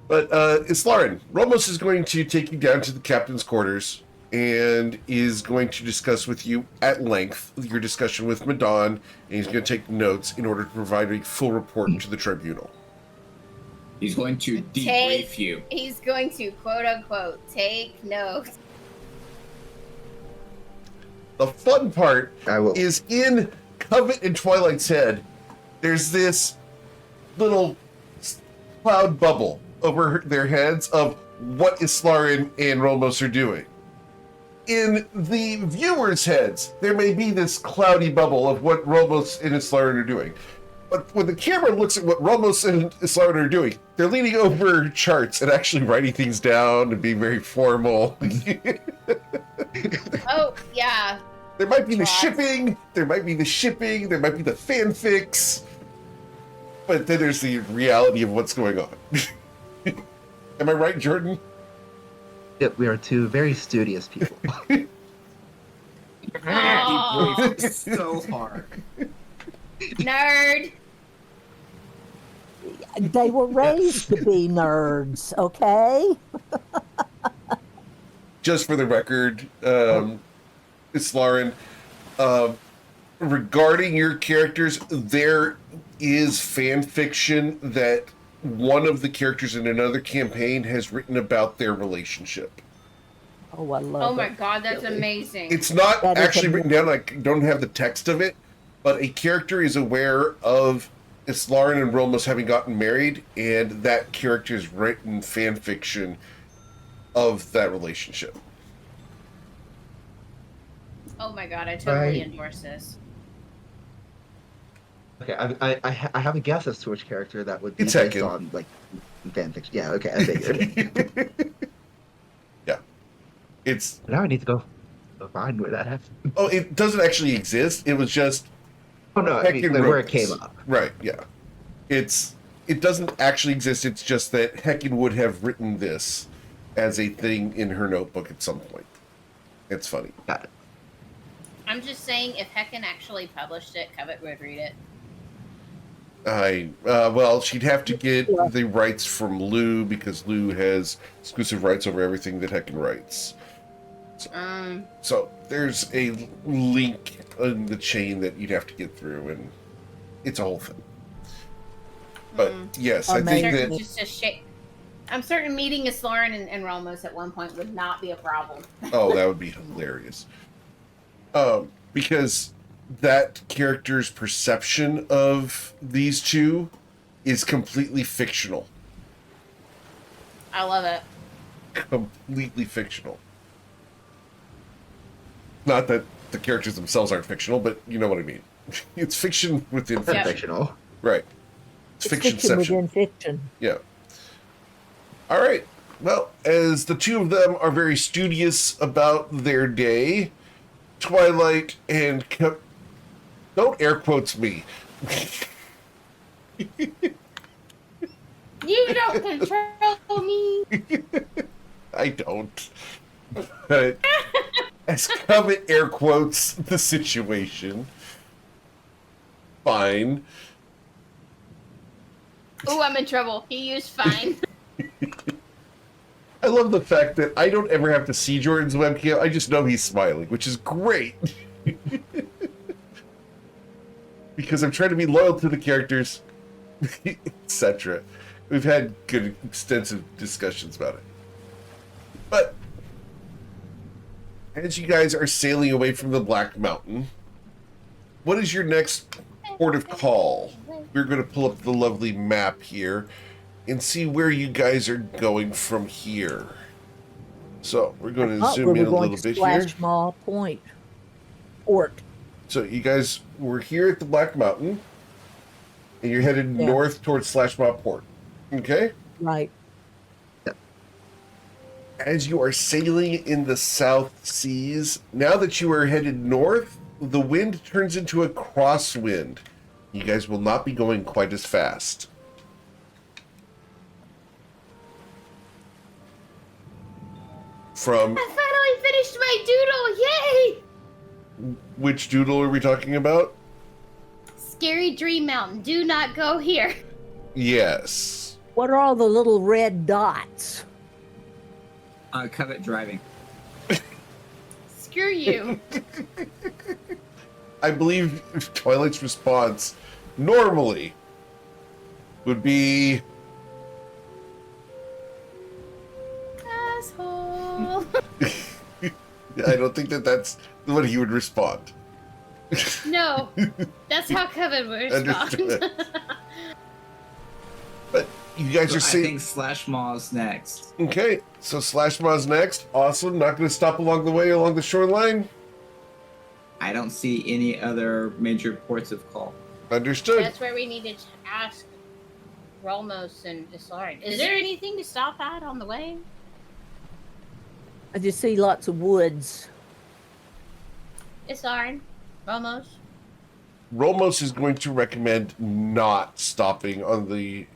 But Islaren, Romos is going to take you down to the captain's quarters and is going to discuss with you at length your discussion with Madon, and he's going to take notes in order to provide a full report to the tribunal.
He's going to debrief you.
He's going to, quote unquote, take notes.
The fun part
I will.
is in Covet and Twilight's head, there's this little cloud bubble over their heads of what Islaren and Romos are doing. In the viewers' heads, there may be this cloudy bubble of what Romos and Islaren are doing. But when the camera looks at what Romos and Islaren are doing, they're leaning over charts and actually writing things down and being very formal.
Oh, yeah.
There might be the
Tracks.
shipping, there might be the fanfics, but then there's the reality of what's going on. Am I right, Jordan?
Yep, we are two very studious people.
Oh.
Debrief so hard.
Nerd.
They were raised to be nerds, okay?
Just for the record, Islaren, regarding your characters, there is fan fiction that one of the characters in another campaign has written about their relationship.
Oh, I love
Oh my
it.
god, that's amazing.
It's not
That is
actually written down, I don't have the text of it, but a character is aware of Islaren and Romos having gotten married, and that character has written fan fiction of that relationship.
Oh my god, I totally
Right.
endorse this.
Okay, I have a guess as to which character that would be
It's
based
Hecken.
on, like, fanfiction. Yeah, okay, I figured.
Yeah. It's,
Now I need to go find where that happened.
oh, it doesn't actually exist. It was just
Oh no, I mean,
Hecken
like,
wrote
where it
this.
came up.
Right, yeah. It doesn't actually exist. It's just that Hecken would have written this as a thing in her notebook at some point. It's funny.
Got it.
I'm just saying, if Hecken actually published it, Covet would read it.
Well, she'd have to get the rights from Lou because Lou has exclusive rights over everything that Hecken writes. So there's a link in the chain that you'd have to get through, and it's a whole thing. But yes, I think
Amazing.
that
Just a shit. I'm certain meeting Islaren and Romos at one point would not be a problem.
oh, that would be hilarious. Because that character's perception of these two is completely fictional.
I love it.
Completely fictional. Not that the characters themselves aren't fictional, but you know what I mean. It's fiction within
Yeah.
fiction.
Fictional.
Right. It's
It's fiction
fictionception.
within fiction.
Yeah. All right. Well, as the two of them are very studious about their day, Twilight and don't air quotes me.
You don't control me.
I don't. But as Covet air quotes the situation, fine.
Ooh, I'm in trouble. He used fine.
I love the fact that I don't ever have to see Jordan's webcam. I just know he's smiling, which is great. Because I'm trying to be loyal to the characters, etc. We've had good, extensive discussions about it. But as you guys are sailing away from the Black Mountain, what is your next port of call? We're going to pull up the lovely map here and see where you guys are going from here. So we're going to zoom in a little bit here.
Splash Maw Point. Port.
So you guys were here at the Black Mountain, and you're headed north towards Slashmaw Port. Okay?
Right.
As you are sailing in the South Seas, now that you are headed north, the wind turns into a crosswind. You guys will not be going quite as fast. From
I finally finished my doodle! Yay!
which doodle are we talking about?
Scary Dream Mountain. Do not go here.
Yes.
What are all the little red dots?
Covet driving.
Screw you.
I believe Twilight's response normally would be
Asshole.
I don't think that that's what he would respond.
No, that's how Kevin would
Understood.
respond.
But you guys
So
are
I
saying
think Slash Maw's next.
okay. So Slashmaw's next. Awesome. Not going to stop along the way along the shoreline.
I don't see any other major ports of call.
Understood.
That's where we needed to ask Rolmos and Isard. Is there anything to stop at on the way?
I just see lots of woods.
Isard, Rolmos.
Rolmos is going to recommend not stopping on the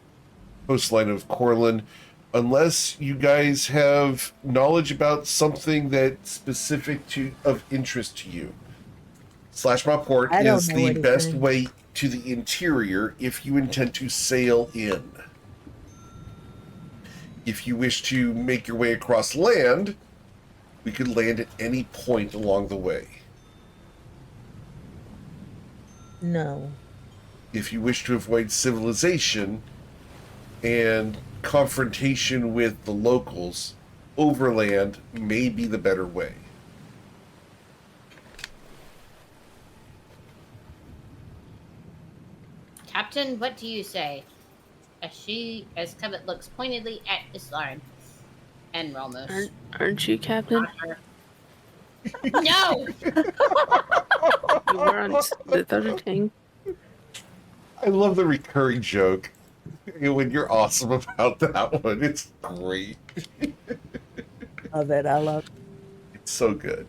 coastline of Corlin unless you guys have knowledge about something that's specific to of interest to you. Slashmaw Port
I don't
is
know
the
anything.
best way to the interior if you intend to sail in. If you wish to make your way across land, we could land at any point along the way.
No.
If you wish to avoid civilization and confrontation with the locals, overland may be the better way.
Captain, what do you say? As Covet looks pointedly at Isard and Rolmos.
Aren't you, Captain?
No!
You were on the other thing.
I love the recurring joke. When you're awesome about that one, it's great.
Love it. I love it.
It's so good.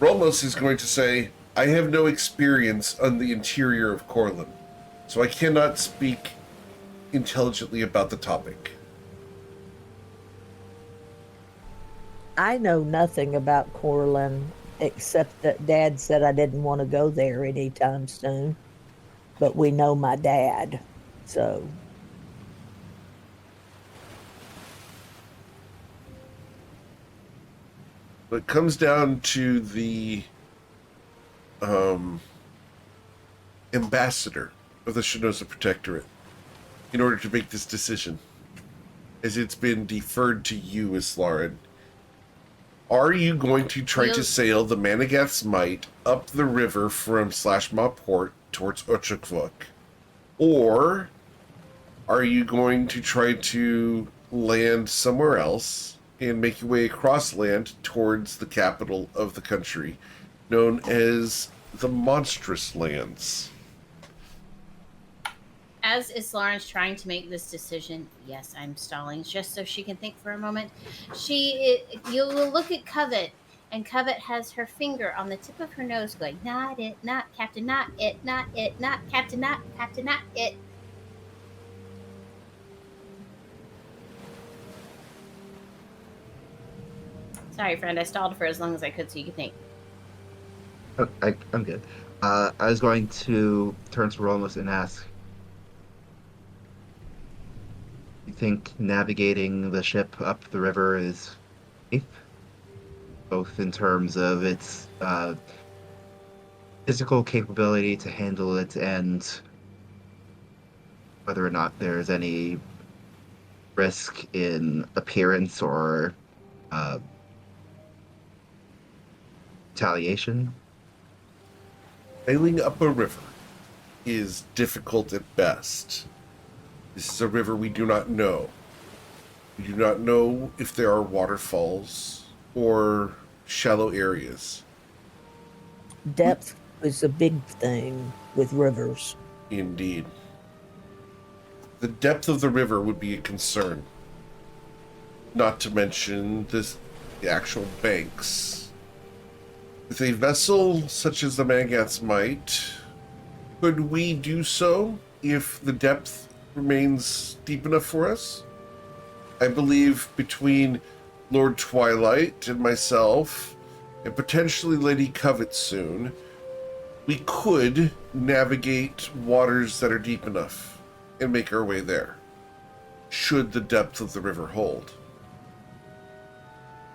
Rolmos is going to say, I have no experience on the interior of Corlin, so I cannot speak intelligently about the topic.
I know nothing about Corlin except that Dad said I didn't want to go there anytime soon. But we know my dad, so.
But it comes down to the ambassador of the Shinoza Protectorate in order to make this decision, as it's been deferred to you, Islarin. Are you going to try to sail the Managath's Might up the river from Slashmaw Port towards Ochakvuk? Or are you going to try to land somewhere else and make your way across land towards the capital of the country, known as the Monstrous Lands?
As Islarin's trying to make this decision, yes, I'm stalling just so she can think for a moment. You will look at Covet, and Covet has her finger on the tip of her nose going, not it, not Captain, not it, not it, not Captain, not Captain, not it. Sorry, friend, I stalled for as long as I could so you could think.
Oh, I'm good. I was going to turn to Rolmos and ask, You think navigating the ship up the river is safe? Both in terms of its physical capability to handle it and whether or not there's any risk in appearance or uh, retaliation.
Sailing up a river is difficult at best. This is a river we do not know. We do not know if there are waterfalls or shallow areas.
Depth is a big thing with rivers.
Indeed. The depth of the river would be a concern. Not to mention the actual banks. With a vessel such as the Magath's might, could we do so if the depth remains deep enough for us? I believe between Lord Twilight and myself, and potentially Lady Covet soon, we could navigate waters that are deep enough and make our way there, should the depth of the river hold.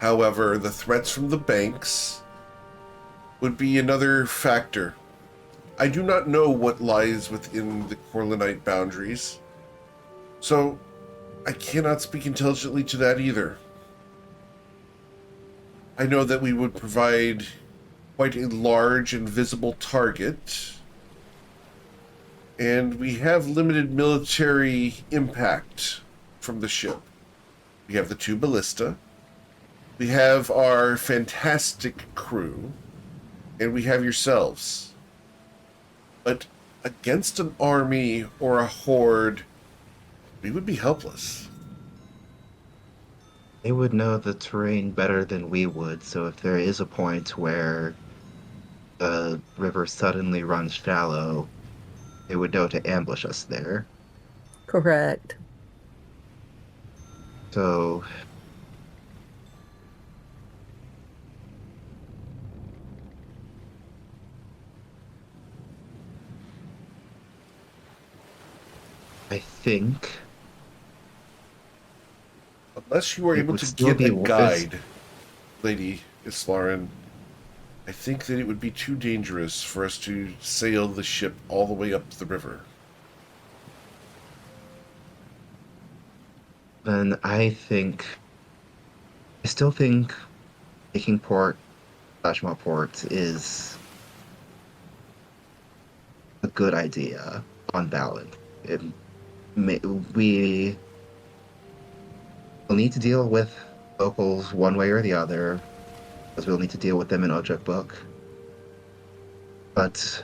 However, the threats from the banks would be another factor. I do not know what lies within the Corlinite boundaries, so I cannot speak intelligently to that either. I know that we would provide quite a large and visible target, and we have limited military impact from the ship. We have the 2 ballista, we have our fantastic crew, and we have yourselves. But against an army or a horde, we would be helpless.
They would know the terrain better than we would, so if there is a point where the river suddenly runs shallow, they would know to ambush us there.
Correct.
So I think
Unless you are
it
able
would
to
still
get
be
a
wise.
guide, Lady Islarin, I think that it would be too dangerous for us to sail the ship all the way up the river.
then I still think taking port, Flashmont Port, is a good idea on balance. We will need to deal with locals one way or the other, because we'll need to deal with them in Ojek Book. But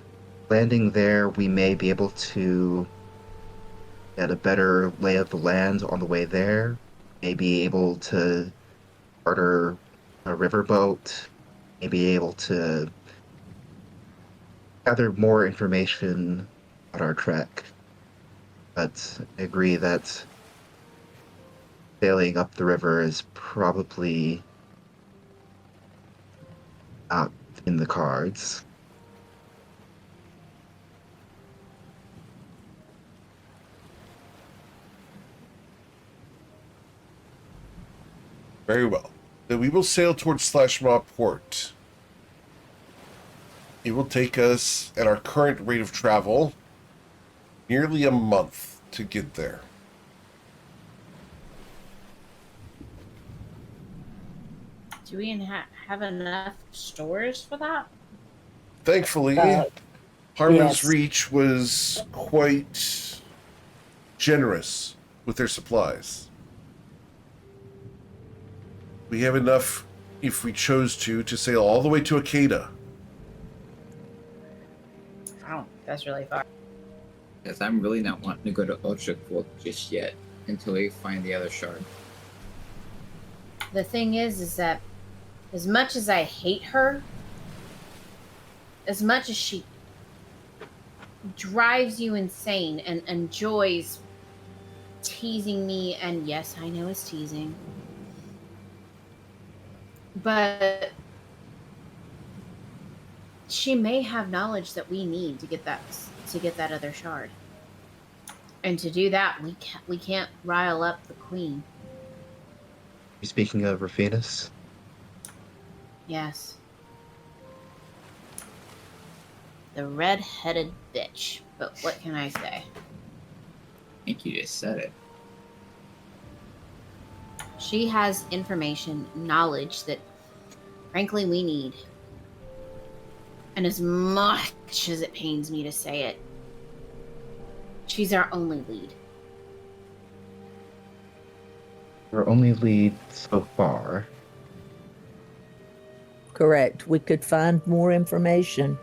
landing there, we may be able to get a better lay of the land on the way there. May be able to charter a riverboat. May be able to gather more information about our trek. But I agree that sailing up the river is probably not in the cards.
Very well. Then we will sail towards Slashmaw Port. It will take us, at our current rate of travel, nearly a month to get there.
Do we have enough stores for that?
Thankfully, Harmon's
Yes.
Reach was quite generous with their supplies. We have enough, if we chose to sail all the way to Akeda.
Oh, that's really far.
Because I'm really not wanting to go to Ochakvok just yet until we find the other shard.
The thing is that as much as I hate her, as much as she drives you insane and enjoys teasing me, and yes, I know it's teasing, but she may have knowledge that we need to get that other shard. And to do that, we can't rile up the queen.
You speaking of Rufinus?
Yes. The red-headed bitch. But what can I say?
I think you just said it.
She has information, knowledge that, frankly, we need. And as much as it pains me to say it, she's our only lead.
Your only lead so far.
Correct. We could find more information.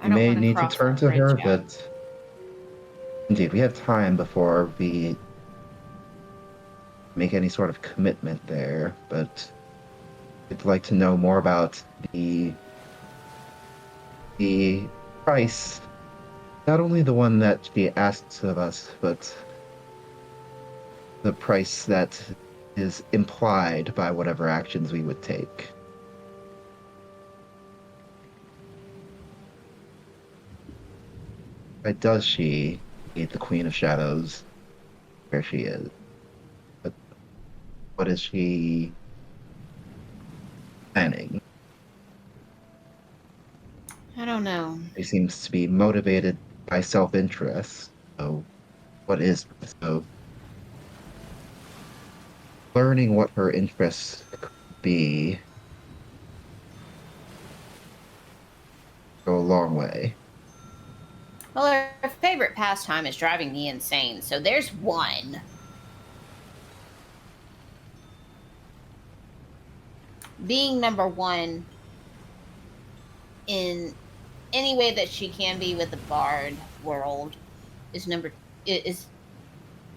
I
You
don't
may
wanna
need to
cross
turn
that
to her,
bridge yet.
but indeed, we have time before we make any sort of commitment there. But I'd like to know more about the price. Not only the one that she asks of us, but the price that is implied by whatever actions we would take. Why does she need the Queen of Shadows where she is? But what is she planning?
I don't know.
She seems to be motivated by self-interest. So, what is so? Learning what her interests could be go a long way.
Well, her favorite pastime is driving me insane, so there's one. Being number one in any way that she can be with the bard world is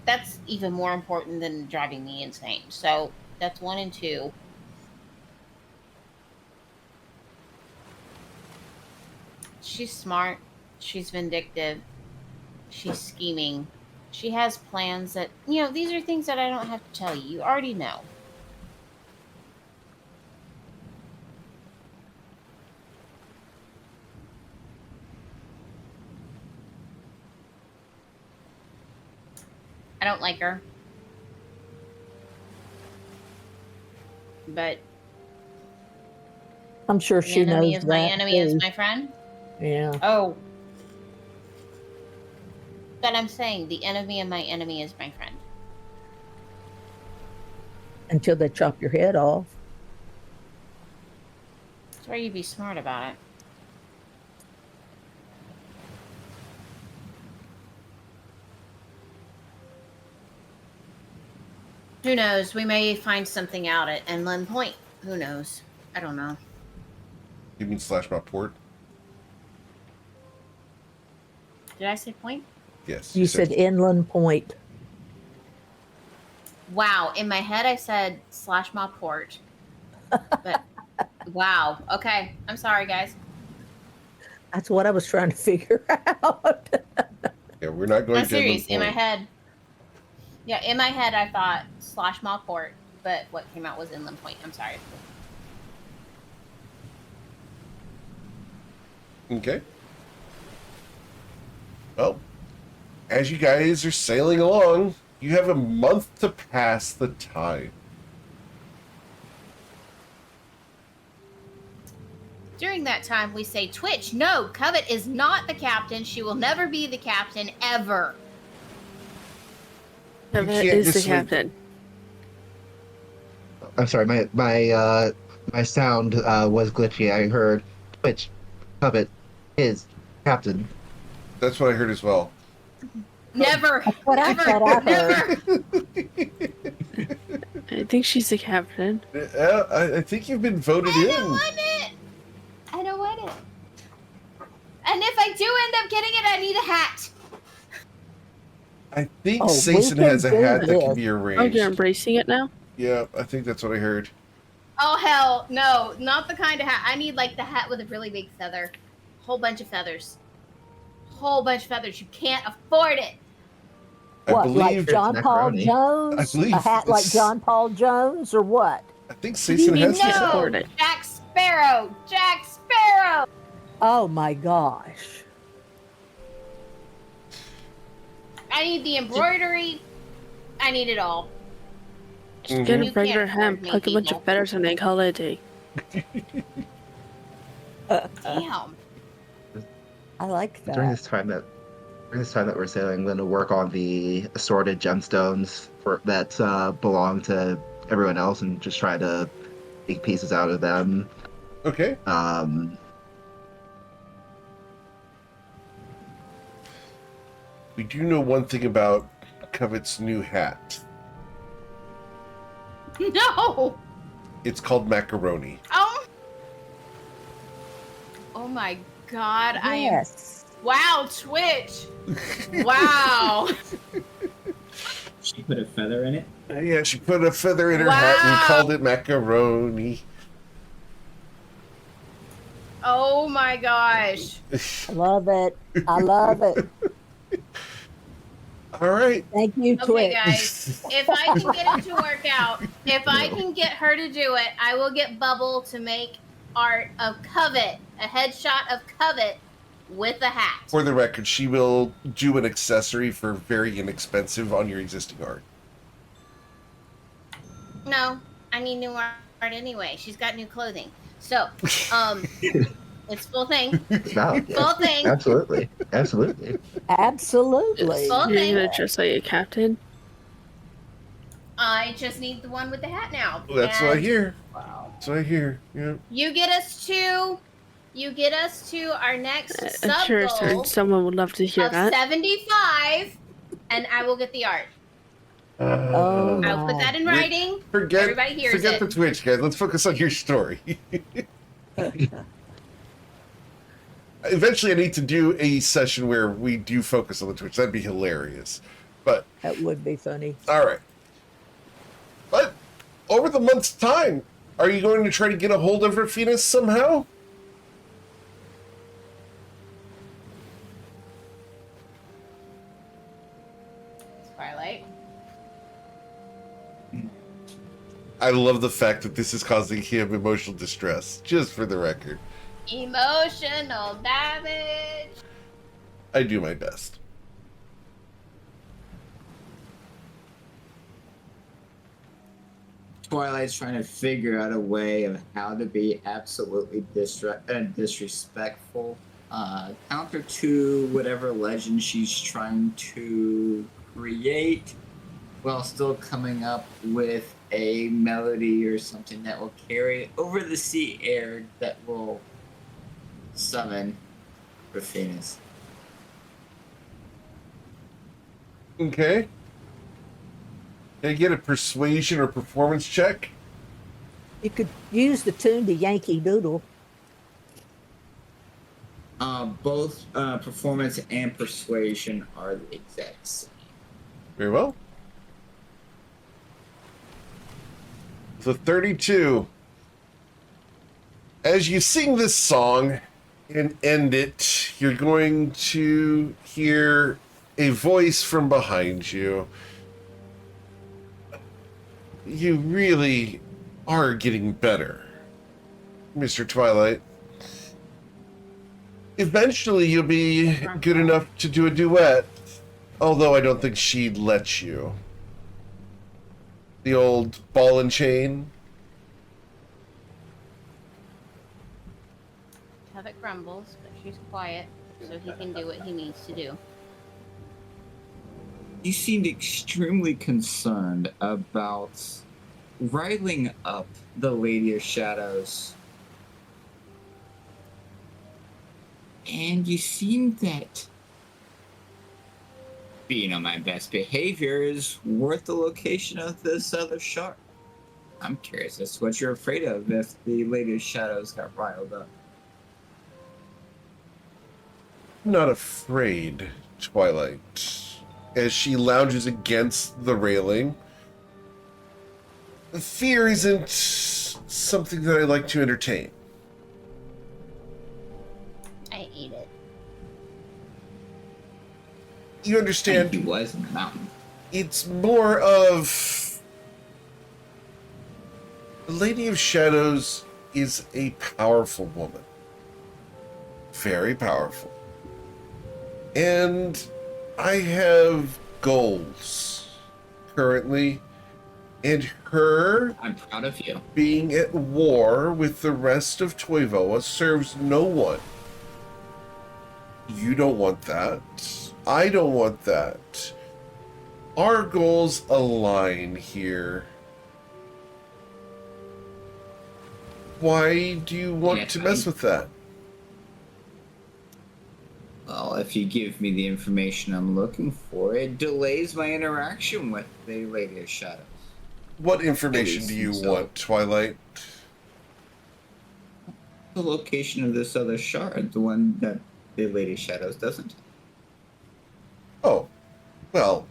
that's even more important than driving me insane. So that's 1 and 2. She's smart. She's vindictive. She's scheming. She has plans that, these are things that I don't have to tell you. You already know. I don't like her. But
I'm sure
the
she
enemy
knows
is my
that
enemy is
too.
my friend.
Yeah.
Oh. But I'm saying the enemy of my enemy is my friend.
Until they chop your head off.
That's where you be smart about it. Who knows? We may find something out at Inland Point. Who knows? I don't know.
You mean slash my port?
Did I say point?
Yes.
You said Inland Point.
Wow. In my head, I said slash my port. But wow. Okay. I'm sorry, guys.
That's what I was trying to figure out.
Yeah, we're not going
I'm
to
serious.
Inland
In my
Point.
head. Yeah, in my head, I thought slash my port, but what came out was Inland Point. I'm sorry.
Okay. Well, as you guys are sailing along, you have a month to pass the time.
During that time, we say, Twitch, no, Covet is not the captain. She will never be the captain, ever.
Covet
can't
is the
just like-
captain.
I'm sorry, my sound was glitchy. I heard Twitch, Puppet, is captain.
That's what I heard as well.
Never.
what I
Never.
thought I
Never.
I think she's the captain.
I think you've been voted
I don't
in.
want it. I don't want it. And if I do end up getting it, I need a hat.
I think
Oh, we
Sason
can
has a
do
hat that can
this.
be
Oh,
arranged.
you're embracing it now?
Yeah, I think that's what I heard.
Oh, hell. No, not the kind of hat. I need, like, the hat with a really big feather. Whole bunch of feathers. Whole bunch of feathers. You can't afford it.
I
What,
believe
like John Paul
macaroni.
Jones?
I believe
a hat like
it's-
John Paul Jones, or what?
I think Sason has
can't
No,
afford it.
Jack Sparrow. Jack Sparrow.
Oh my gosh.
I need the embroidery. I need it all.
Just get
You
a regular
can't
hat,
afford me,
pluck a bunch
people.
of feathers, and then call it a day.
Damn.
I like
During
that.
this time that we're sailing, I'm going to work on the assorted gemstones that belong to everyone else, and just try to take pieces out of them.
Okay. We do know one thing about Covet's new hat.
No.
It's called macaroni.
Oh my God!
Yes.
Wow, Twitch. Wow.
She put a feather in it.
Yeah, she put a feather in her hat and
Wow.
called it macaroni.
Oh my gosh.
I love it. I love it.
All right.
Thank you,
Okay,
Twitch.
guys. If I can get it to work out, if I can get her to do it, I will get Bubble to make art of Covet, a headshot of Covet with a hat.
For the record, she will do an accessory for very inexpensive on your existing art.
No, I need new art anyway. She's got new clothing. So, it's full thing.
Wow,
Full thing.
absolutely, absolutely.
Absolutely.
Full
You're
thing.
gonna dress like a captain?
I just need the one with the hat now.
That's what I
And
hear. That's what I hear. Yeah.
You get us to our next sub
Sure,
goal
sir. Someone would love to hear
of
that.
75, and I will get the art.
Oh,
I'll put that in writing. Everybody hears
forget
it.
the Twitch, guys. Let's focus on your story. Eventually, I need to do a session where we do focus on the Twitch. That'd be hilarious. But
that would be funny.
all right. But over the month's time, are you going to try to get a hold of Rafina somehow?
Twilight.
I love the fact that this is causing him emotional distress, just for the record.
Emotional damage.
I do my best.
Twilight's trying to figure out a way of how to be absolutely disrespectful, counter to whatever legend she's trying to create, while still coming up with a melody or something that will carry over the sea air that will summon Raphinus.
Okay. Can I get a persuasion or performance check?
You could use the tune to Yankee Doodle.
Both performance and persuasion are the exact same.
Very well. So 32. As you sing this song and end it, you're going to hear a voice from behind you. You really are getting better, Mr. Twilight. Eventually you'll be good enough to do a duet, although I don't think she'd let you. The old ball and chain.
Covet grumbles, but she's quiet, so he can do what he needs to do.
You seemed extremely concerned about riling up the Lady of Shadows. And you seemed that being on my best behavior is worth the location of this other shark. I'm curious as to what you're afraid of if the Lady of Shadows got riled up.
I'm not afraid, Twilight. As she lounges against the railing. Fear isn't something that I like to entertain.
I ate it.
You understand?
And he was in the mountain.
It's more of... The Lady of Shadows is a powerful woman. Very powerful. And I have goals currently, and her
I'm proud of you.
being at war with the rest of Toivoa serves no one. You don't want that. I don't want that. Our goals align here. Why do you want to mess with that?
Well, if you give me the information I'm looking for, it delays my interaction with the Lady of Shadows.
What information do you want, Twilight?
The location of this other shard, the one that the Lady of Shadows doesn't.
Oh, well,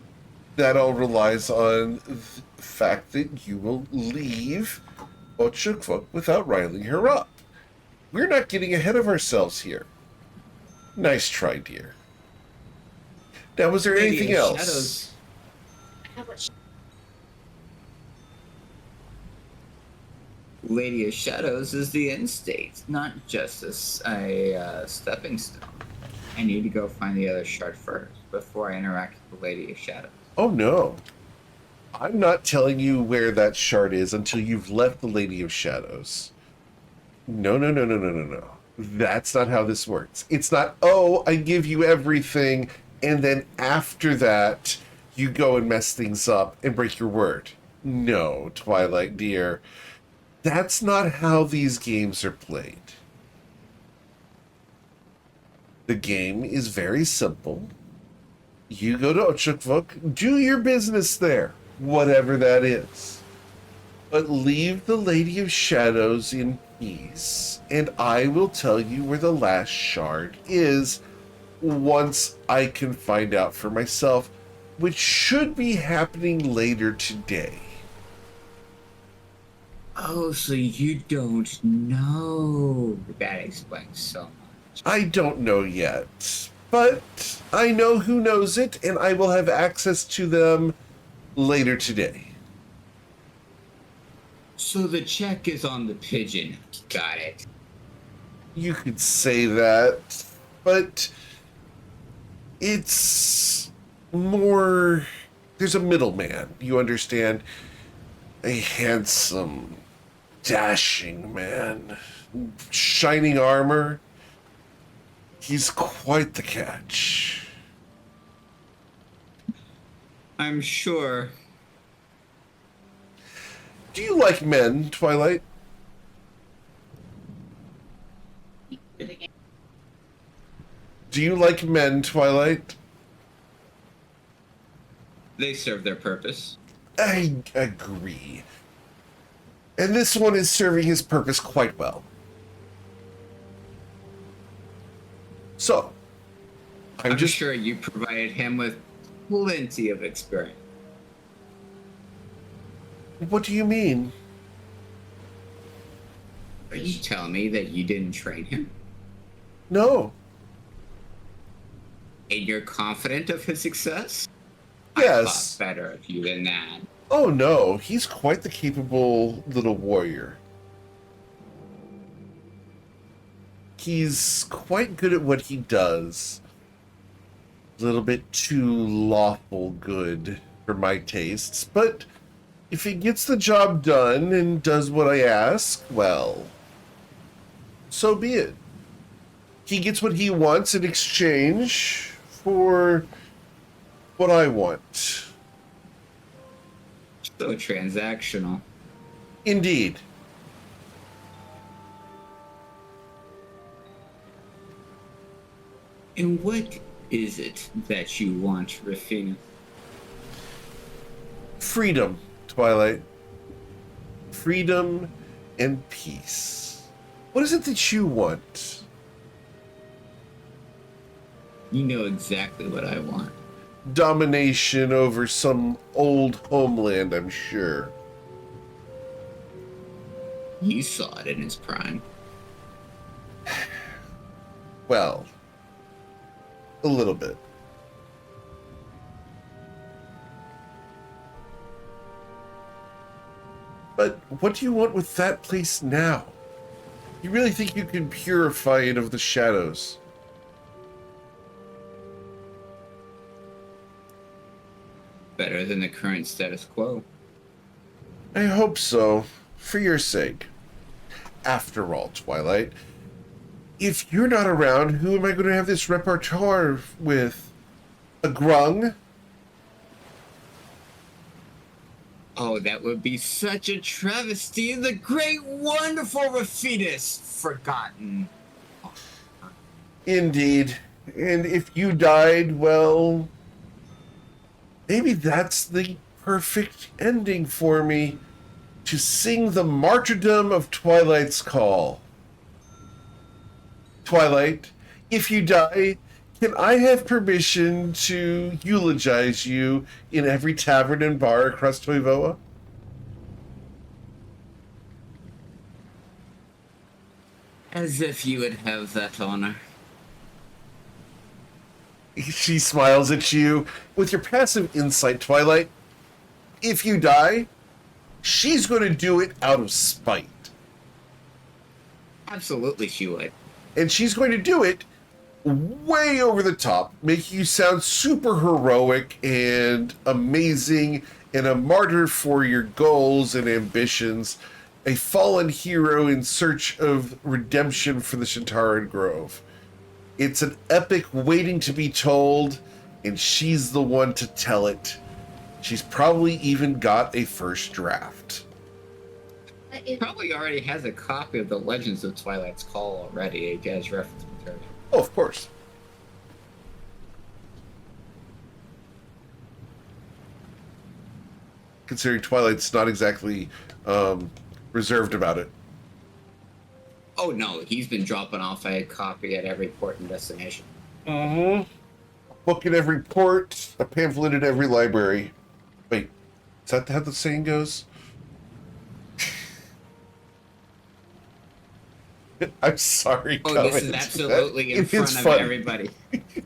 that all relies on the fact that you will leave Ochukvuk without riling her up. We're not getting ahead of ourselves here. Nice try, dear. Now, was there
Lady
anything
of
else?
Lady of Shadows is the end state, not just a stepping stone. I need to go find the other shard first before I interact with the Lady of Shadows.
Oh, no. I'm not telling you where that shard is until you've left the Lady of Shadows. No, no, no, no, no, no, no. That's not how this works. It's not, oh, I give you everything, and then after that, you go and mess things up and break your word. No, Twilight, dear. That's not how these games are played. The game is very simple. You go to Ochukvuk, do your business there, whatever that is. But leave the Lady of Shadows in peace, and I will tell you where the last shard is once I can find out for myself, which should be happening later today.
Oh, so you don't know. That explains so much.
I don't know yet, but I know who knows it, and I will have access to them later today.
So the check is on the pigeon. Got it.
You could say that, but it's more... There's a middleman, you understand? A handsome, dashing man. Shining armor. He's quite the catch.
I'm sure.
Do you like men, Twilight? Do you like men, Twilight?
They serve their purpose.
I agree. And this one is serving his purpose quite well. So,
I'm
just
sure you provided him with plenty of experience.
What do you mean?
Are you telling me that you didn't train him?
No.
And you're confident of his success?
Yes.
I thought better of you than that.
Oh no, he's quite the capable little warrior. He's quite good at what he does. A little bit too lawful good for my tastes, but if he gets the job done and does what I ask, well, so be it. He gets what he wants in exchange for what I want.
So transactional.
Indeed.
And what is it that you want, Rafina?
Freedom, Twilight. Freedom and peace. What is it that you want?
You know exactly what I want.
Domination over some old homeland, I'm sure.
You saw it in its prime.
Well, a little bit. But what do you want with that place now? You really think you can purify it of the shadows?
better than the current status quo.
I hope so, for your sake. After all, Twilight, if you're not around, who am I going to have this repertoire with? A grung?
Oh, that would be such a travesty. The great, wonderful Raphitus forgotten.
Indeed. And if you died, well, maybe that's the perfect ending for me. To sing the martyrdom of Twilight's Call. Twilight, if you die, can I have permission to eulogize you in every tavern and bar across Toivoa?
As if you would have that honor.
She smiles at you. With your passive insight, Twilight, if you die, she's going to do it out of spite.
Absolutely she would.
And she's going to do it way over the top, making you sound super heroic and amazing and a martyr for your goals and ambitions, a fallen hero in search of redemption for the Shantaran Grove. It's an epic waiting to be told, and she's the one to tell it. She's probably even got a first draft.
Probably already has a copy of the Legends of Twilight's Call already as reference material.
Oh, of course. Considering Twilight's not exactly reserved about it.
Oh no, he's been dropping off a copy at every port and destination.
Mm-hmm. Book at every port, a pamphlet at every library. Wait, is that how the saying goes? I'm sorry.
Oh, this is absolutely in front of everybody.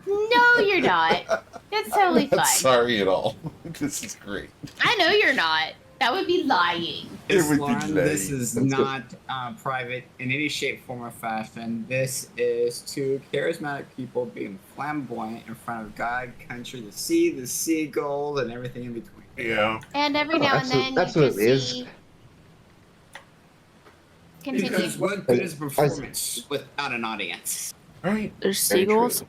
No, you're not. It's totally
I'm not
fine.
sorry at all. This is great.
I know you're not. That would be lying.
It would be
Lauren,
nice.
this is not private in any shape, form, or fashion. This is two charismatic people being flamboyant in front of God, country, the sea, the seagull, and everything in between.
Yeah.
And every now and then,
absolutely
you
is.
just see... Continue.
Because what good is a performance without an audience?
Right.
There's
Very true.
seagulls.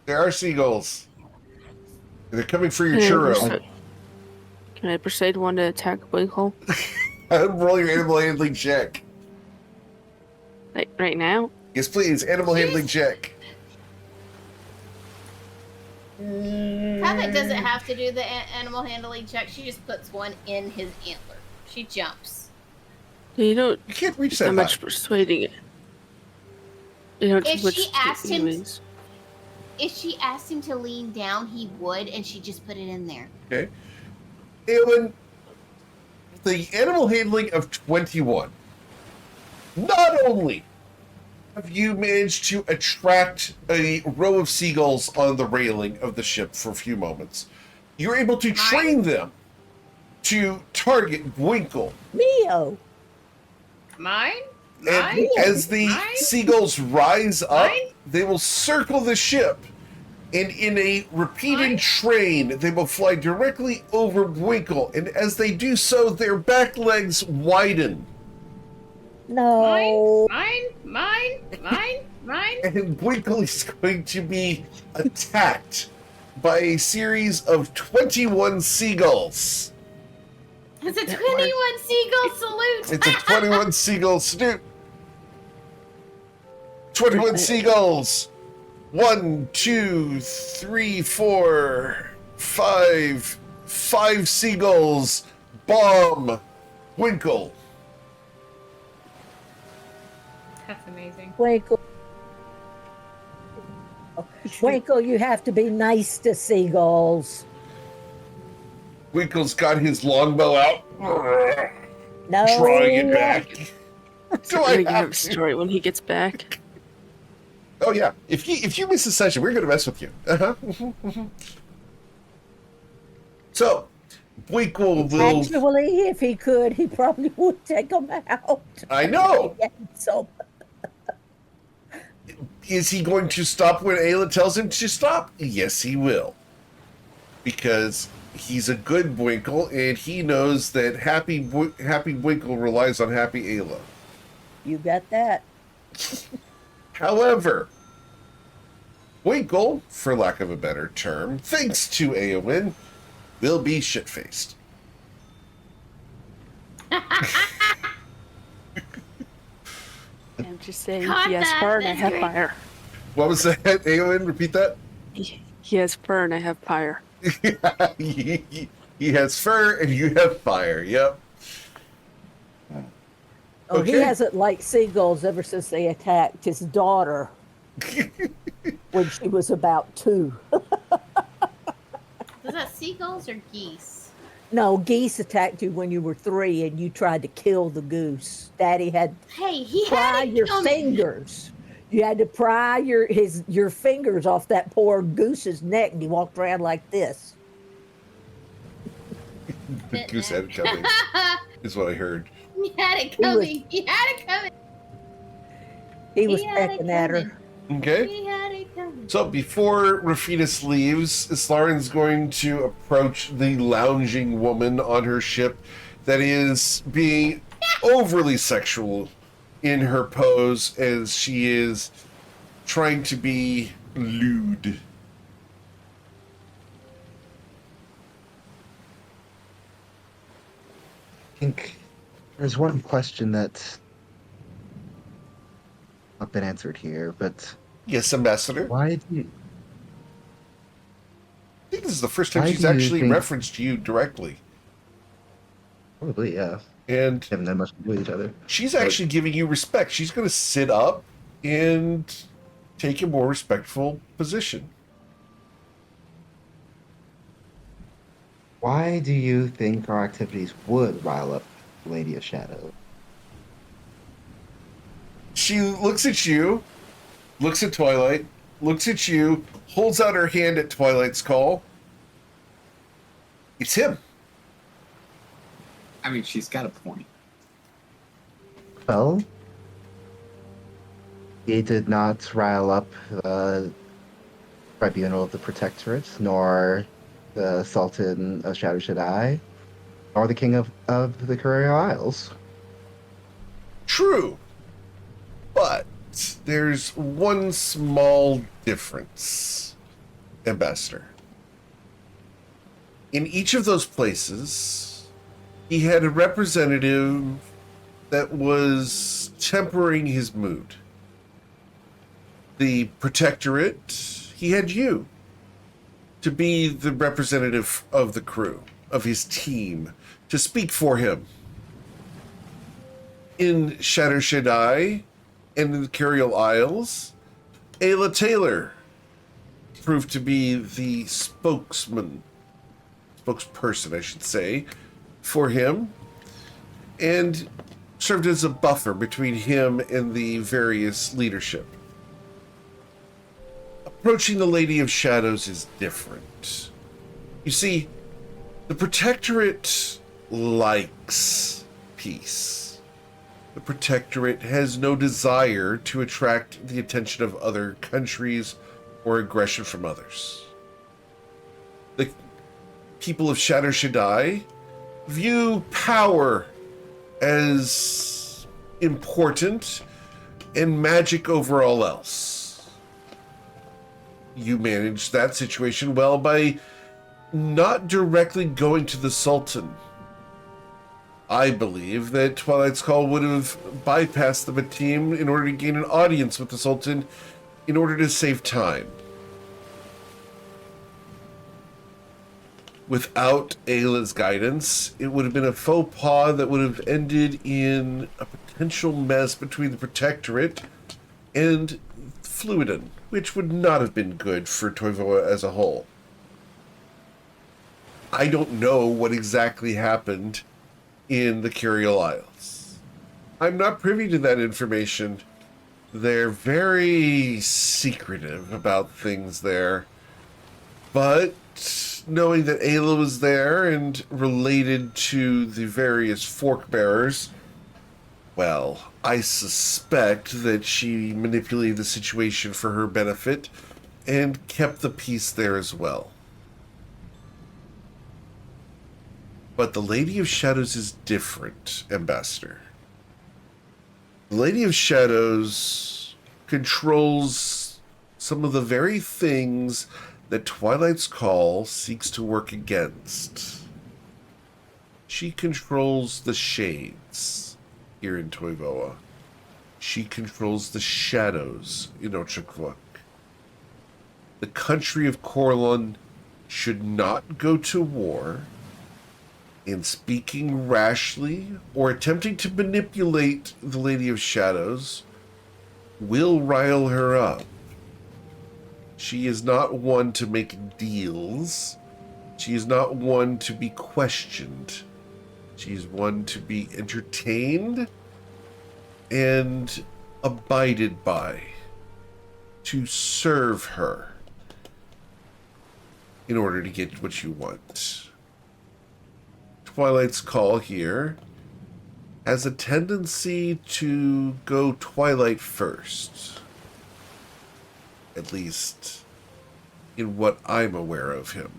There are seagulls. They're coming for your
Can I
churro.
Can I persuade one to attack Winkle?
Roll your animal handling check.
Like right now?
Yes, please. Animal handling check.
Habit doesn't have to do the animal handling check. She just puts one in his antler. She jumps.
You don't
You can't reach
do
that
much
high.
persuading it. You don't
If
do much
she asked him-
anyways.
If she asked him to lean down, he would, and she just put it in there.
Okay. Aelin, the animal handling of 21. Not only have you managed to attract a row of seagulls on the railing of the ship for a few moments, you're able to train them to target Winkle.
Mio.
Mine?
And as the seagulls rise up, they will circle the ship. And in a repeated train, they will fly directly over Winkle. And as they do so, their back legs widen.
No.
Mine.
And Winkle is going to be attacked by a series of 21 seagulls.
It's a 21 seagull salute.
It's a 21 seagull salute. 21 seagulls. 1, 2, 3, 4, 5. 5 seagulls bomb Winkle.
That's amazing.
Winkle. Winkle, you have to be nice to seagulls.
Winkle's got his longbow out,
No.
drawing it back. Do I
I'm gonna
have
have a
to?
story when he gets back.
Oh yeah. If you miss a session, we're gonna mess with you. So, Winkle will.
Actually, if he could, he probably would take them out.
I know.
So,
Is he going to stop when Ayla tells him to stop? Yes, he will. Because he's a good Winkle, and he knows that Happy Winkle relies on Happy Ayla.
You got that.
However, Winkle, for lack of a better term, thanks to Eowyn, will be shit-faced.
I'm just saying,
Caught
he has
that,
fur and I
that's
have
great.
fire.
What was that, Eowyn? Repeat that?
He has fur and I have fire.
He has fur and you have fire. Yep.
Oh, he
Okay.
hasn't liked seagulls ever since they attacked his daughter when she was about 2.
Was that seagulls or geese?
No, geese attacked you when you were 3 and you tried to kill the goose. Daddy had
Hey, he
pry
had it
your
coming.
fingers. You had to pry your fingers off that poor goose's neck, and he walked around like this.
The goose had it coming, is what I heard.
He had it
He was-
coming. He had it coming.
He was
had it
pecking at her.
coming.
Okay.
He had it coming.
So before Rafinas leaves, Islarin's going to approach the lounging woman on her ship that is being overly sexual in her pose as she is trying to be lewd.
I think there's one question that's not been answered here, but
Yes, Ambassador.
why do you,
I think this is the first time
Why
she's
do you
actually
think-
referenced you directly.
probably, yeah,
And
haven't done much to do with each other.
she's actually giving you respect. She's going to sit up and take a more respectful position.
Why do you think our activities would rile up Lady of Shadow?
She looks at you, looks at Twilight, looks at you, holds out her hand at Twilight's call. It's him.
I mean, she's got a point.
Well, he did not rile up the tribunal of the Protectorate, nor the Sultan of Shadow Shaddai, nor the King of the Courier Isles.
True. But there's one small difference, Ambassador. In each of those places, he had a representative that was tempering his mood. The Protectorate, he had you to be the representative of the crew, of his team, to speak for him. In Shadow Shaddai and in the Curial Isles, Ayla Taylor proved to be the spokesperson, I should say, for him, and served as a buffer between him and the various leadership. Approaching the Lady of Shadows is different. You see, the Protectorate likes peace. The Protectorate has no desire to attract the attention of other countries or aggression from others. The people of Shadow Shaddai view power as important and magic over all else. You managed that situation well by not directly going to the Sultan. I believe that Twilight's Call would have bypassed the team in order to gain an audience with the Sultan in order to save time. Without Ayla's guidance, it would have been a faux pas that would have ended in a potential mess between the Protectorate and Fluidon, which would not have been good for Toivoa as a whole. I don't know what exactly happened in the Curial Isles. I'm not privy to that information. They're very secretive about things there. But knowing that Ayla was there and related to the various fork bearers, well, I suspect that she manipulated the situation for her benefit and kept the peace there as well. But the Lady of Shadows is different, Ambassador. The Lady of Shadows controls some of the very things that Twilight's Call seeks to work against. She controls the shades here in Toivoa. She controls the shadows in Ochakvuk. The country of Corlon should not go to war, and speaking rashly or attempting to manipulate the Lady of Shadows will rile her up. She is not one to make deals. She is not one to be questioned. She is one to be entertained and abided by, to serve her in order to get what you want. Twilight's Call here has a tendency to go Twilight first. At least in what I'm aware of him.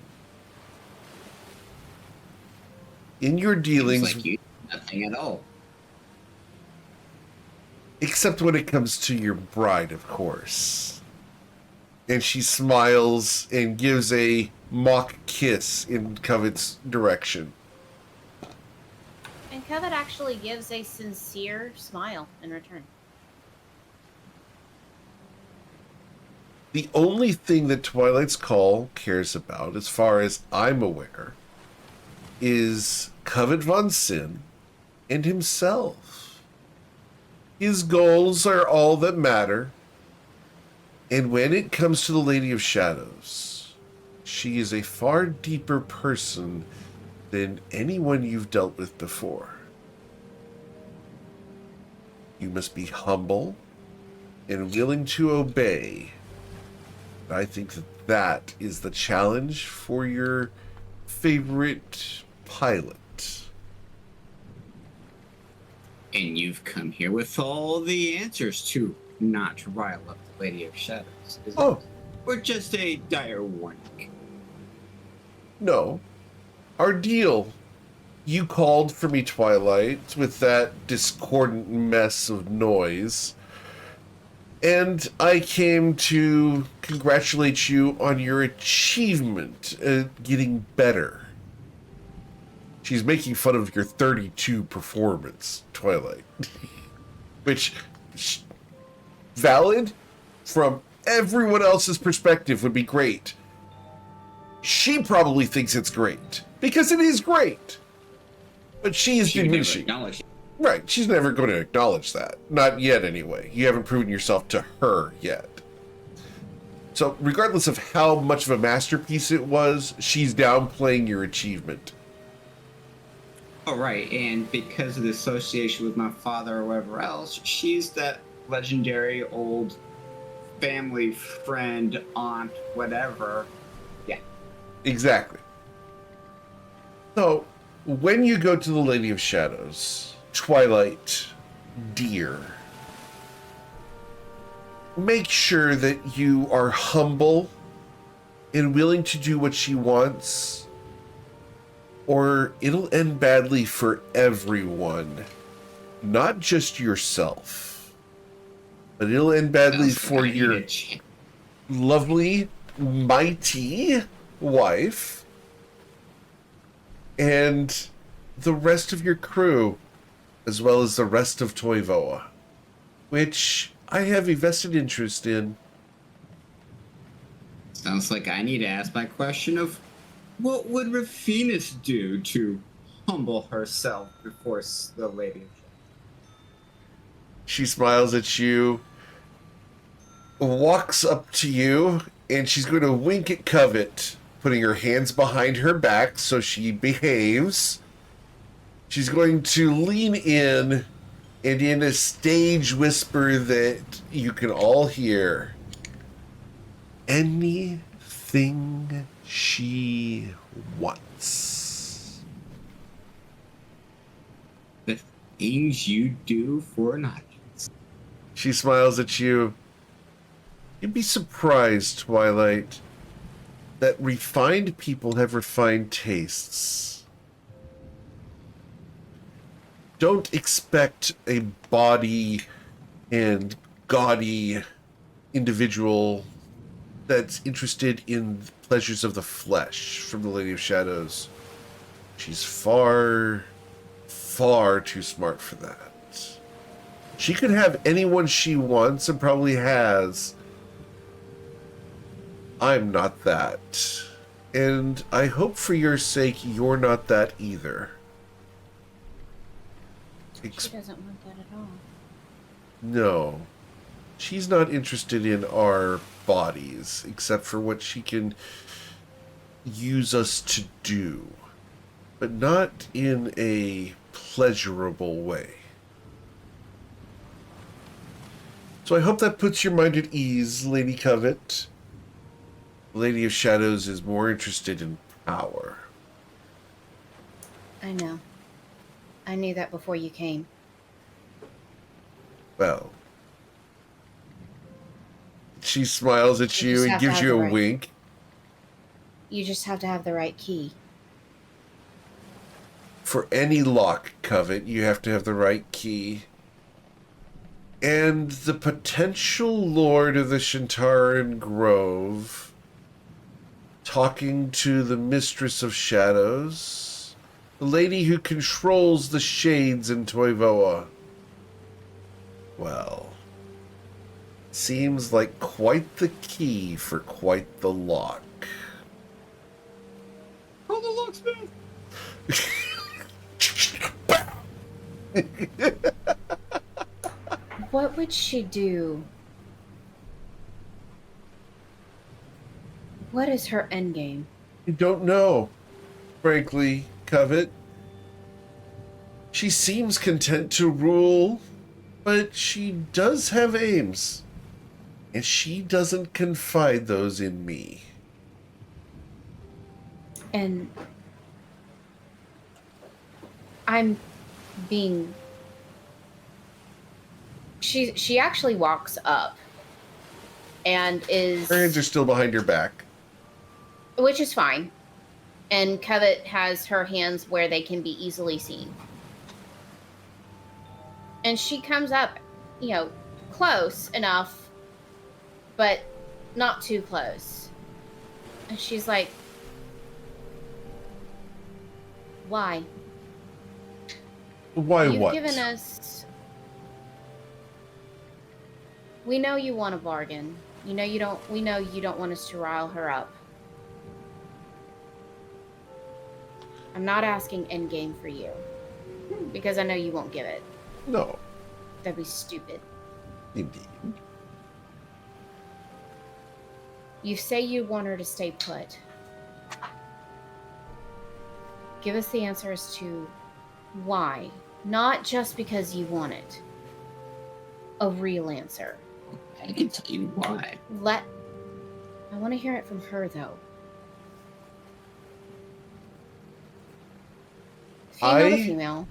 In your dealings...
Seems like you nothing at all.
Except when it comes to your bride, of course. And she smiles and gives a mock kiss in Covet's direction.
And Covet actually gives a sincere smile in return.
The only thing that Twilight's Call cares about, as far as I'm aware, is Covet von Sin and himself. His goals are all that matter. And when it comes to the Lady of Shadows, she is a far deeper person than anyone you've dealt with before. You must be humble and willing to obey. I think that that is the challenge for your favorite pilot.
And you've come here with all the answers to not rile up the Lady of Shadows, is
Oh.
it? Or just a dire warning?
No. Our deal. You called for me, Twilight, with that discordant mess of noise. And I came to congratulate you on your achievement at getting better. She's making fun of your 32 performance, Twilight. Which, valid from everyone else's perspective, would be great. She probably thinks it's great, because it is great. But she is
She would never
diminishing.
acknowledge it.
Right, she's never going to acknowledge that. Not yet, anyway. You haven't proven yourself to her yet. So, regardless of how much of a masterpiece it was, she's downplaying your achievement.
Oh, right, and because of the association with my father or whatever else, she's that legendary old family friend, aunt, whatever. Yeah.
Exactly. So, when you go to the Lady of Shadows, Twilight, dear, make sure that you are humble and willing to do what she wants, or it'll end badly for everyone, not just yourself, but it'll end badly
Sounds like
for
I need
your
a ch-
lovely, mighty wife and the rest of your crew, as well as the rest of Toivoa, which I have a vested interest in.
Sounds like I need to ask my question of what would Rafinus do to humble herself before the Lady of
She smiles at you, walks up to you, and she's going to wink at Covet, putting her hands behind her back so she behaves. She's going to lean in, and in a stage whisper that you can all hear, anything she wants.
the things you do for an audience?
She smiles at you. You'd be surprised, Twilight, that refined people have refined tastes. don't expect a body and gaudy individual that's interested in the pleasures of the flesh from the Lady of Shadows. She's far, far too smart for that. She could have anyone she wants and probably has. I'm not that. And I hope for your sake you're not that either.
She doesn't want that at all.
No. She's not interested in our bodies, except for what she can use us to do. But not in a pleasurable way. So I hope that puts your mind at ease, Lady Covet. Lady of Shadows is more interested in power.
I know. I knew that before you came.
Well, she smiles at you and gives you a wink.
You just have to have the right key.
For any lock, Covet, you have to have the right key. And the potential Lord of the Shantaran Grove talking to the Mistress of Shadows, the lady who controls the shades in Toivoa. Well, seems like quite the key for quite the lock.
Call the locksmith!
What would she do? What is her endgame?
I don't know, frankly, Covet. She seems content to rule, but she does have aims. And she doesn't confide those in me.
And I'm being... She actually walks up and is...
Her hands are still behind her back.
Which is fine. And Covet has her hands where they can be easily seen. And she comes up, you know, close enough, but not too close. And she's like, why?
Why
You've
what?
given us... We know you want a bargain. We know you don't want us to rile her up. I'm not asking endgame for you. Because I know you won't give it.
No.
That'd be stupid.
Indeed.
You say you want her to stay put. Give us the answer as to why. Not just because you want it. A real answer.
I can tell you why.
I want to hear it from her, though. Female to female.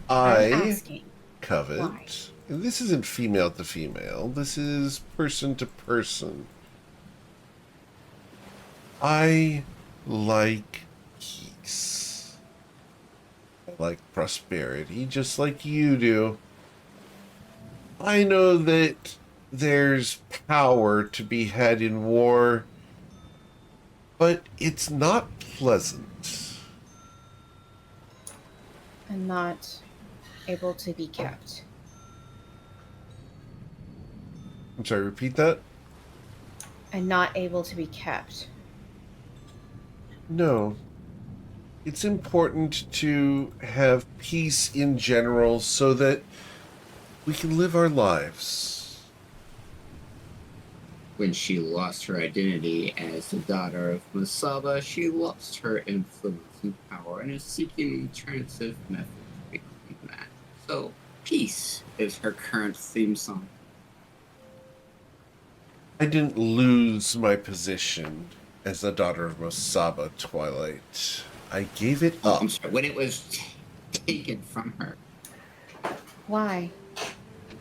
I'm asking.
Covet.
Why?
And this isn't female to female. This is person to person. I like peace. I like prosperity, just like you do. I know that there's power to be had in war, but it's not pleasant.
I'm not able to be kept.
I'm sorry, repeat that?
I'm not able to be kept.
No. It's important to have peace in general so that we can live our lives.
When she lost her identity as the daughter of Masaba, she lost her influence and power and is seeking alternative methods to reclaim that. So, peace is her current theme song.
I didn't lose my position as the daughter of Masaba, Twilight. I gave it
Oh,
up.
I'm sorry, when it was taken from her.
Why?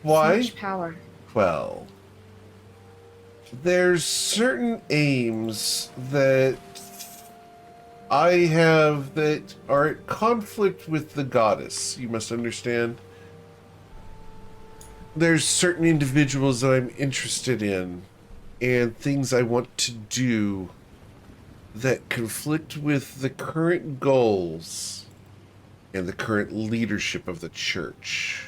Why?
So much power.
Well, there's certain aims that I have that are at conflict with the goddess. You must understand. There's certain individuals that I'm interested in and things I want to do that conflict with the current goals and the current leadership of the church.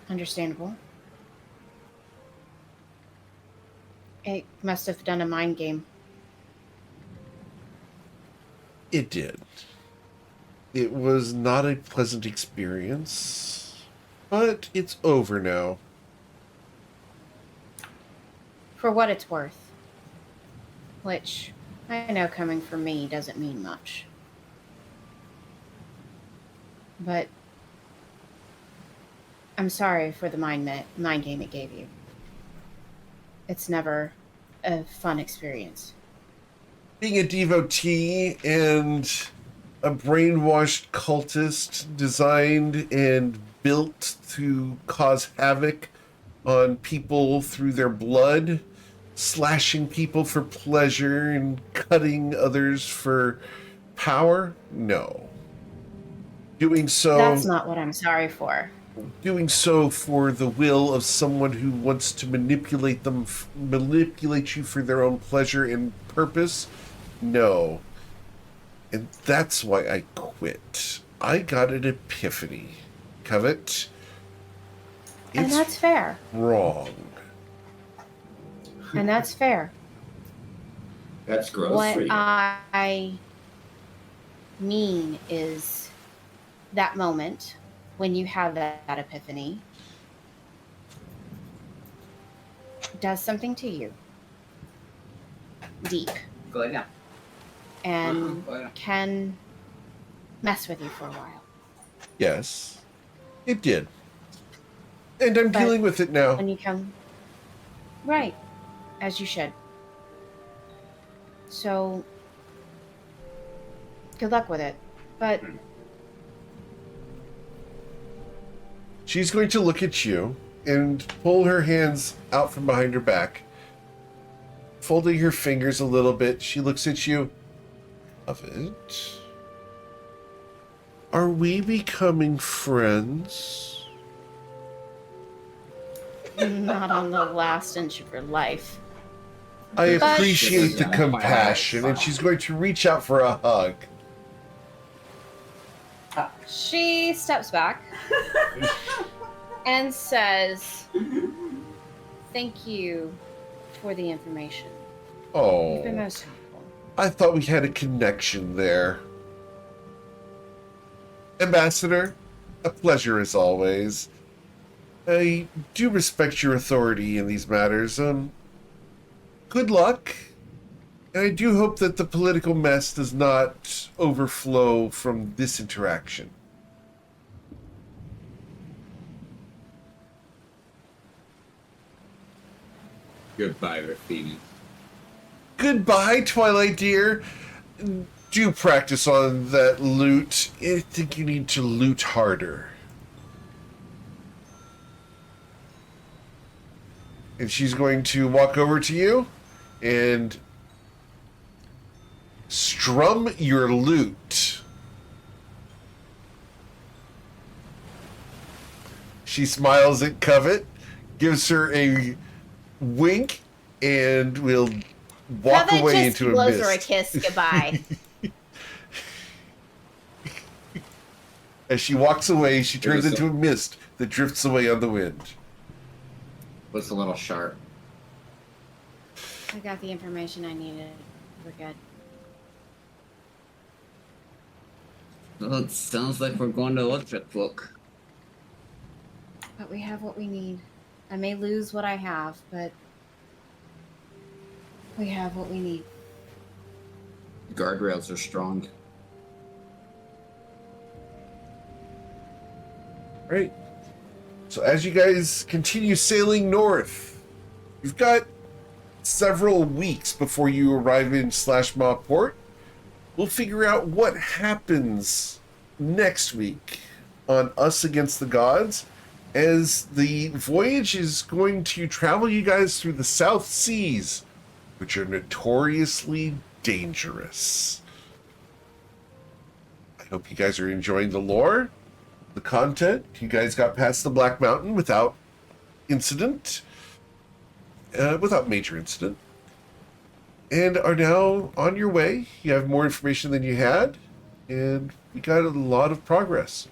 Understandable. It must have done a mind game.
It did. It was not a pleasant experience, but it's over now.
For what it's worth. Which, I know coming from me doesn't mean much. But I'm sorry for the mind game it gave you. It's never a fun experience.
Being a devotee and a brainwashed cultist designed and built to cause havoc on people through their blood, slashing people for pleasure and cutting others for power? No. Doing so...
That's not what I'm sorry for.
Doing so for the will of someone who wants to manipulate you for their own pleasure and purpose? No. And that's why I quit. I got an epiphany. Covet.
And that's fair.
Wrong.
And that's fair.
That's gross
What
for you.
I mean is that moment when you have that epiphany does something to you. Deep.
Go lay down.
And
Go lay down.
can mess with you for a while.
Yes. It did. And I'm
But
dealing with it now.
When you come... Right. As you should. So... good luck with it. But...
She's going to look at you and pull her hands out from behind her back. Folding her fingers a little bit, she looks at you. Of it. Are we becoming friends?
not on the last inch of your life.
I
But-
appreciate the compassion, and she's going to reach out for a hug.
She steps back and says, "Thank you for the information. You've been
Oh,
most helpful."
I thought we had a connection there. Ambassador, a pleasure as always. I do respect your authority in these matters. Good luck. And I do hope that the political mess does not overflow from this interaction.
Goodbye, Rafini.
Goodbye, Twilight dear. Do practice on that loot. I think you need to loot harder. And she's going to walk over to you and strum your lute. She smiles at Covet, gives her a wink, and will walk
Covet
away
just
into a
blows her a
mist.
kiss goodbye.
As she walks away, she turns
was
into a mist that drifts away on the wind.
Looks a little sharp.
I got the information I needed. We're good.
Well, it sounds like we're going to Electric Book.
But we have what we need. I may lose what I have, but we have what we need.
The guardrails are strong.
Right. So as you guys continue sailing north, you've got several weeks before you arrive in Slashmaw Port. We'll figure out what happens next week on Us Against the Gods, as the voyage is going to travel you guys through the South Seas which are notoriously dangerous. I hope you guys are enjoying the lore, the content. You guys got past the Black Mountain without incident, without major incident, and are now on your way. You have more information than you had, and we got a lot of progress.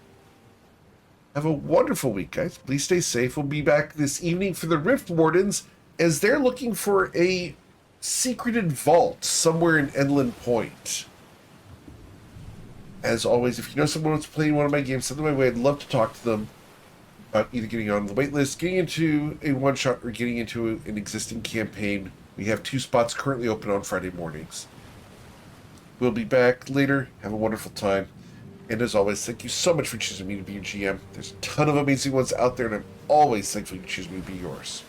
Have a wonderful week, guys. Please stay safe. We'll be back this evening for the Rift Wardens as they're looking for a secreted vault somewhere in Enland Point. As always, if you know someone who's playing one of my games, send them my way. I'd love to talk to them about either getting on the waitlist, getting into a one-shot, or getting into an existing campaign. We have 2 spots currently open on Friday mornings. We'll be back later. Have a wonderful time. And as always, thank you so much for choosing me to be your GM. There's a ton of amazing ones out there, and I'm always thankful you choose me to be yours.